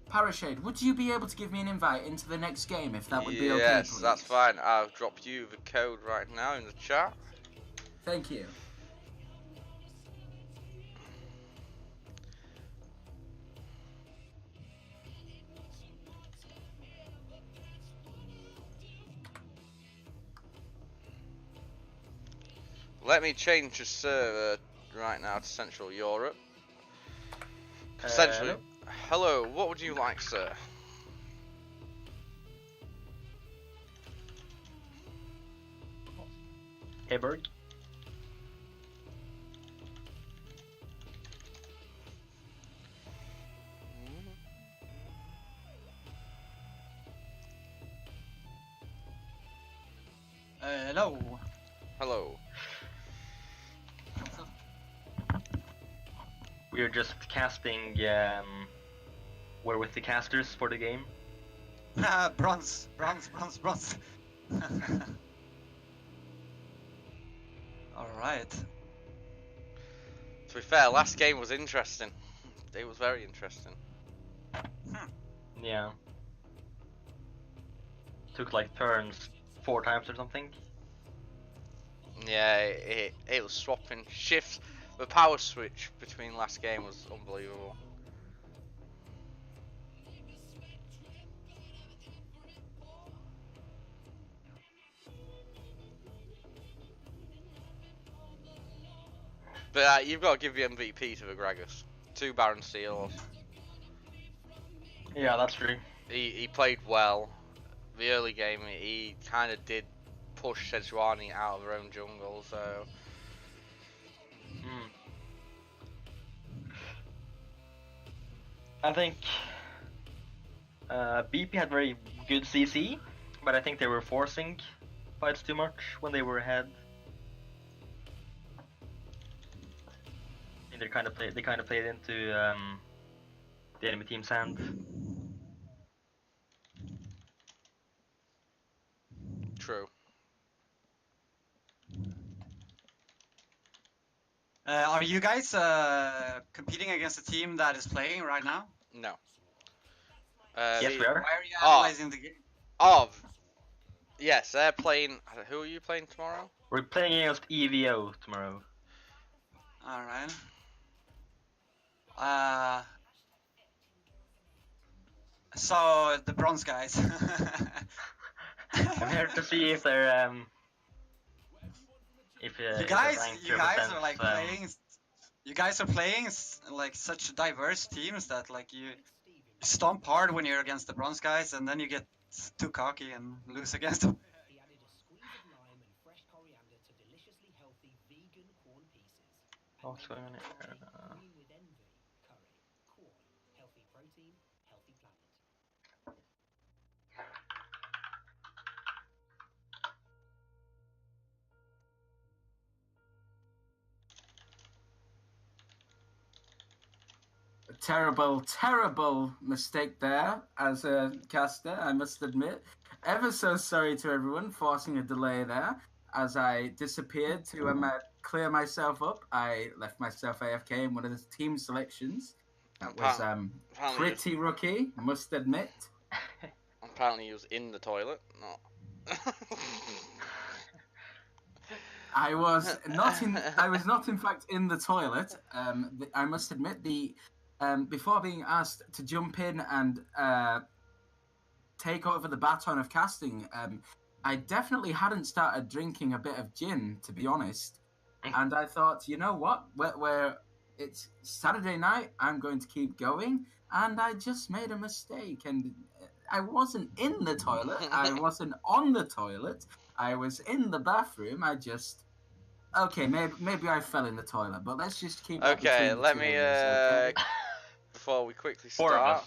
Parashade, would you be able to give me an invite into the next game if that would be okay? Yes, please? that's fine. I'll drop you the code right now in the chat. Thank you. Let me change the server right now to Central Europe. Essentially, hello, what would you like, sir? Hey, bird. Hello. Hello. We are just casting. We're with the casters for the game. Bronze. Alright. To be fair, last game was interesting. It was very interesting. Yeah. Took like turns 4 times or something. Yeah, it was swapping shifts. The power switch between last game was unbelievable. But you've got to give the MVP to the Gragas. 2 Baron Seals. Yeah, that's true. He played well. The early game, he kind of did push Sejuani out of their own jungle, so... I think BP had very good CC, but I think they were forcing fights too much when they were ahead. I think they kind of played into the enemy team's hand. True. Are you guys competing against a team that is playing right now? No. Yes, we are. Why are you analyzing the game? Oh, yes, they're playing. Who are you playing tomorrow? We're playing against EVO tomorrow. Alright. So the bronze guys. I'm here to see if they're you guys are like playing. You guys are playing like such diverse teams that like you stomp hard when you're against the bronze guys, and then you get too cocky and lose against them. What's going on here? Terrible mistake there as a caster, I must admit. Ever so sorry to everyone, forcing a delay there. As I disappeared to clear myself up, I left myself AFK in one of the team selections. That was pretty rookie, I must admit. Apparently he was in the toilet, not... I was not in fact in the toilet. I must admit before being asked to jump in and take over the baton of casting, I definitely hadn't started drinking a bit of gin, to be honest. And I thought, you know what? It's Saturday night, I'm going to keep going. And I just made a mistake. And I wasn't in the toilet. I wasn't on the toilet. I was in the bathroom. Okay, maybe I fell in the toilet, but let's just keep. Okay, let me. Okay? Before we quickly start.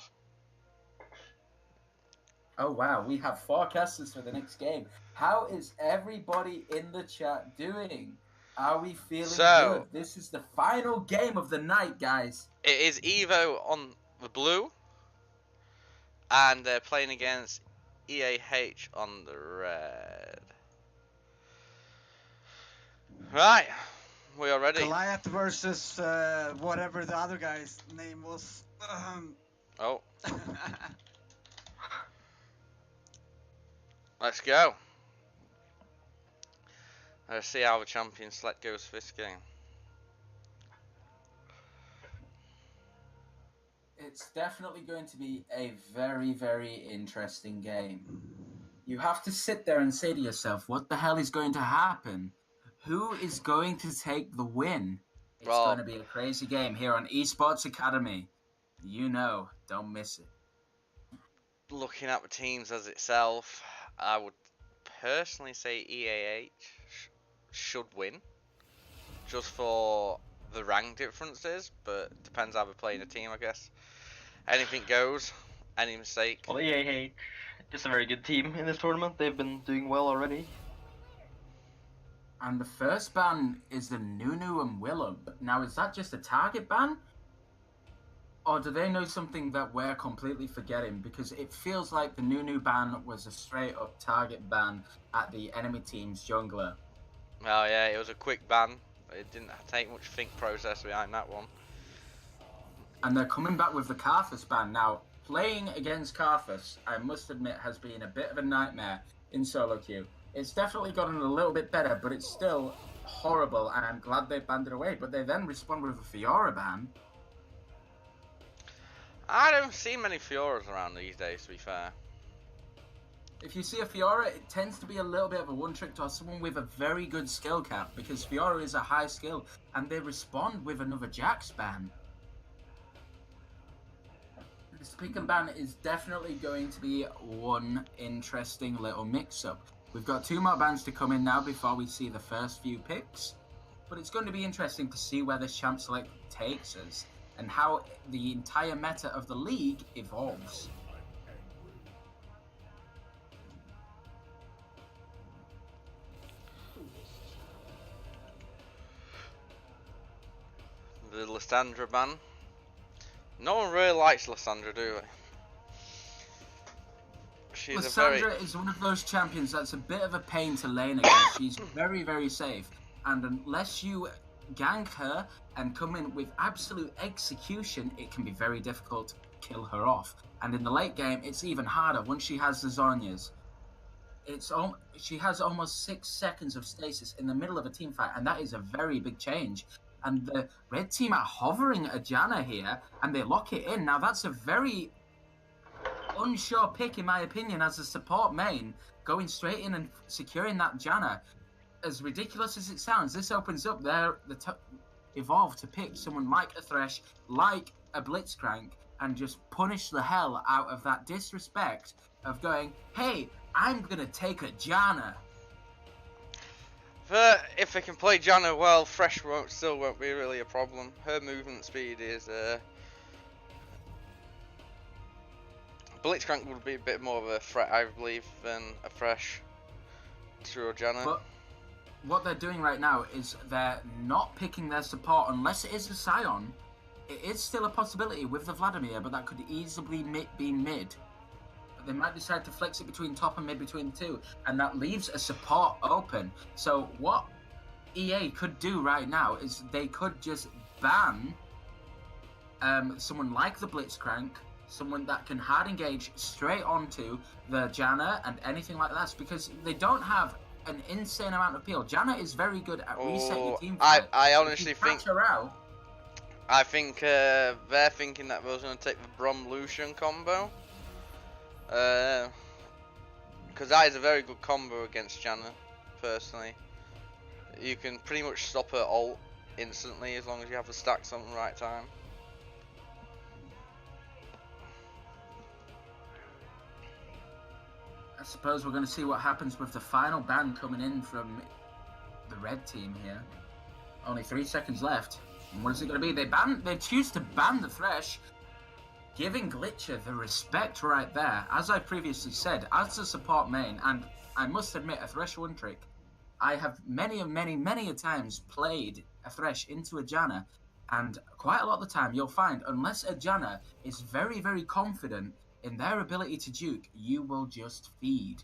Oh wow, we have 4 casters for the next game. How is everybody in the chat doing? Are we feeling good? This is the final game of the night, guys. It is Evo on the blue, and they're playing against EAH on the red. Right, we are ready. Goliath versus whatever the other guy's name was. Oh. Let's go. Let's see how the champion select goes for this game. It's definitely going to be a very, very interesting game. You have to sit there and say to yourself, what the hell is going to happen? Who is going to take the win? It's going to be a crazy game here on Esports Academy. You know, don't miss it. Looking at the teams as itself, I would personally say EAH should win. Just for the rank differences, but depends how they're playing a team, I guess. Anything goes. Any mistake. Well, EAH is a very good team in this tournament. They've been doing well already. And the first ban is the Nunu and Willem. Now, is that just a target ban? Or do they know something that we're completely forgetting? Because it feels like the Nunu ban was a straight-up target ban at the enemy team's jungler. Oh yeah, it was a quick ban. It didn't take much think process behind that one. And they're coming back with the Karthus ban. Now, playing against Karthus, I must admit, has been a bit of a nightmare in solo queue. It's definitely gotten a little bit better, but it's still horrible, and I'm glad they banned it away. But they then respond with a Fiora ban. I don't see many Fioras around these days, to be fair. If you see a Fiora, it tends to be a little bit of a one-trick or someone with a very good skill cap, because Fiora is a high skill, and they respond with another Jax ban. This pick and ban is definitely going to be one interesting little mix-up. We've got 2 more bans to come in now before we see the first few picks, but it's going to be interesting to see where this champ select takes us and how the entire meta of the league evolves. The Lissandra ban. No one really likes Lissandra, do they? She's Lissandra is one of those champions that's a bit of a pain to lane against. She's very, very safe, and unless you gank her and come in with absolute execution, it can be very difficult to kill her off. And in the late game, it's even harder once she has the Zhonya's. She has almost 6 seconds of stasis in the middle of a team fight, and that is a very big change. And the red team are hovering a Janna here, and they lock it in. Now that's a very unsure pick, in my opinion, as a support main, going straight in and securing that Janna. As ridiculous as it sounds, this opens up Evolve to pick someone like a Thresh, like a Blitzcrank, and just punish the hell out of that disrespect of going, hey, I'm gonna take a Janna. But if they can play Janna well, Thresh still won't be really a problem. Her movement speed is Blitzcrank would be a bit more of a threat, I believe, than a Thresh through a Janna. But what they're doing right now is they're not picking their support unless it is a Sion. It is still a possibility with the Vladimir, but that could easily be mid. But they might decide to flex it between top and mid between the two, and that leaves a support open. So what EA could do right now is they could just ban someone like the Blitzcrank, someone that can hard engage straight onto the Janna and anything like that, because they don't have an insane amount of peel. Janna is very good at resetting your team fight. I honestly think her out, I think they're thinking that we're going to take the Brom Lucian combo, because that is a very good combo against Janna. Personally, you can pretty much stop her ult instantly as long as you have the stacks on the right time. I suppose we're going to see what happens with the final ban coming in from the red team here. Only 3 seconds left. And what is it going to be? They choose to ban the Thresh, giving Glitcher the respect right there. As I previously said, as a support main, and I must admit, a Thresh one trick, I have many a times played a Thresh into a Janna, and quite a lot of the time you'll find, unless a Janna is very, very confident in their ability to juke, you will just feed.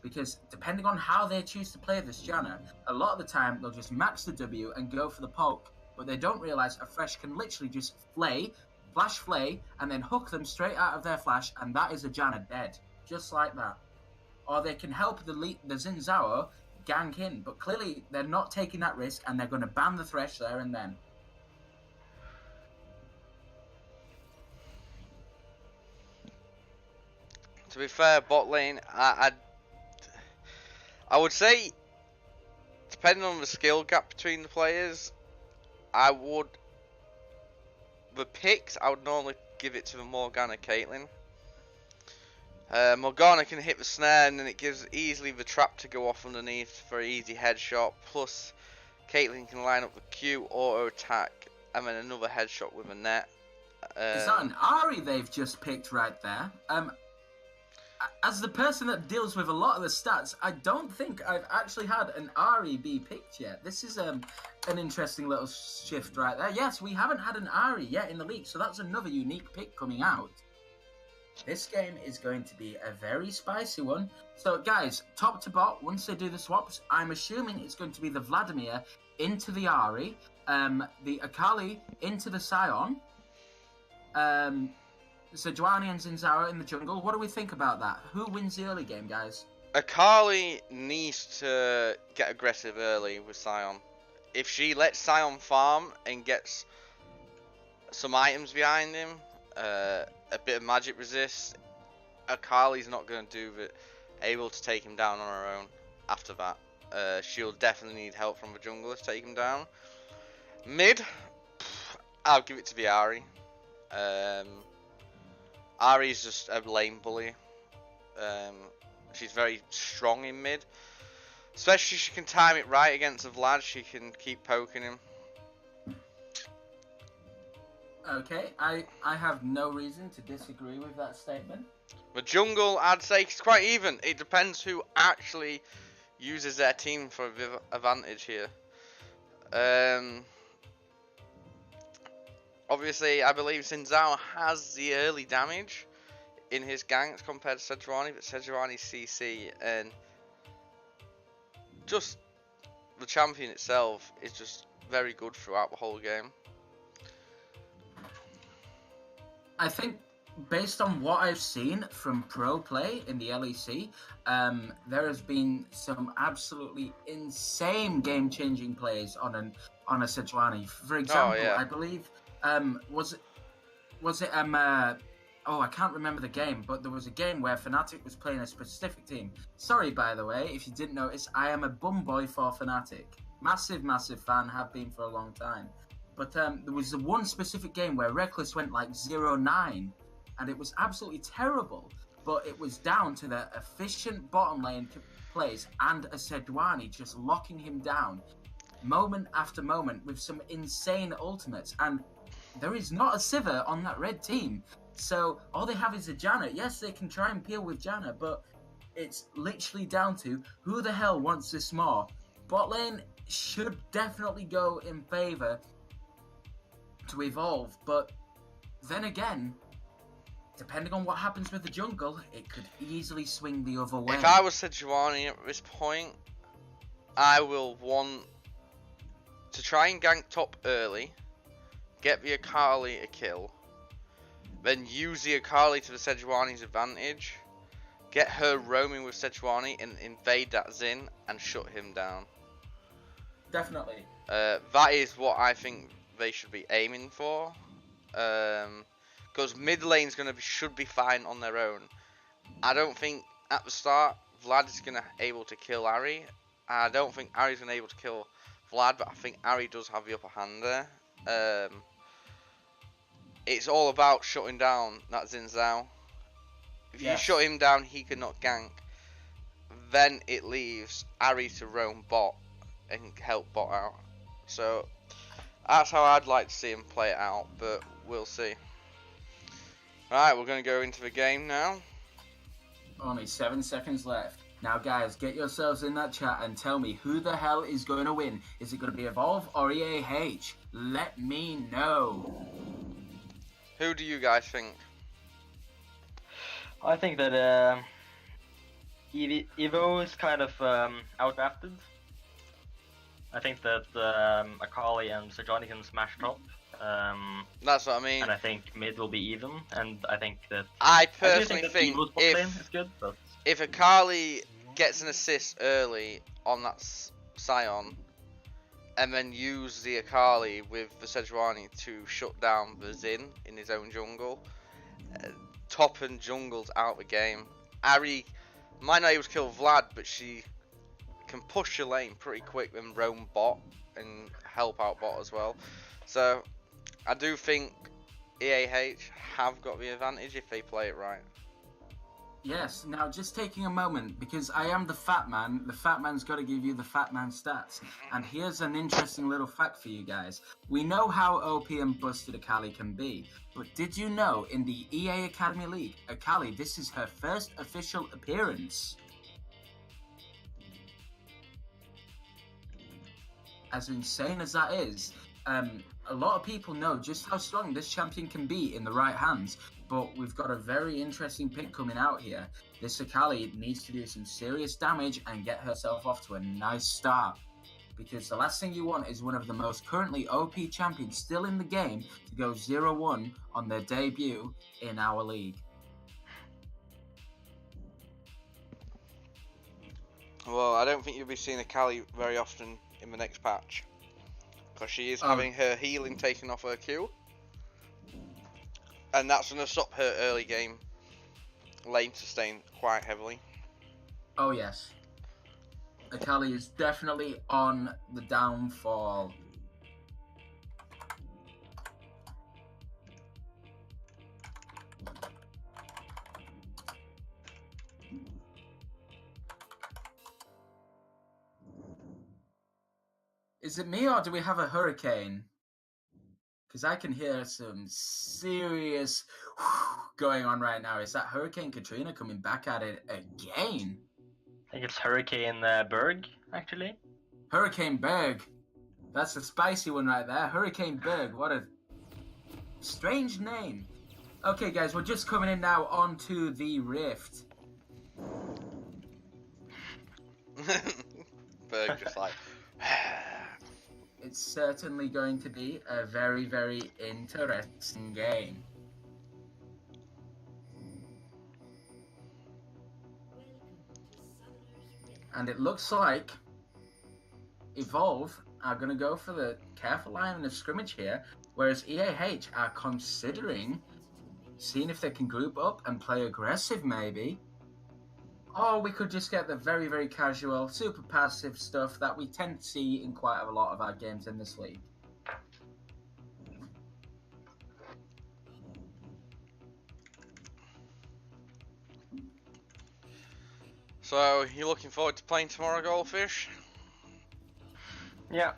Because depending on how they choose to play this Janna, a lot of the time they'll just max the W and go for the poke. But they don't realise a Thresh can literally just flash flay, and then hook them straight out of their flash, and that is a Janna dead. Just like that. Or they can help the Xin Zhao gank in, but clearly they're not taking that risk, and they're going to ban the Thresh there and then. To be fair, bot lane, I would say, depending on the skill gap between the players, I would normally give it to the Morgana Caitlyn. Morgana can hit the snare, and then it gives easily the trap to go off underneath for an easy headshot, plus Caitlyn can line up the Q, auto attack, and then another headshot with a net. Is that an Ahri they've just picked right there? As the person that deals with a lot of the stats, I don't think I've actually had an Ahri be picked yet. This is an interesting little shift right there. Yes, we haven't had an Ahri yet in the league, so that's another unique pick coming out. This game is going to be a very spicy one. So, guys, top to bot, once they do the swaps, I'm assuming it's going to be the Vladimir into the Ahri, the Akali into the Sion, Sejuani and Xin Zhao in the jungle. What do we think about that? Who wins the early game, guys? Akali needs to get aggressive early with Sion. If she lets Sion farm and gets some items behind him, a bit of magic resist, Akali's not going to do able to take him down on her own after that. She'll definitely need help from the jungler to take him down. Mid, I'll give it to the Ahri. Ahri's just a lane bully. She's very strong in mid. Especially if she can time it right against the Vlad, she can keep poking him. Okay, I have no reason to disagree with that statement. The jungle, I'd say, is quite even. It depends who actually uses their team for the advantage here. Obviously, I believe Xin has the early damage in his ganks compared to Sejuani, but Sejuani's CC and just the champion itself is just very good throughout the whole game. I think based on what I've seen from pro play in the LEC, there has been some absolutely insane game-changing plays on a Sejuani. For example, I believe was it I can't remember the game, but there was a game where Fnatic was playing a specific team. Sorry, by the way, if you didn't notice, I am a bum boy for Fnatic. Massive fan, have been for a long time. But there was the one specific game where Reckless went like 0-9, and it was absolutely terrible. But it was down to the efficient bottom lane plays and a Sejuani just locking him down moment after moment with some insane ultimates. And there is not a Sivir on that red team. So all they have is a Janna. Yes, they can try and peel with Janna, but it's literally down to who the hell wants this more. Bot lane should definitely go in favor to evolve, but then again, depending on what happens with the jungle, it could easily swing the other way. If I was Sejuani at this point, I will want to try and gank top early, get the Akali a kill, then use the Akali to the Sejuani's advantage, get her roaming with Sejuani and invade that Xin and shut him down. Definitely. That is what I think they should be aiming for. Because mid lane's should be fine on their own. I don't think at the start Vlad is able to kill Ahri. I don't think Ahri's able to kill Vlad, but I think Ahri does have the upper hand there. It's all about shutting down that Xin Zhao. If you shut him down, he cannot gank. Then it leaves Ahri to roam bot and help bot out. So that's how I'd like to see him play it out, but we'll see. Right, we're going to go into the game now. Only 7 seconds left. Now, guys, get yourselves in that chat and tell me who the hell is going to win. Is it going to be Evolve or EAH? Let me know. Who do you guys think? I think that Evo is kind of outdrafted. I think that Akali and Sejuani can smash top. That's what I mean. And I think mid will be even. And I think that I personally think Evo's bot lane is good, but if Akali gets an assist early on that Sion, and then use the Akali with the Sejuani to shut down the Xin in his own jungle, top and jungle's out the game. Ahri might not be able to kill Vlad, but she can push your lane pretty quick and roam bot and help out bot as well. So I do think EAH have got the advantage if they play it right. Yes, now just taking a moment, because I am the fat man. The fat man's got to give you the fat man stats. And here's an interesting little fact for you guys. We know how OP and busted Akali can be, but did you know in the EA Academy League, Akali, this is her first official appearance. As insane as that is, a lot of people know just how strong this champion can be in the right hands. But we've got a very interesting pick coming out here. This Akali needs to do some serious damage and get herself off to a nice start. Because the last thing you want is one of the most currently OP champions still in the game to go 0-1 on their debut in our league. Well, I don't think you'll be seeing Akali very often in the next patch. Because she is having her healing taken off her Q. And that's going to stop her early game lane sustain quite heavily. Oh yes. Akali is definitely on the downfall. Is it me or do we have a hurricane? Because I can hear some serious going on right now. Is that Hurricane Katrina coming back at it again? I think it's Hurricane Berg, actually. Hurricane Berg. That's a spicy one right there. Hurricane Berg. What a strange name. Okay, guys, we're just coming in now onto the Rift. Berg just like... It's certainly going to be a very, very interesting game. And it looks like Evolve are going to go for the careful line of scrimmage here, whereas EAH are considering seeing if they can group up and play aggressive maybe. Or we could just get the very, very casual, super passive stuff that we tend to see in quite a lot of our games in this league. So, you looking forward to playing tomorrow, Goldfish? Yeah.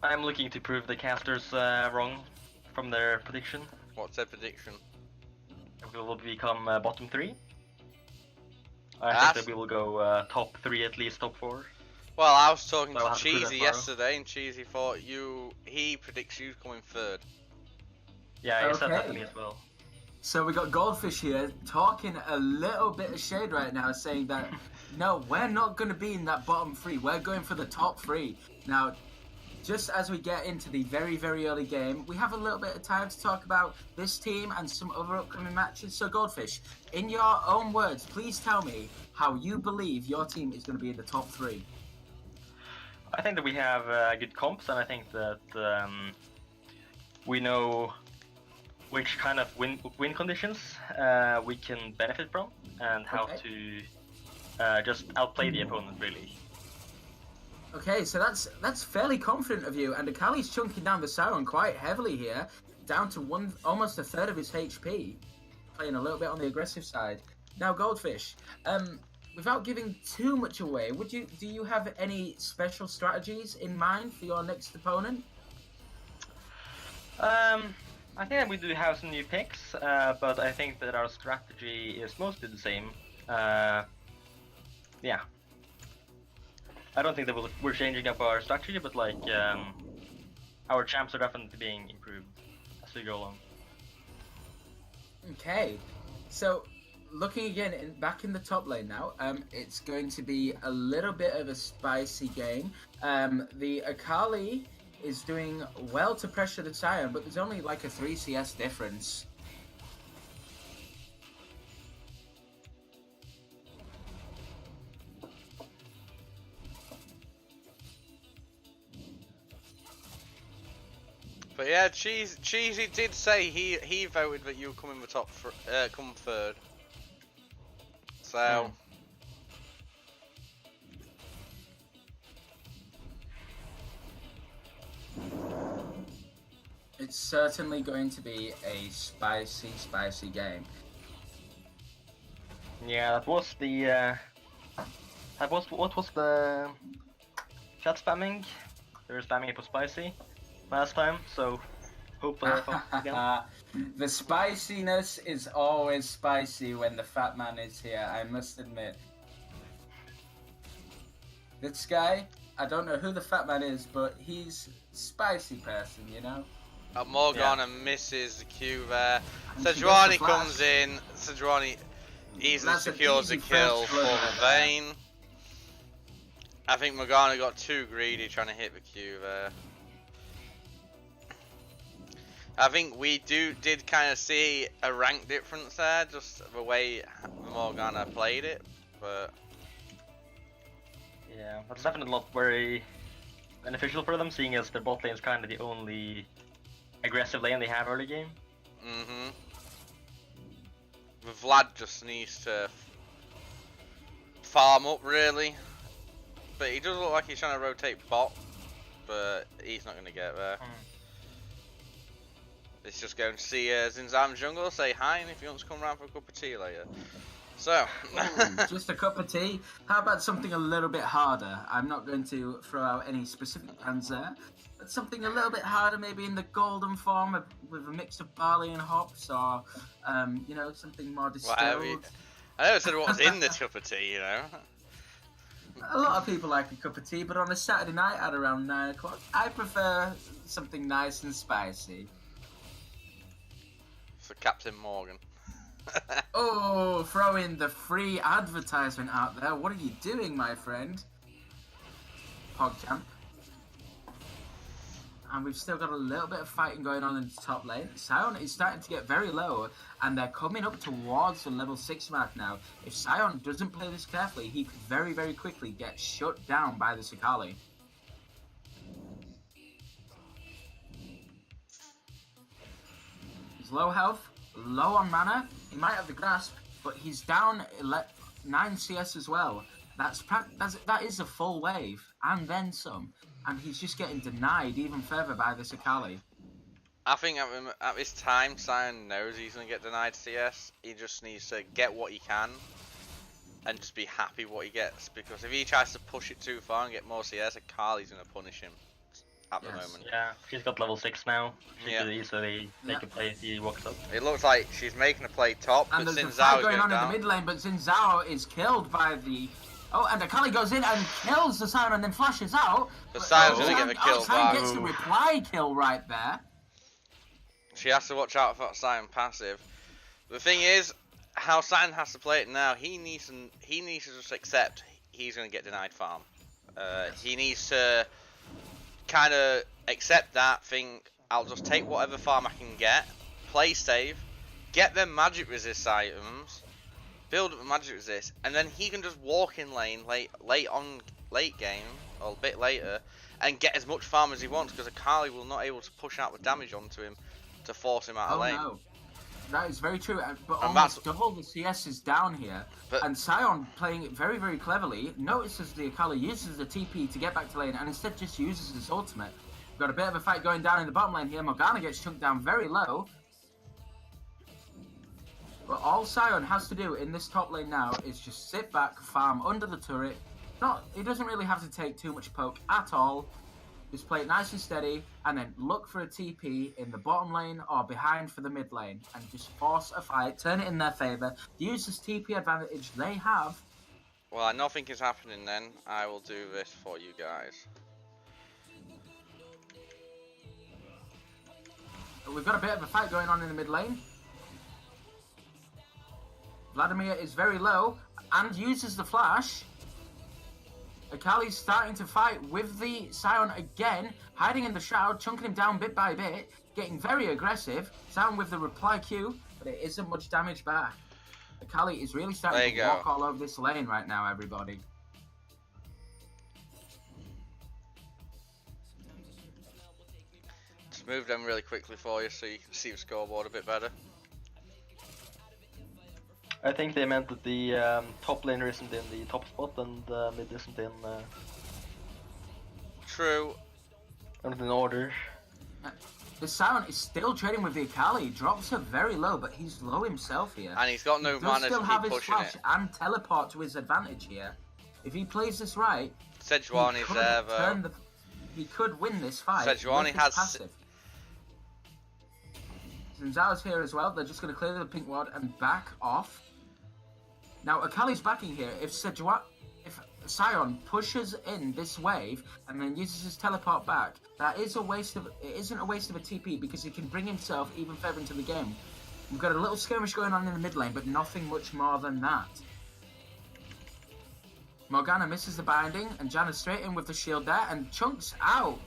I'm looking to prove the casters wrong from their prediction. What's their prediction? We will become bottom 3. I think that we will go top 3, at least top 4. Well, I was talking So I'll to have to prove Cheesy that tomorrow. yesterday, and Cheesy thought he predicts you coming 3rd. Yeah, he said that to Okay. me as well. So we got Goldfish here talking a little bit of shade right now, saying that no, we're not going to be in that bottom 3. We're going for the top 3. Now, just as we get into the very, very early game, we have a little bit of time to talk about this team and some other upcoming matches. So, Goldfish, in your own words, please tell me how you believe your team is going to be in the top 3. I think that we have good comps, and I think that we know which kind of win conditions we can benefit from, and how to just outplay the opponent, really. Okay, so that's fairly confident of you, and Akali's chunking down the Siren quite heavily here, down to almost a third of his HP, playing a little bit on the aggressive side. Now, Goldfish, without giving too much away, do you have any special strategies in mind for your next opponent? I think that we do have some new picks, but I think that our strategy is mostly the same. Yeah. I don't think that we're changing up our strategy, but like our champs are definitely being improved as we go along. Okay, so looking again back in the top lane now, it's going to be a little bit of a spicy game. The Akali is doing well to pressure the Sion, but there's only like a 3 CS difference. But yeah, Cheesy did say he voted that you come in the top, come 3rd. So. It's certainly going to be a spicy, spicy game. Yeah, that was the. What was the chat spamming? They were spamming it was spicy last time, so hopefully I found it again. The spiciness is always spicy when the fat man is here, I must admit. This guy, I don't know who the fat man is, but he's a spicy person, you know? Morgana misses the Q there. And she Sejuani gets the flash. comes in. Sejuani easily That's an secures the easy kill first for blood right there. Vayne. I think Morgana got too greedy trying to hit the Q there. I think we did kind of see a rank difference there, just the way Morgana played it, but Yeah, that's definitely not very beneficial for them, seeing as their bot lane is kind of the only aggressive lane they have early game. Vlad just needs to farm up really, but he does look like he's trying to rotate bot, but he's not going to get there. It's just going to see Zinzam Jungle, say hi, and if he wants to come around for a cup of tea later. So, just a cup of tea. How about something a little bit harder? I'm not going to throw out any specific brands there, but something a little bit harder, maybe in the golden form with a mix of barley and hops, or you know, something more distilled. I never said what was in the cup of tea, you know. A lot of people like a cup of tea, but on a Saturday night at around 9 o'clock, I prefer something nice and spicy. For Captain Morgan. Oh, throw in the free advertisement out there. What are you doing, my friend? PogChamp. And we've still got a little bit of fighting going on in the top lane. Sion is starting to get very low, and they're coming up towards the level 6 mark now. If Sion doesn't play this carefully, he could very, very quickly get shut down by the Akali. He's low health, low on mana. He might have the grasp, but he's down 9 CS as well. That is a full wave, and then some. And he's just getting denied even further by this Akali. I think at this time, Sion knows he's going to get denied CS. He just needs to get what he can and just be happy what he gets. Because if he tries to push it too far and get more CS, Akali's going to punish him at the moment. Yeah, she's got level 6 now. She Yeah. could easily make a play if he walks up. It looks like she's making a play top, And but there's a Xin fight Zhao is going on down. in the mid lane, but Xin Zhao is killed by the... Oh, and Akali goes in and kills the Sion and then flashes out. But Sion's going to get the kill Sion back. gets the reply kill right there. She has to watch out for Sion passive. The thing is, how Sion has to play it now, he needs to just accept he's going to get denied farm. He needs to kind of accept that, think, I'll just take whatever farm I can get, play safe, get them magic resist items, build up the magic resist, and then he can just walk in lane late game, or a bit later, and get as much farm as he wants, because Akali will not able to push out the damage onto him to force him out of lane. No. That is very true, but And almost double the CS is down here, But- and Sion, playing it very, very cleverly, notices the Akali uses the TP to get back to lane, and instead just uses his ultimate. We've got a bit of a fight going down in the bottom lane here. Morgana gets chunked down very low. But all Sion has to do in this top lane now is just sit back, farm under the turret. He doesn't really have to take too much poke at all. Just play it nice and steady, and then look for a TP in the bottom lane or behind for the mid lane, and just force a fight, turn it in their favour, use this TP advantage they have. Well, nothing is happening then. I will do this for you guys. We've got a bit of a fight going on in the mid lane. Vladimir is very low and uses the flash. Akali's starting to fight with the Sion again, hiding in the shroud, chunking him down bit by bit, getting very aggressive. Sion with the reply Q, but it isn't much damage back. Akali is really starting to walk all over this lane right now, everybody. Just move them really quickly for you so you can see the scoreboard a bit better. I think they meant that the top laner isn't in the top spot and mid isn't in True. not in order. The Sion is still trading with the Akali. Drops her very low, but he's low himself here. And he's got no He does mana still to have keep his pushing flash it. and teleport to his advantage here. If he plays this right, Sejuani is there though. He could win this fight. Sejuani with his has passive. Zinzao's here as well. They're just going to clear the pink ward and back off. Now Akali's backing here. If Sion pushes in this wave and then uses his teleport back, that is a waste of. It isn't a waste of a TP because he can bring himself even further into the game. We've got a little skirmish going on in the mid lane, but nothing much more than that. Morgana misses the binding, and Janna straight in with the shield there, and chunks out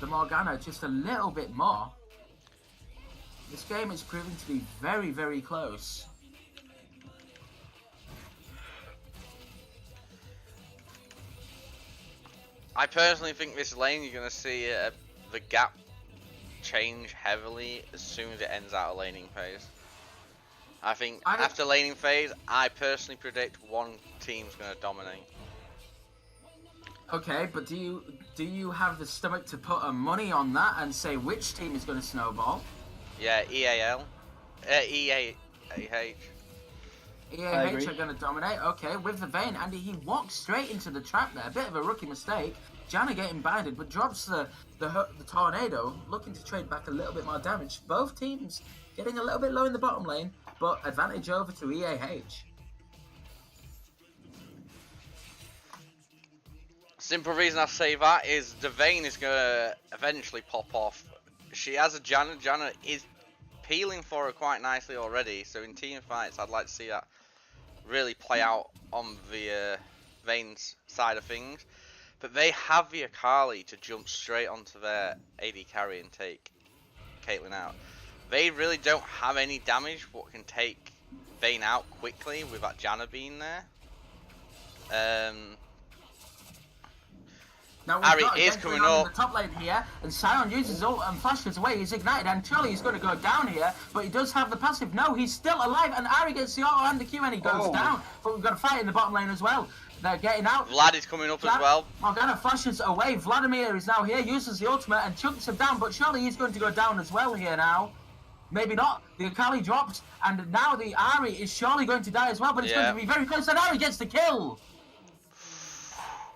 the Morgana just a little bit more. This game is proving to be very, very close. I personally think this lane you're going to see the gap change heavily as soon as it ends out of laning phase. I think after laning phase, I personally predict one team's going to dominate. Okay, but do you have the stomach to put a money on that and say which team is going to snowball? Yeah, EAL. EAH. EAH are going to dominate. Okay, with the Vayne, and he walks straight into the trap there. A bit of a rookie mistake. Janna getting binded, but drops the tornado, looking to trade back a little bit more damage. Both teams getting a little bit low in the bottom lane, but advantage over to EAH. Simple reason I say that is the Vayne is going to eventually pop off. She has a Janna. Janna is peeling for her quite nicely already, so in team fights I'd like to see that really play out on the Vayne's side of things. But they have the Akali to jump straight onto their AD carry and take Caitlyn out. They really don't have any damage what can take Vayne out quickly with that Janna being there. Now Ari is coming up. In the top lane here, and Sion uses ult and flashes away. He's ignited, and surely he's going to go down here, but he does have the passive. No, he's still alive, and Ari gets the auto and the Q, and he goes down. But we've got a fight in the bottom lane as well. They're getting out. Vlad is coming up as well. Morgana flashes away. Vladimir is now here, uses the ultimate, and chunks him down, but surely he's going to go down as well here now. Maybe not. The Akali drops, and now the Ari is surely going to die as well, but it's going to be very close, and Ari gets the kill.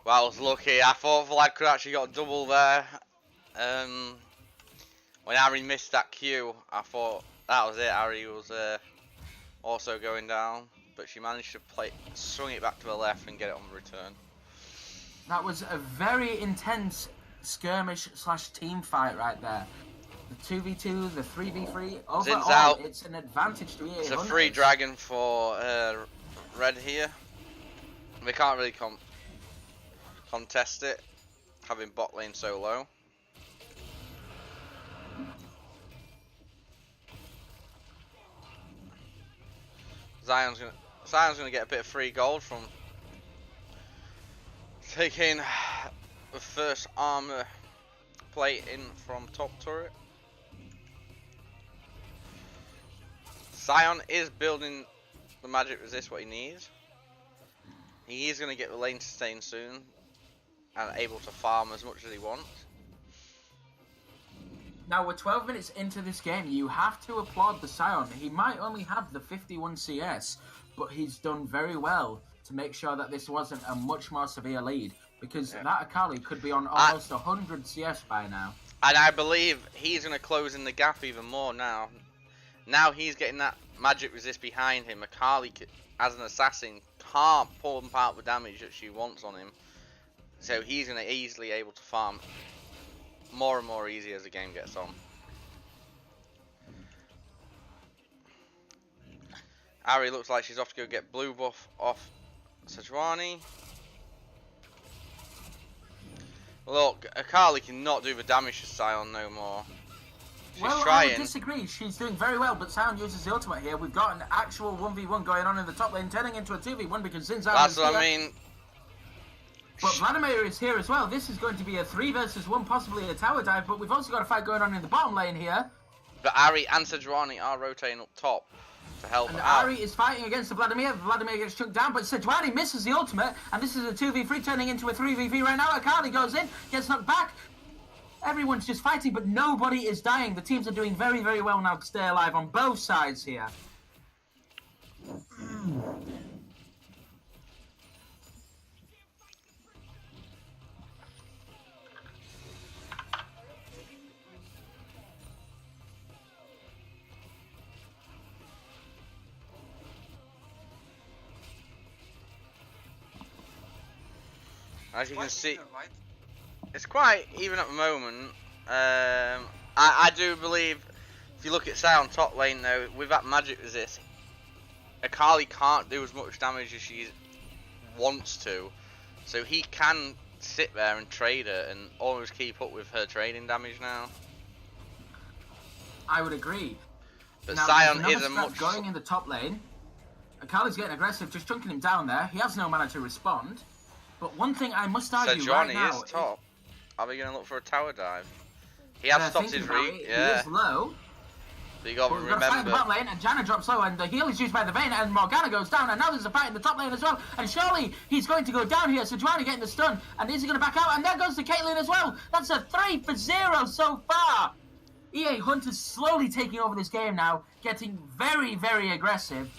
Well, I was lucky. I thought Vlad could actually got double there. When Ari missed that Q, I thought that was it. Ari was also going down, but she managed to swing it back to the left and get it on the return. That was a very intense skirmish / team fight right there. The 2v2, the 3v3. Overall, it's an advantage to EA. It's a free dragon for Red here. We can't really contest it, having bot lane so low. Zion's gonna get a bit of free gold from taking the first armor plate in from top turret. Sion is building the magic resist what he needs. He is gonna get the lane sustain soon and able to farm as much as he wants. Now we're 12 minutes into this game. You have to applaud the Sion. He might only have the 51 CS, but he's done very well to make sure that this wasn't a much more severe lead, because that Akali could be on almost 100 CS by now. And I believe he's going to close in the gap even more now. Now he's getting that magic resist behind him. Akali, as an assassin, can't pump out the damage that she wants on him. So he's going to easily able to farm more and more easy as the game gets on. Ari looks like she's off to go get blue buff off Sejuani. Look, Akali cannot do the damage to Sion no more. She's trying. I would disagree. She's doing very well, but Sion uses the ultimate here. We've got an actual 1v1 going on in the top lane, turning into a 2v1 because Xin Zhao That's is what here. I mean. But Vladimir is here as well. This is going to be a 3 versus 1, possibly a tower dive, but we've also got a fight going on in the bottom lane here. But Ari and Sejuani are rotating up top to help and out. Ari is fighting against the Vladimir. Vladimir gets chunked down, but Sejuani misses the ultimate, and this is a 2v3 turning into a 3v3 right now. Akali goes in, gets knocked back. Everyone's just fighting, but nobody is dying. The teams are doing very, very well now to stay alive on both sides here. As you can see, it's quite even at the moment. I do believe, if you look at Sion top lane though, with that magic resist, Akali can't do as much damage as she wants to. So he can sit there and trade her and always keep up with her trading damage now. I would agree. But now, Sion is a much... going in the top lane. Akali's getting aggressive, just chunking him down there. He has no mana to respond. But one thing I must argue right now... Sejuani is top. Are we going to look for a tower dive? He has stopped his reach. He is low. But you got to We've got to fight in the remember. bottom lane, and Janna drops low, and the heal is used by the Vayne, and Morgana goes down, and now there's a fight in the top lane as well, and surely he's going to go down here, Sejuani getting the stun, and is he going to back out, and there goes the Caitlyn as well. That's a 3-for-0 so far. EA Hunters slowly taking over this game now, getting very, very aggressive.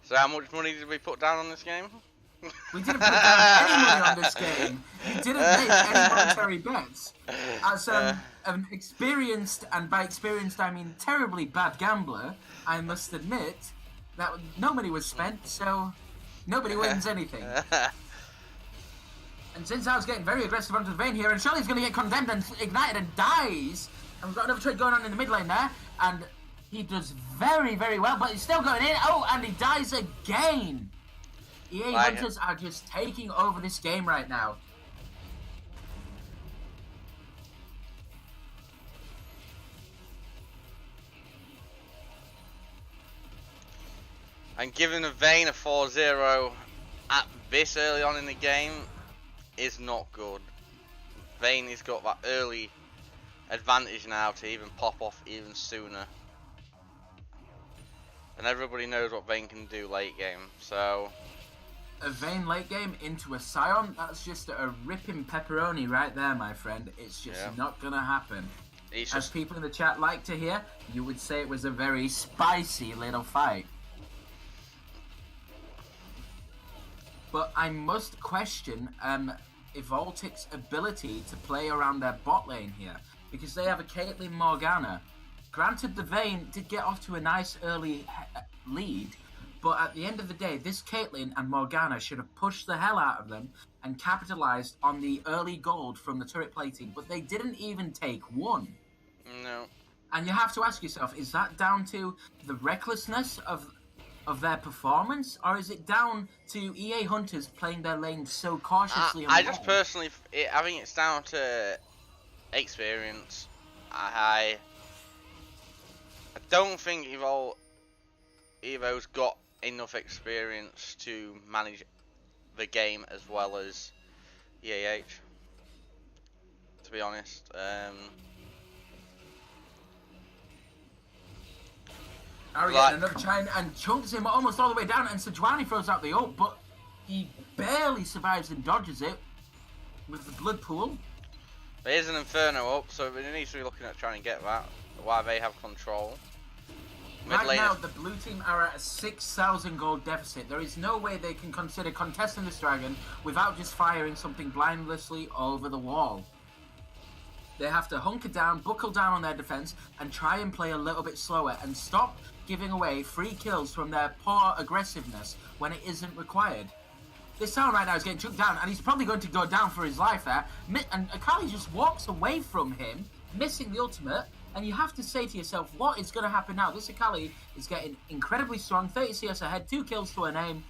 So how much money did we put down on this game? We didn't put down any money on this game. We didn't make any monetary bets. As an experienced, and by experienced I mean terribly bad gambler, I must admit that no money was spent, so nobody wins anything. And since I was getting very aggressive onto the Vayne here, and Shirley's going to get condemned and ignited and dies, and we've got another trade going on in the mid lane there, and he does very, very well, but he's still going in. Oh, and he dies again. EA Hunters are just taking over this game right now. And giving a Vayne a 4-0 at this early on in the game is not good. Vayne has got that early advantage now to even pop off even sooner. And everybody knows what Vayne can do late game, so... A Vayne late game into a Scion, that's just a ripping pepperoni right there, my friend. It's just not going to happen. As people in the chat like to hear, you would say it was a very spicy little fight. But I must question Evoltic's ability to play around their bot lane here, because they have a Caitlyn Morgana. Granted, the Vayne did get off to a nice early lead, but at the end of the day, this Caitlyn and Morgana should have pushed the hell out of them and capitalized on the early gold from the turret plating, but they didn't even take one. No. And you have to ask yourself, is that down to the recklessness of their performance, or is it down to EA Hunters playing their lane so cautiously? I just personally, I think it's down to experience. I don't think Evo's got enough experience to manage the game as well as EAH, to be honest. Ari getting another try and chunks him almost all the way down, and Sejuani throws out the ult, but he barely survives and dodges it with the blood pool. There's an Inferno up, so we need to be looking at trying to get that, while they have control. Right now, the blue team are at a 6,000 gold deficit. There is no way they can consider contesting this dragon without just firing something blindlessly over the wall. They have to hunker down, buckle down on their defense, and try and play a little bit slower and stop giving away free kills from their poor aggressiveness when it isn't required. This tower right now is getting chucked down, and he's probably going to go down for his life there. And Akali just walks away from him, missing the ultimate. And you have to say to yourself, what is going to happen now? This Akali is getting incredibly strong, 30 CS ahead, 2 kills to her name.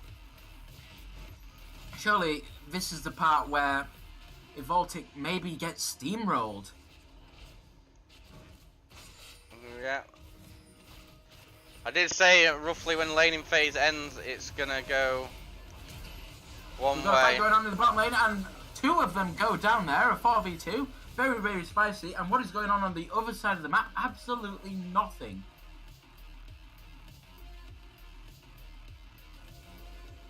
Surely this is the part where Evoltic maybe gets steamrolled. Yeah. I did say roughly when laning phase ends, it's going to go one We've got a fight way. going on in the bottom lane, and 2 of them go down there, a 4v2. Very, very spicy. And what is going on the other side of the map? Absolutely nothing.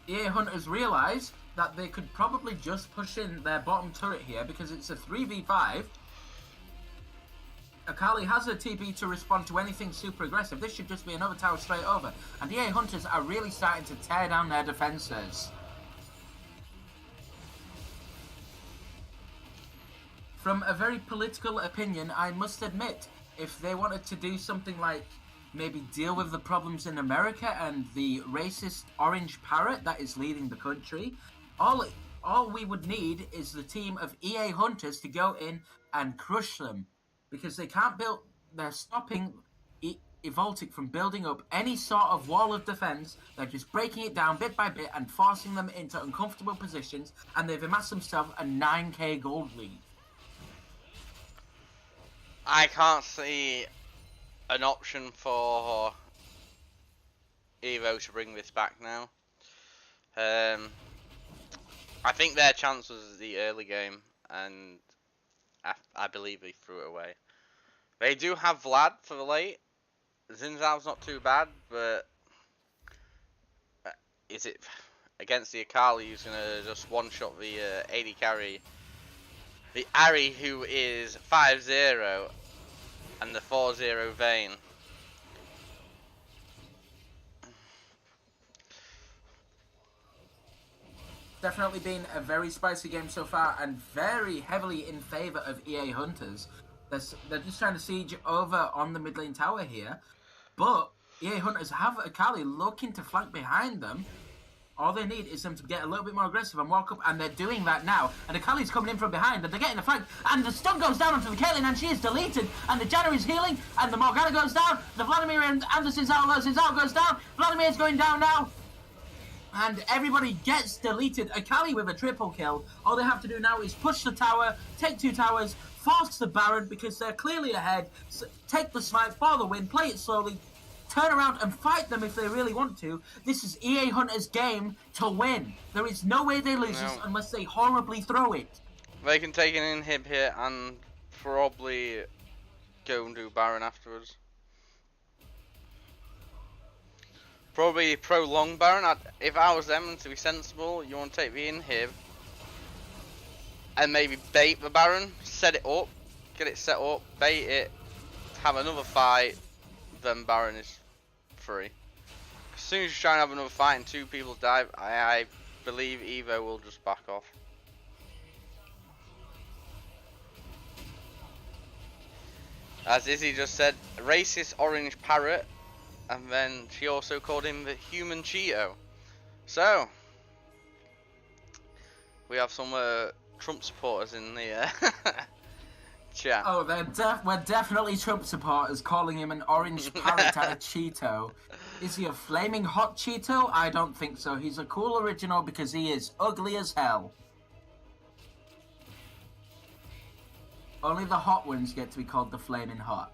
EA Hunters realise that they could probably just push in their bottom turret here because it's a 3v5. Akali has a TP to respond to anything super aggressive. This should just be another tower straight over. And EA Hunters are really starting to tear down their defences. From a very political opinion, I must admit, if they wanted to do something like maybe deal with the problems in America and the racist orange parrot that is leading the country, all we would need is the team of EA Hunters to go in and crush them. Because they can't build, they're stopping Evoltic from building up any sort of wall of defense. They're just breaking it down bit by bit and forcing them into uncomfortable positions, and they've amassed themselves a 9k gold lead. I can't see an option for Evo to bring this back now. I think their chance was the early game, and I believe they threw it away. They do have Vlad for the late. Xin Zhao's not too bad, but is it against the Akali who's gonna just one-shot the AD carry? The Ari who is 5-0 and the 4-0 Vayne. Definitely been a very spicy game so far, and very heavily in favour of EA Hunters. They're just trying to siege over on the mid lane tower here, but EA Hunters have Akali looking to flank behind them. All they need is them to get a little bit more aggressive and walk up, and they're doing that now. And Akali's coming in from behind, and they're getting the flank, and the stun goes down onto the Caitlyn, and she is deleted, and the Janna is healing, and the Morgana goes down, the Vladimir and Anderson Zinzao goes down, Vladimir's going down now. And everybody gets deleted. Akali with a triple kill. All they have to do now is push the tower, take 2 towers, force the Baron because they're clearly ahead, take the smite for the win, play it slowly, turn around and fight them if they really want to. This is EA Hunter's game to win. There is no way they lose this unless they horribly throw it. They can take an inhib here and probably go and do Baron afterwards. Probably prolong Baron. If I was them, to be sensible, you want to take the inhib and maybe bait the Baron, set it up, get it set up, bait it, have another fight, then Baron is free. As soon as you try and have another fight and 2 people die, I believe Evo will just back off. As Izzy just said, racist orange parrot. And then she also called him the human Cheeto. So, we have some Trump supporters in the chat. Oh, we're definitely Trump supporters calling him an orange parrot and a Cheeto. Is he a flaming hot Cheeto? I don't think so. He's a cool original because he is ugly as hell. Only the hot ones get to be called the flaming hot.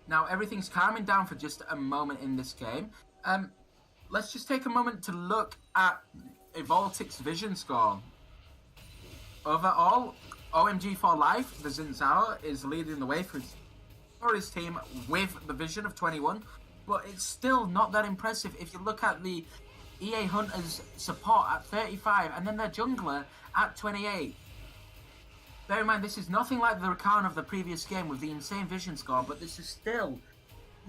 Now, everything's calming down for just a moment in this game. Let's just take a moment to look at Evoltic's vision score. Overall, OMG for life, the Zinzao, is leading the way for his team with the vision of 21, but it's still not that impressive if you look at the EA Hunters support at 35 and then their jungler at 28. Bear in mind, this is nothing like the Rakan of the previous game with the insane vision score, but this is still...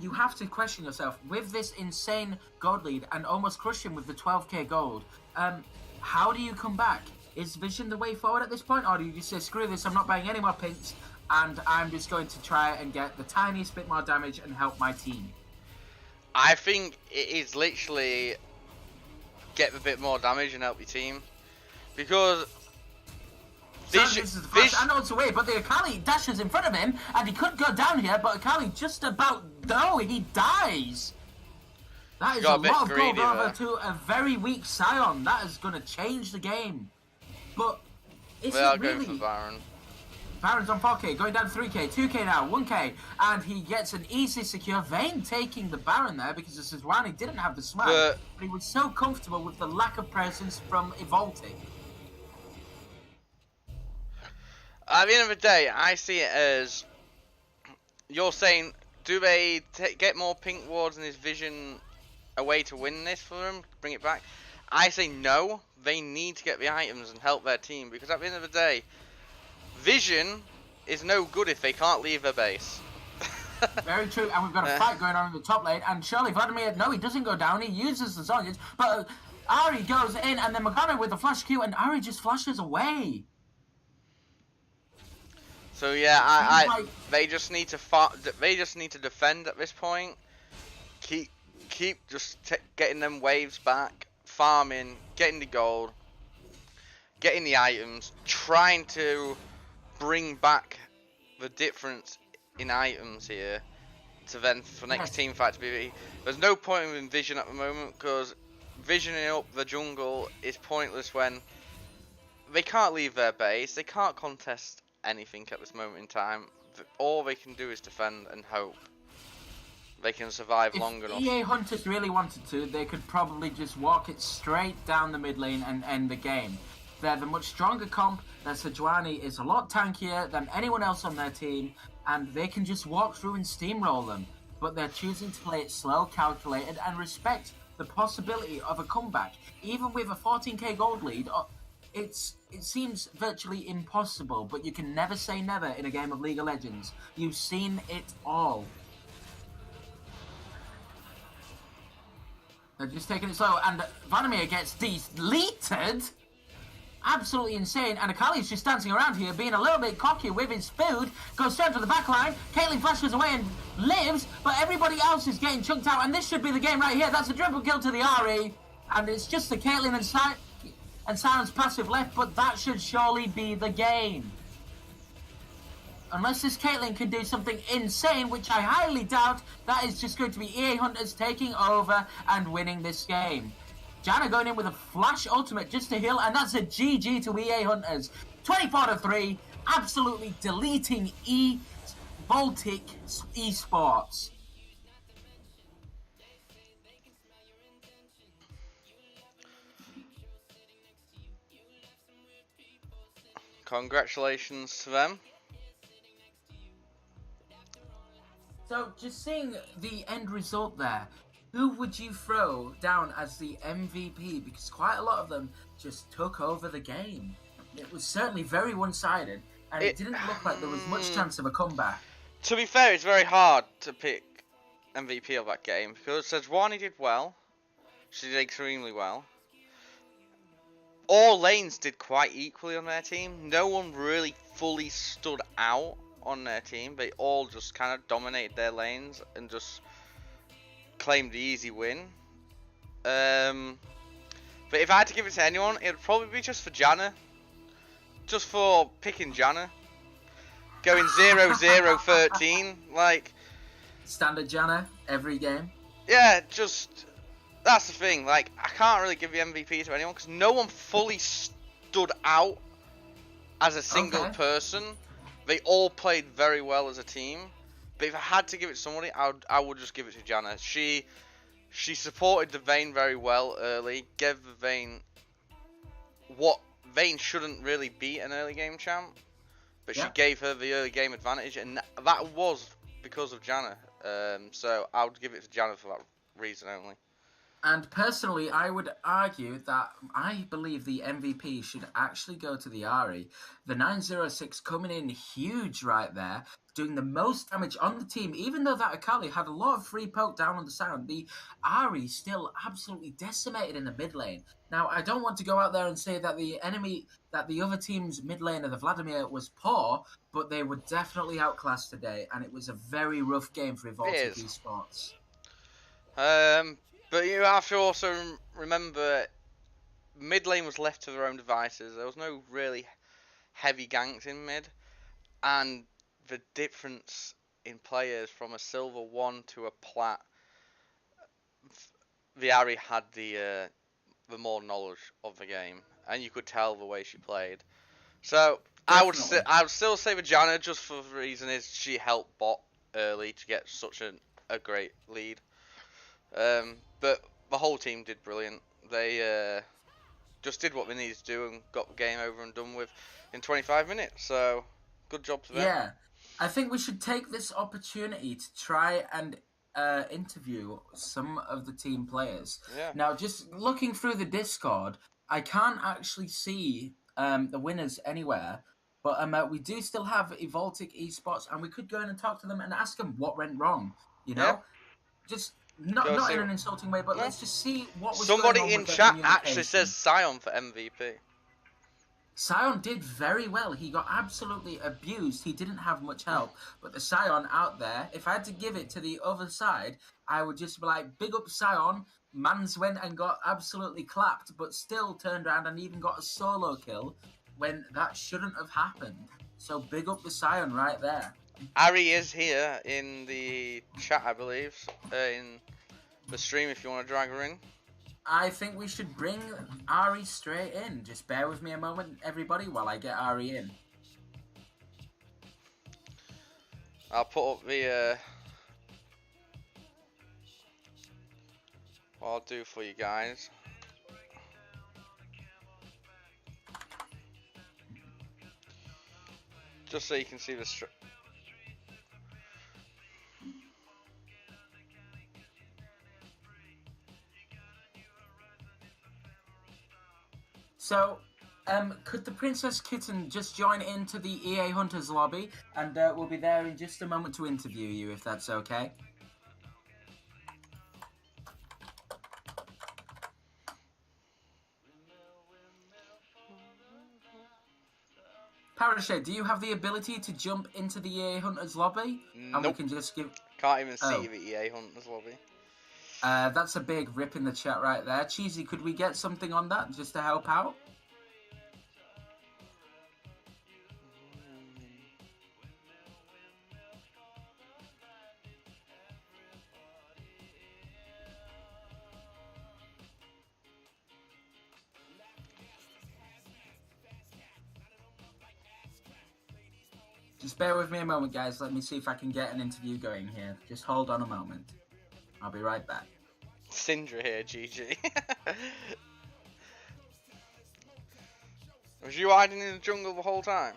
You have to question yourself, with this insane gold lead and almost crush him with the 12k gold, how do you come back? Is vision the way forward at this point, or do you just say, screw this, I'm not buying any more pinks, and I'm just going to try and get the tiniest bit more damage and help my team? I think it is literally get a bit more damage and help your team, because... I know it's away, but the Akali dashes in front of him, and he could go down here, but Akali just about... No, he dies! That is a lot of gold over to a very weak Sion. That is going to change the game. But is it really... Going for Baron. Baron's on 4k, going down to 3k, 2k now, 1k, and he gets an easy secure. Vayne taking the Baron there because this is why he didn't have the smite, but he was so comfortable with the lack of presence from Evoltic. At the end of the day, I see it as you're saying, do they get more pink wards in his vision a way to win this for them, bring it back? I say no, they need to get the items and help their team, because at the end of the day, vision is no good if they can't leave their base. Very true, and we've got a fight going on in the top lane, and surely Vladimir, no, he doesn't go down, he uses the Zonyas, but Ari goes in, and then Morgana with the flash Q, and Ari just flashes away. So yeah, they just need to defend at this point. Keep just getting them waves back, farming, getting the gold, getting the items, trying to bring back the difference in items here to then for next team fight to be. There's no point in vision at the moment because visioning up the jungle is pointless when they can't leave their base, they can't contest anything at this moment in time. All they can do is defend and hope they can survive long enough. If EA Hunters really wanted to, they could probably just walk it straight down the mid lane and end the game. They're the much stronger comp. Their Sejuani is a lot tankier than anyone else on their team, and they can just walk through and steamroll them. But they're choosing to play it slow, calculated, and respect the possibility of a comeback. Even with a 14k gold lead, it seems virtually impossible, but you can never say never in a game of League of Legends. You've seen it all. They're just taking it slow, and Vladimir gets deleted. Absolutely insane, and Akali's just dancing around here, being a little bit cocky with his food, goes straight to the back line. Caitlyn flashes away and lives, but everybody else is getting chunked out, and this should be the game right here. That's a triple kill to the Ahri, and it's just the Caitlyn and Silence passive left, but that should surely be the game. Unless this Caitlyn can do something insane, which I highly doubt, that is just going to be EA Hunters taking over and winning this game. Janna going in with a flash ultimate just to heal, and that's a GG to EA Hunters. 24-3, absolutely deleting Baltic Esports. Congratulations to them. So, just seeing the end result there, who would you throw down as the MVP? Because quite a lot of them just took over the game. It was certainly very one-sided, and it didn't look like there was much chance of a comeback. To be fair, it's very hard to pick MVP of that game, because Sejuani did well. She did extremely well. All lanes did quite equally on their team. No one really fully stood out on their team. They all just kind of dominated their lanes and just claimed the easy win. But if I had to give it to anyone, it would probably be just for Janna. Just for picking Janna. Going 0-0-13, like... Standard Janna, every game. Yeah, just... That's the thing, like, I can't really give the MVP to anyone, because no one fully stood out as a single person. They all played very well as a team. But if I had to give it to somebody, I would just give it to Janna. She supported the Vayne very well early. Gave the Vayne what Vayne shouldn't really be an early game champ. But she gave her the early game advantage. And that was because of Janna. So I would give it to Janna for that reason only. And personally, I would argue that I believe the MVP should actually go to the Ahri. The 906 coming in huge right there, doing the most damage on the team. Even though that Akali had a lot of free poke down on the sound, the Ahri still absolutely decimated in the mid lane. Now, I don't want to go out there and say that the other team's mid lane of the Vladimir was poor, but they were definitely outclassed today, and it was a very rough game for Baltic Esports. But you have to also remember, mid lane was left to their own devices. There was no really heavy ganks in mid, and the difference in players from a silver 1 to a plat, the Ahri had the more knowledge of the game, and you could tell the way she played. So I would still say the Janna, just for the reason is she helped bot early to get such a great lead. But the whole team did brilliant. They just did what they needed to do and got the game over and done with in 25 minutes. So, good job to them. Yeah, I think we should take this opportunity to try and interview some of the team players. Yeah. Now, just looking through the Discord, I can't actually see the winners anywhere. But we do still have Baltic Esports, and we could go in and talk to them and ask them what went wrong. You know? Yeah. Just... Not in an insulting way, but let's just see what was Somebody going on in chat actually says Sion for MVP. Sion did very well. He got absolutely abused. He didn't have much help. But the Sion out there, if I had to give it to the other side, I would just be like, big up Sion. Mans went and got absolutely clapped, but still turned around and even got a solo kill when that shouldn't have happened. So big up the Sion right there. Ari is here in the chat, I believe, in the stream if you want to drag her in. I think we should bring Ari straight in. Just bear with me a moment, everybody, while I get Ari in. I'll put up the... what I'll do for you guys. Just so you can see the So, could the Princess Kitten just join into the EA Hunters lobby, and we'll be there in just a moment to interview you, if that's okay. Parashade, do you have the ability to jump into the EA Hunters lobby? Nope. And we can just give... Can't even see the EA Hunters lobby. That's a big rip in the chat right there. Cheesy, could we get something on that just to help out? Just bear with me a moment, guys. Let me see if I can get an interview going here. Just hold on a moment. I'll be right back. Syndra here, GG. Was you hiding in the jungle the whole time?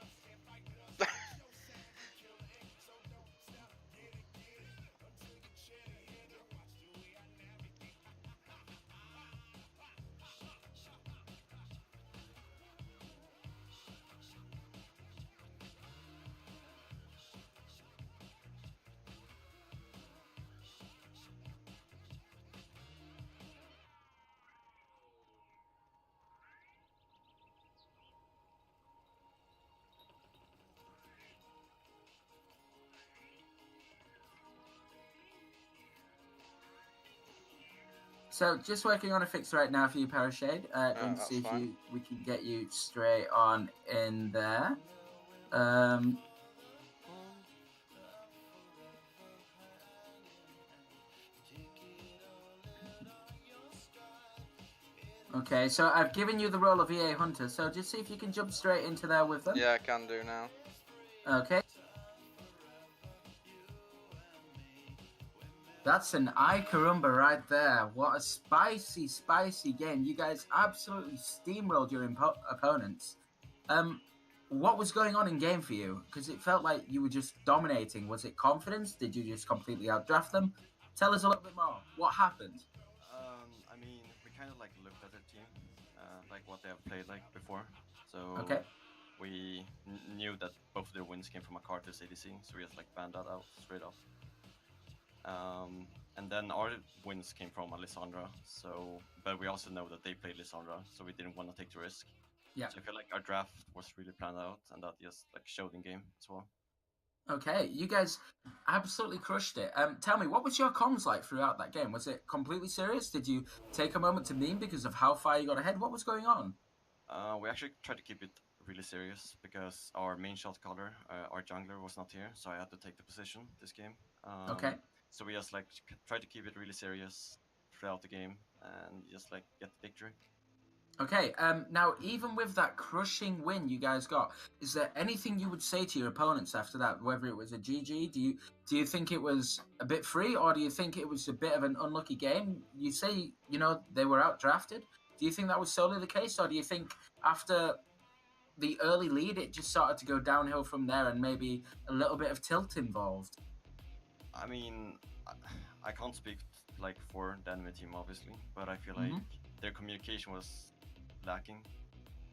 So, just working on a fix right now for you, Parashade, and see if we can get you straight on in there. Okay, so I've given you the role of EA Hunter, so just see if you can jump straight into there with them. Yeah, I can do now. Okay. That's an Icarumba right there. What a spicy, spicy game. You guys absolutely steamrolled your opponents. What was going on in game for you? Because it felt like you were just dominating. Was it confidence? Did you just completely outdraft them? Tell us a little bit more. What happened? I mean, we kind of like looked at their team, like what they have played like before. So okay. We knew that both of their wins came from a Carter's ADC, so we just like banned that out straight off. And then our wins came from Alessandra, but we also know that they played Alessandra, so we didn't want to take the risk. Yeah. So I feel like our draft was really planned out, and that just like showed in game as well. Okay, you guys absolutely crushed it. Tell me, what was your comms like throughout that game? Was it completely serious? Did you take a moment to meme because of how far you got ahead? What was going on? We actually tried to keep it really serious because our main shot caller, our jungler, was not here, so I had to take the position this game. Okay. So we just like tried to keep it really serious throughout the game and just like get the victory. Okay, now even with that crushing win you guys got, is there anything you would say to your opponents after that, whether it was a GG? Do you think it was a bit free, or do you think it was a bit of an unlucky game? You say, you know, they were outdrafted. Do you think that was solely the case, or do you think after the early lead it just started to go downhill from there and maybe a little bit of tilt involved? I mean, I can't speak like for the enemy team obviously, but I feel like their communication was lacking.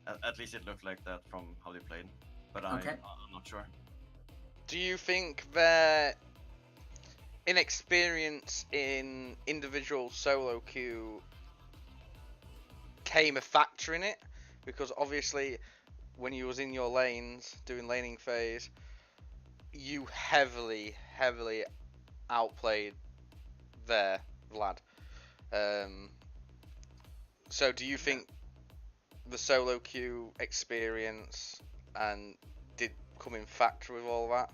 At least it looked like that from how they played, but I'm not sure. Do you think their inexperience in individual solo queue came a factor in it? Because obviously when you was in your lanes doing laning phase, you heavily outplayed their Vlad. So do you think the solo queue experience and did come in factor with all that?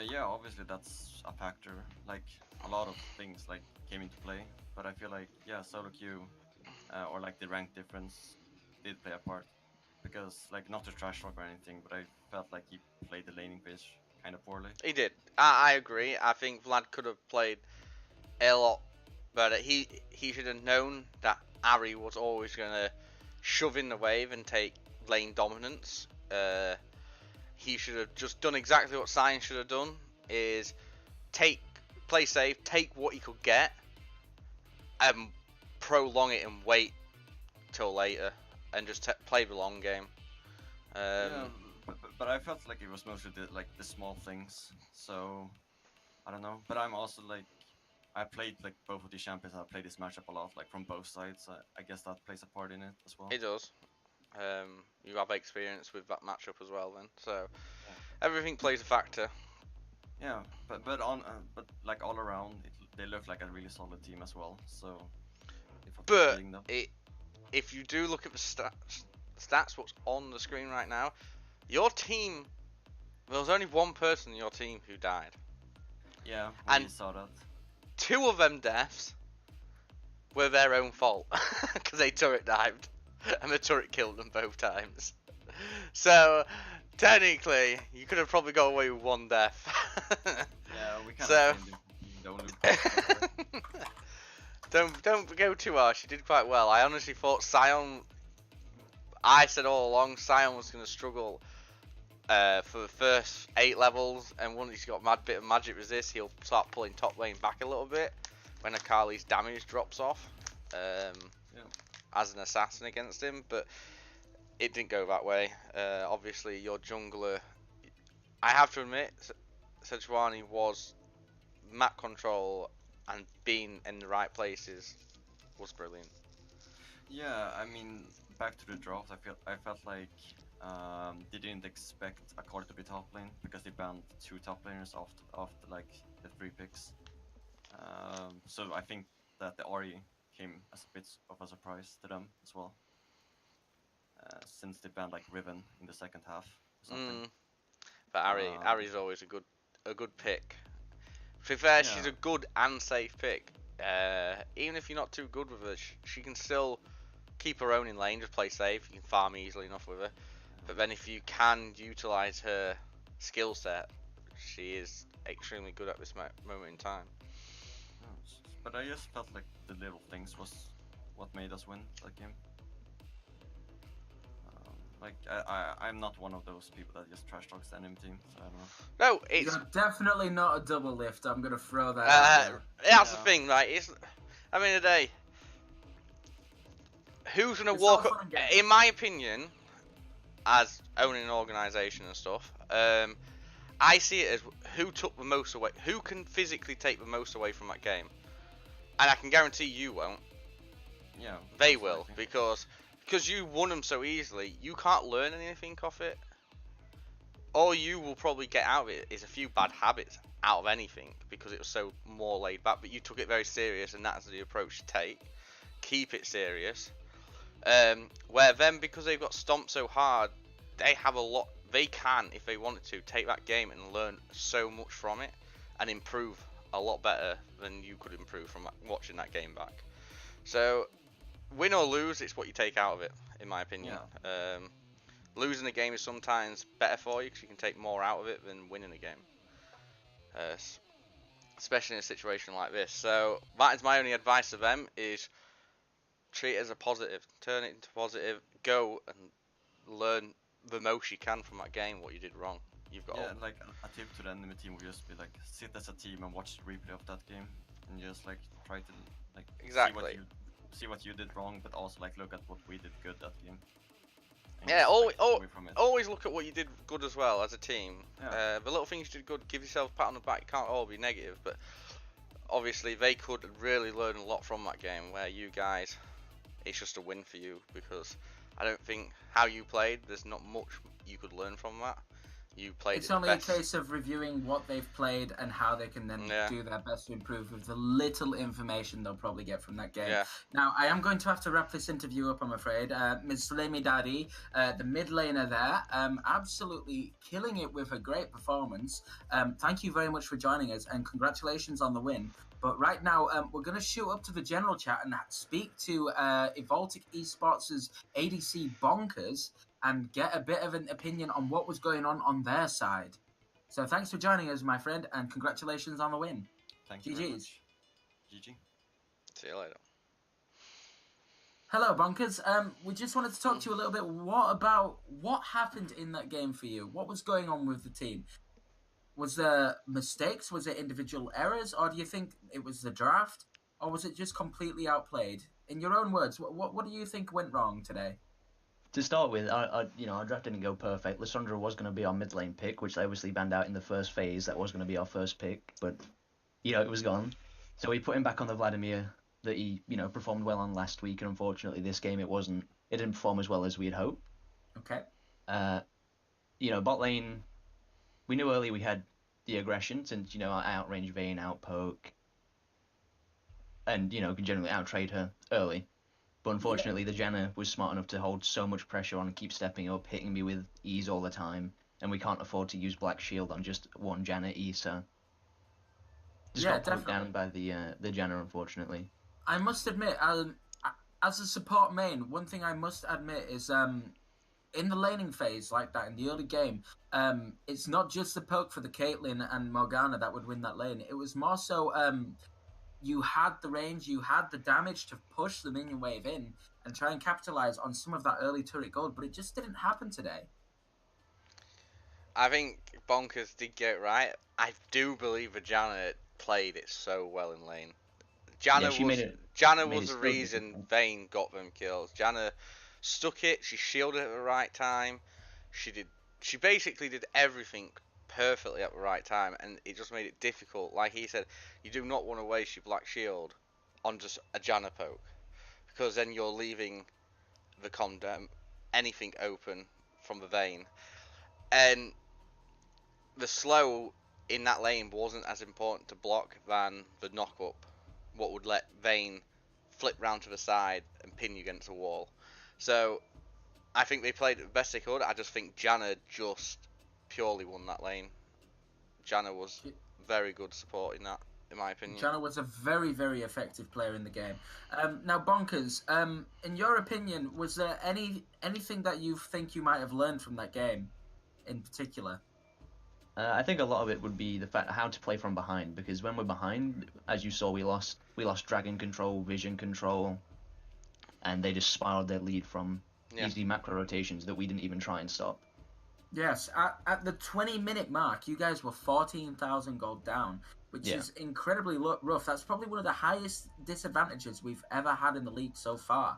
Yeah, obviously that's a factor. Like a lot of things like came into play, but I feel like solo queue or like the rank difference did play a part. Because like not to trash talk or anything, but I felt like he played the laning phase kind of poorly. He did. I agree. I think Vlad could have played a lot better. He should have known that Ari was always going to shove in the wave and take lane dominance. he should have just done exactly what Science should have done, is play safe, take what he could get, and prolong it and wait till later, and just play the long game. Yeah, but I felt like it was mostly the small things, so I don't know. But I'm also like, I played like both of these champions, and I played this matchup a lot, like from both sides. I guess that plays a part in it as well. It does. You have experience with that matchup as well, then, so everything plays a factor. Yeah, but like all around, they look like a really solid team as well. So, if you do look at the stats, what's on the screen right now, your team, there was only one person in your team who died. Yeah, and we saw that. 2 of them deaths were their own fault because they turret dived, and the turret killed them both times. So technically, you could have probably got away with 1 death. Yeah, we kind of don't go too harsh. You did quite well. I honestly thought Sion. I said all along Sion was going to struggle for the first 8 levels, and once he's got a bit of magic resist, he'll start pulling top lane back a little bit when Akali's damage drops off as an assassin against him. But it didn't go that way. Obviously, your jungler, I have to admit, Sejuani was map control and being in the right places was brilliant. Yeah, I mean, back to the draft, I felt like they didn't expect Akali to be top lane because they banned 2 top laners after like the 3 picks. So I think that the Ahri came as a bit of a surprise to them as well, since they banned like Riven in the second half or something. But Ahri's always a good pick. To be fair, she's a good and safe pick. Even if you're not too good with her, she can still keep her own in lane, just play safe. You can farm easily enough with her. But then if you can utilize her skill set, she is extremely good at this moment in time. But I just felt like the little things was what made us win that game. Like I'm not one of those people that just trash talks the enemy team, so I don't know. No, it's You're definitely not a double lift. I'm gonna throw that out there. That's the thing, right? It's, I mean, the day, who's gonna walk up? In my opinion, as owning an organisation and stuff, I see it as who took the most away, who can physically take the most away from that game, and I can guarantee you won't. Yeah, they will, because you won them so easily. You can't learn anything off it. All you will probably get out of it is a few bad habits out of anything, because it was so more laid back. But you took it very serious, and that's the approach to take. Keep it serious. Where then, because they've got stomped so hard, they have a lot. They can, if they wanted to, take that game and learn so much from it, and improve a lot better than you could improve from watching that game back. So, win or lose, it's what you take out of it, in my opinion. Yeah. Losing a game is sometimes better for you because you can take more out of it than winning a game, especially in a situation like this. So that is my only advice to them: is treat it as a positive, turn it into positive, go and learn the most you can from that game, what you did wrong. You've got like a tip to the enemy team would just be like, sit as a team and watch the replay of that game, and just like try to like see what you did wrong, but also like look at what we did good that game. Yeah, always look at what you did good as well as a team. Yeah. The little things you did good, give yourself a pat on the back. It can't all be negative, but obviously they could really learn a lot from that game, where you guys, it's just a win for you, because I don't think how you played, there's not much you could learn from that. You played it's only a case of reviewing what they've played and how they can then do their best to improve with the little information they'll probably get from that game. Yeah. Now, I am going to have to wrap this interview up, I'm afraid. Ms. Sulemi Dadi, the mid laner there, absolutely killing it with a great performance. Thank you very much for joining us, and congratulations on the win. But right now, we're going to shoot up to the general chat and speak to Evoltic Esports' ADC Bonkers, and get a bit of an opinion on what was going on their side. So thanks for joining us, my friend, and congratulations on the win. Thank you very much. GG. See you later. Hello, Bonkers. We just wanted to talk to you a little bit. What happened in that game for you? What was going on with the team? Was there mistakes? Was it individual errors? Or do you think it was the draft? Or was it just completely outplayed? In your own words, what do you think went wrong today? To start with, our draft didn't go perfect. Lissandra was going to be our mid lane pick, which they obviously banned out in the first phase. That was going to be our first pick, but it was gone. So we put him back on the Vladimir that he performed well on last week, and unfortunately this game it didn't perform as well as we had hoped. Okay. Bot lane, we knew early we had the aggression since our outrange Vayne, outpoke, and can generally outtrade her early. But unfortunately, the Janna was smart enough to hold so much pressure on and keep stepping up, hitting me with E's all the time, and we can't afford to use Black Shield on just one Janna E, so just got poked down by the Janna, unfortunately. I must admit, as a support main, one thing I must admit is in the laning phase like that, in the early game, it's not just the poke for the Caitlyn and Morgana that would win that lane. It was more so you had the range, you had the damage to push the minion wave in and try and capitalize on some of that early turret gold, but it just didn't happen today. I think Bonkers did get it right. I do believe Janna played it so well in lane. Janna was the reason Vayne got them kills. Janna stuck it, she shielded at the right time. She basically did everything perfectly at the right time, and it just made it difficult. Like he said, you do not want to waste your Black Shield on just a Janna poke, because then you're leaving the condemn anything open from the Vayne. And the slow in that lane wasn't as important to block than the knock up, what would let Vayne flip round to the side and pin you against a wall. So I think they played it the best they could. I just think Janna just purely won that lane. Janna was very good support in that, in my opinion. Janna was a very, very effective player in the game. Now, Bonkers, in your opinion, was there anything that you think you might have learned from that game in particular? I think a lot of it would be the fact how to play from behind, because when we're behind, as you saw, we lost dragon control, vision control, and they just spiraled their lead from easy macro rotations that we didn't even try and stop. Yes, at the 20-minute mark, you guys were 14,000 gold down, which is incredibly rough. That's probably one of the highest disadvantages we've ever had in the league so far.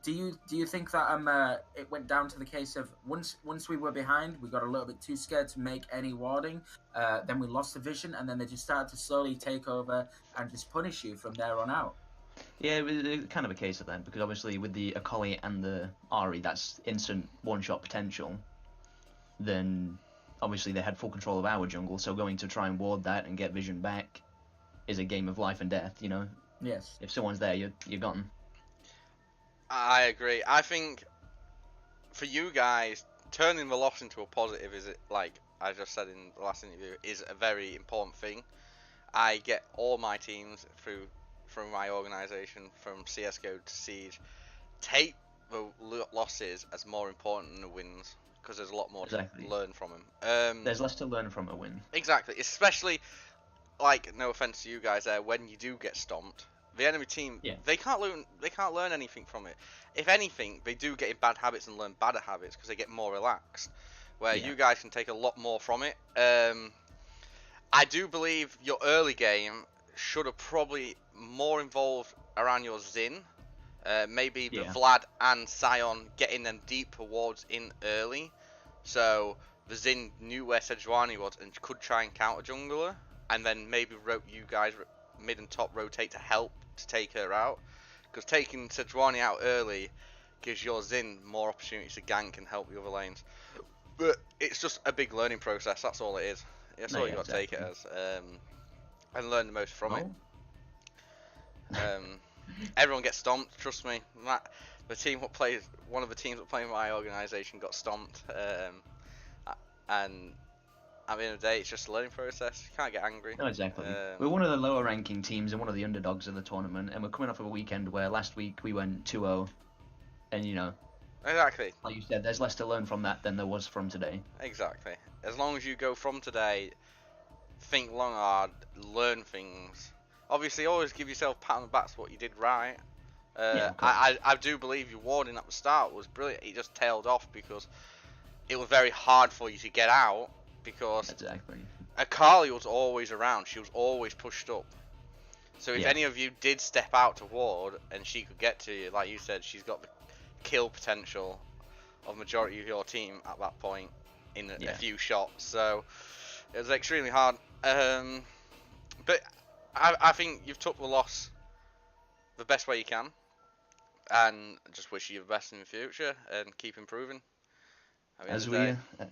Do you think that it went down to the case of once we were behind, we got a little bit too scared to make any warding, then we lost the vision, and then they just started to slowly take over and just punish you from there on out? Yeah, it was kind of a case of that, because obviously with the Akali and the Ahri, that's instant one-shot potential. Then obviously they had full control of our jungle, so going to try and ward that and get vision back is a game of life and death, Yes. If someone's there, you're gone. I agree. I think for you guys, turning the loss into a positive is, like I just said in the last interview, is a very important thing. I get all my teams through my organisation, from CSGO to Siege, take the losses as more important than the wins, because there's a lot more to learn from them. There's less to learn from a win. Exactly, especially, like, no offense to you guys there, when you do get stomped, the enemy team, they can't learn anything from it. If anything, they do get in bad habits and learn badder habits because they get more relaxed, where you guys can take a lot more from it. I do believe your early game should have probably more involved around your Xin. Maybe the Vlad and Sion getting them deep towards in early, so the Xin knew where Sejuani was and could try and counter jungler, and then maybe you guys mid and top rotate to help to take her out, because taking Sejuani out early gives your Xin more opportunities to gank and help the other lanes. But it's just a big learning process, that's all it is. That's all you got to take it as, and learn the most from it. Everyone gets stomped, trust me. The team one of the teams that play in my organisation got stomped, and at the end of the day, it's just a learning process. You can't get angry. No, exactly. We're one of the lower ranking teams and one of the underdogs of the tournament, and we're coming off of a weekend where last week we went 2-0, and exactly, like you said, there's less to learn from that than there was from today. Exactly. As long as you go from today, think long hard, learn things. Obviously, always give yourself a pat on the back for what you did right. Yeah, of I do believe your warning at the start was brilliant. It just tailed off because it was very hard for you to get out because Exactly. Akali was always around. She was always pushed up. So if Yeah. any of you did step out to ward and she could get to you, like you said, she's got the kill potential of majority of your team at that point in a few shots. So it was extremely hard. But I think you've took the loss the best way you can, and just wish you the best in the future and keep improving. As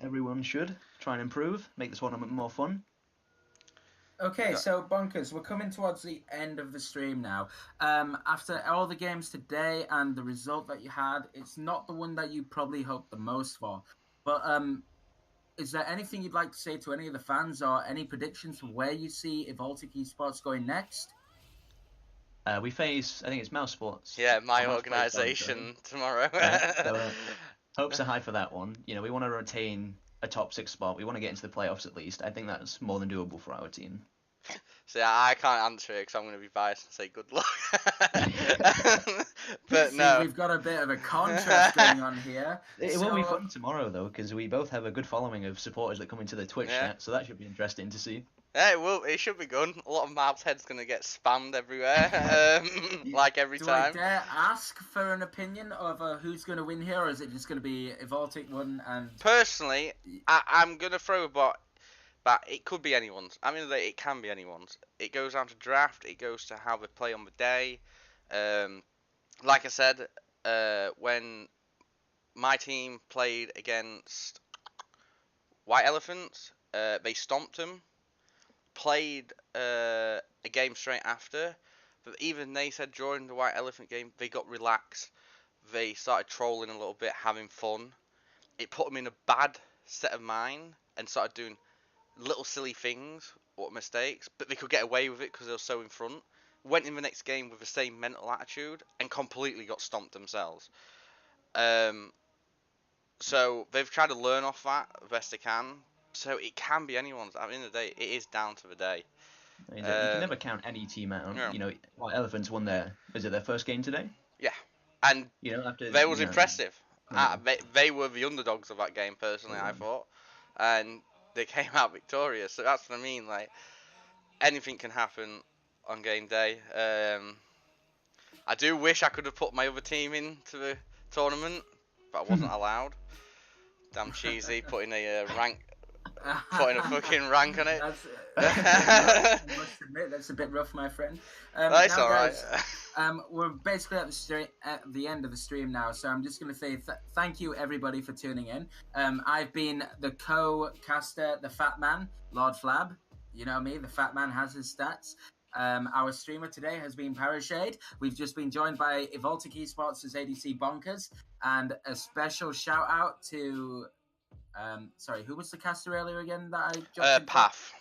everyone should try and improve, make this tournament more fun. Okay, so Bonkers, we're coming towards the end of the stream now. After all the games today and the result that you had, it's not the one that you probably hoped the most for. But is there anything you'd like to say to any of the fans or any predictions for where you see Evoltic Esports going next? We face, I think it's Mouse Sports. Yeah, my organisation tomorrow. So, hopes are high for that one. You know, we want to retain a top 6 spot. We want to get into the playoffs at least. I think that's more than doable for our team. So I can't answer it because I'm going to be biased and say good luck. But See, no, we've got a bit of a contrast going on here. It will be fun tomorrow though, because we both have a good following of supporters that come into the Twitch chat, so that should be interesting to see. Yeah, it will. It should be good. A lot of Marb's head's going to get spammed everywhere, like every time. Do I dare ask for an opinion of who's going to win here, or is it just going to be Evoltic one? And personally, I'm going to throw a bot. But it could be anyone's. I mean, it can be anyone's. It goes down to draft. It goes to how they play on the day. Like I said, when my team played against White Elephants, they stomped them. Played a game straight after. But even they said during the White Elephant game, they got relaxed. They started trolling a little bit, having fun. It put them in a bad set of mind and started doing little silly things or mistakes, but they could get away with it because they were so in front. Went in the next game with the same mental attitude and completely got stomped themselves. So they've tried to learn off that the best they can. So it can be anyone's. At the end of the day, it is down to the day. You can never count any team out. Yeah. You know, White Elephants won their first game today? Yeah, and after they was impressive. Yeah. They were the underdogs of that game, personally, I thought, and they came out victorious. So that's what I mean. Like, anything can happen on game day. I do wish I could have put my other team into the tournament, but I wasn't allowed. Damn cheesy, putting a fucking rank on it. I must admit, that's a bit rough, my friend. That's all right. We're basically at the end of the stream now, so I'm just going to say thank you, everybody, for tuning in. I've been the co-caster, the Fat Man, LordFlab. You know me, the Fat Man has his stats. Our streamer today has been Parashade. We've just been joined by Evoltic Esports' ADC Bonkers, and a special shout out to sorry, who was the caster earlier again that I jumped in? Path.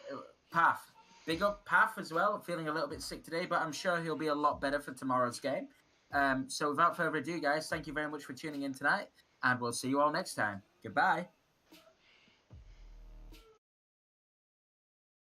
Path. Big up Path as well. Feeling a little bit sick today, but I'm sure he'll be a lot better for tomorrow's game. So without further ado, guys, thank you very much for tuning in tonight, and we'll see you all next time. Goodbye.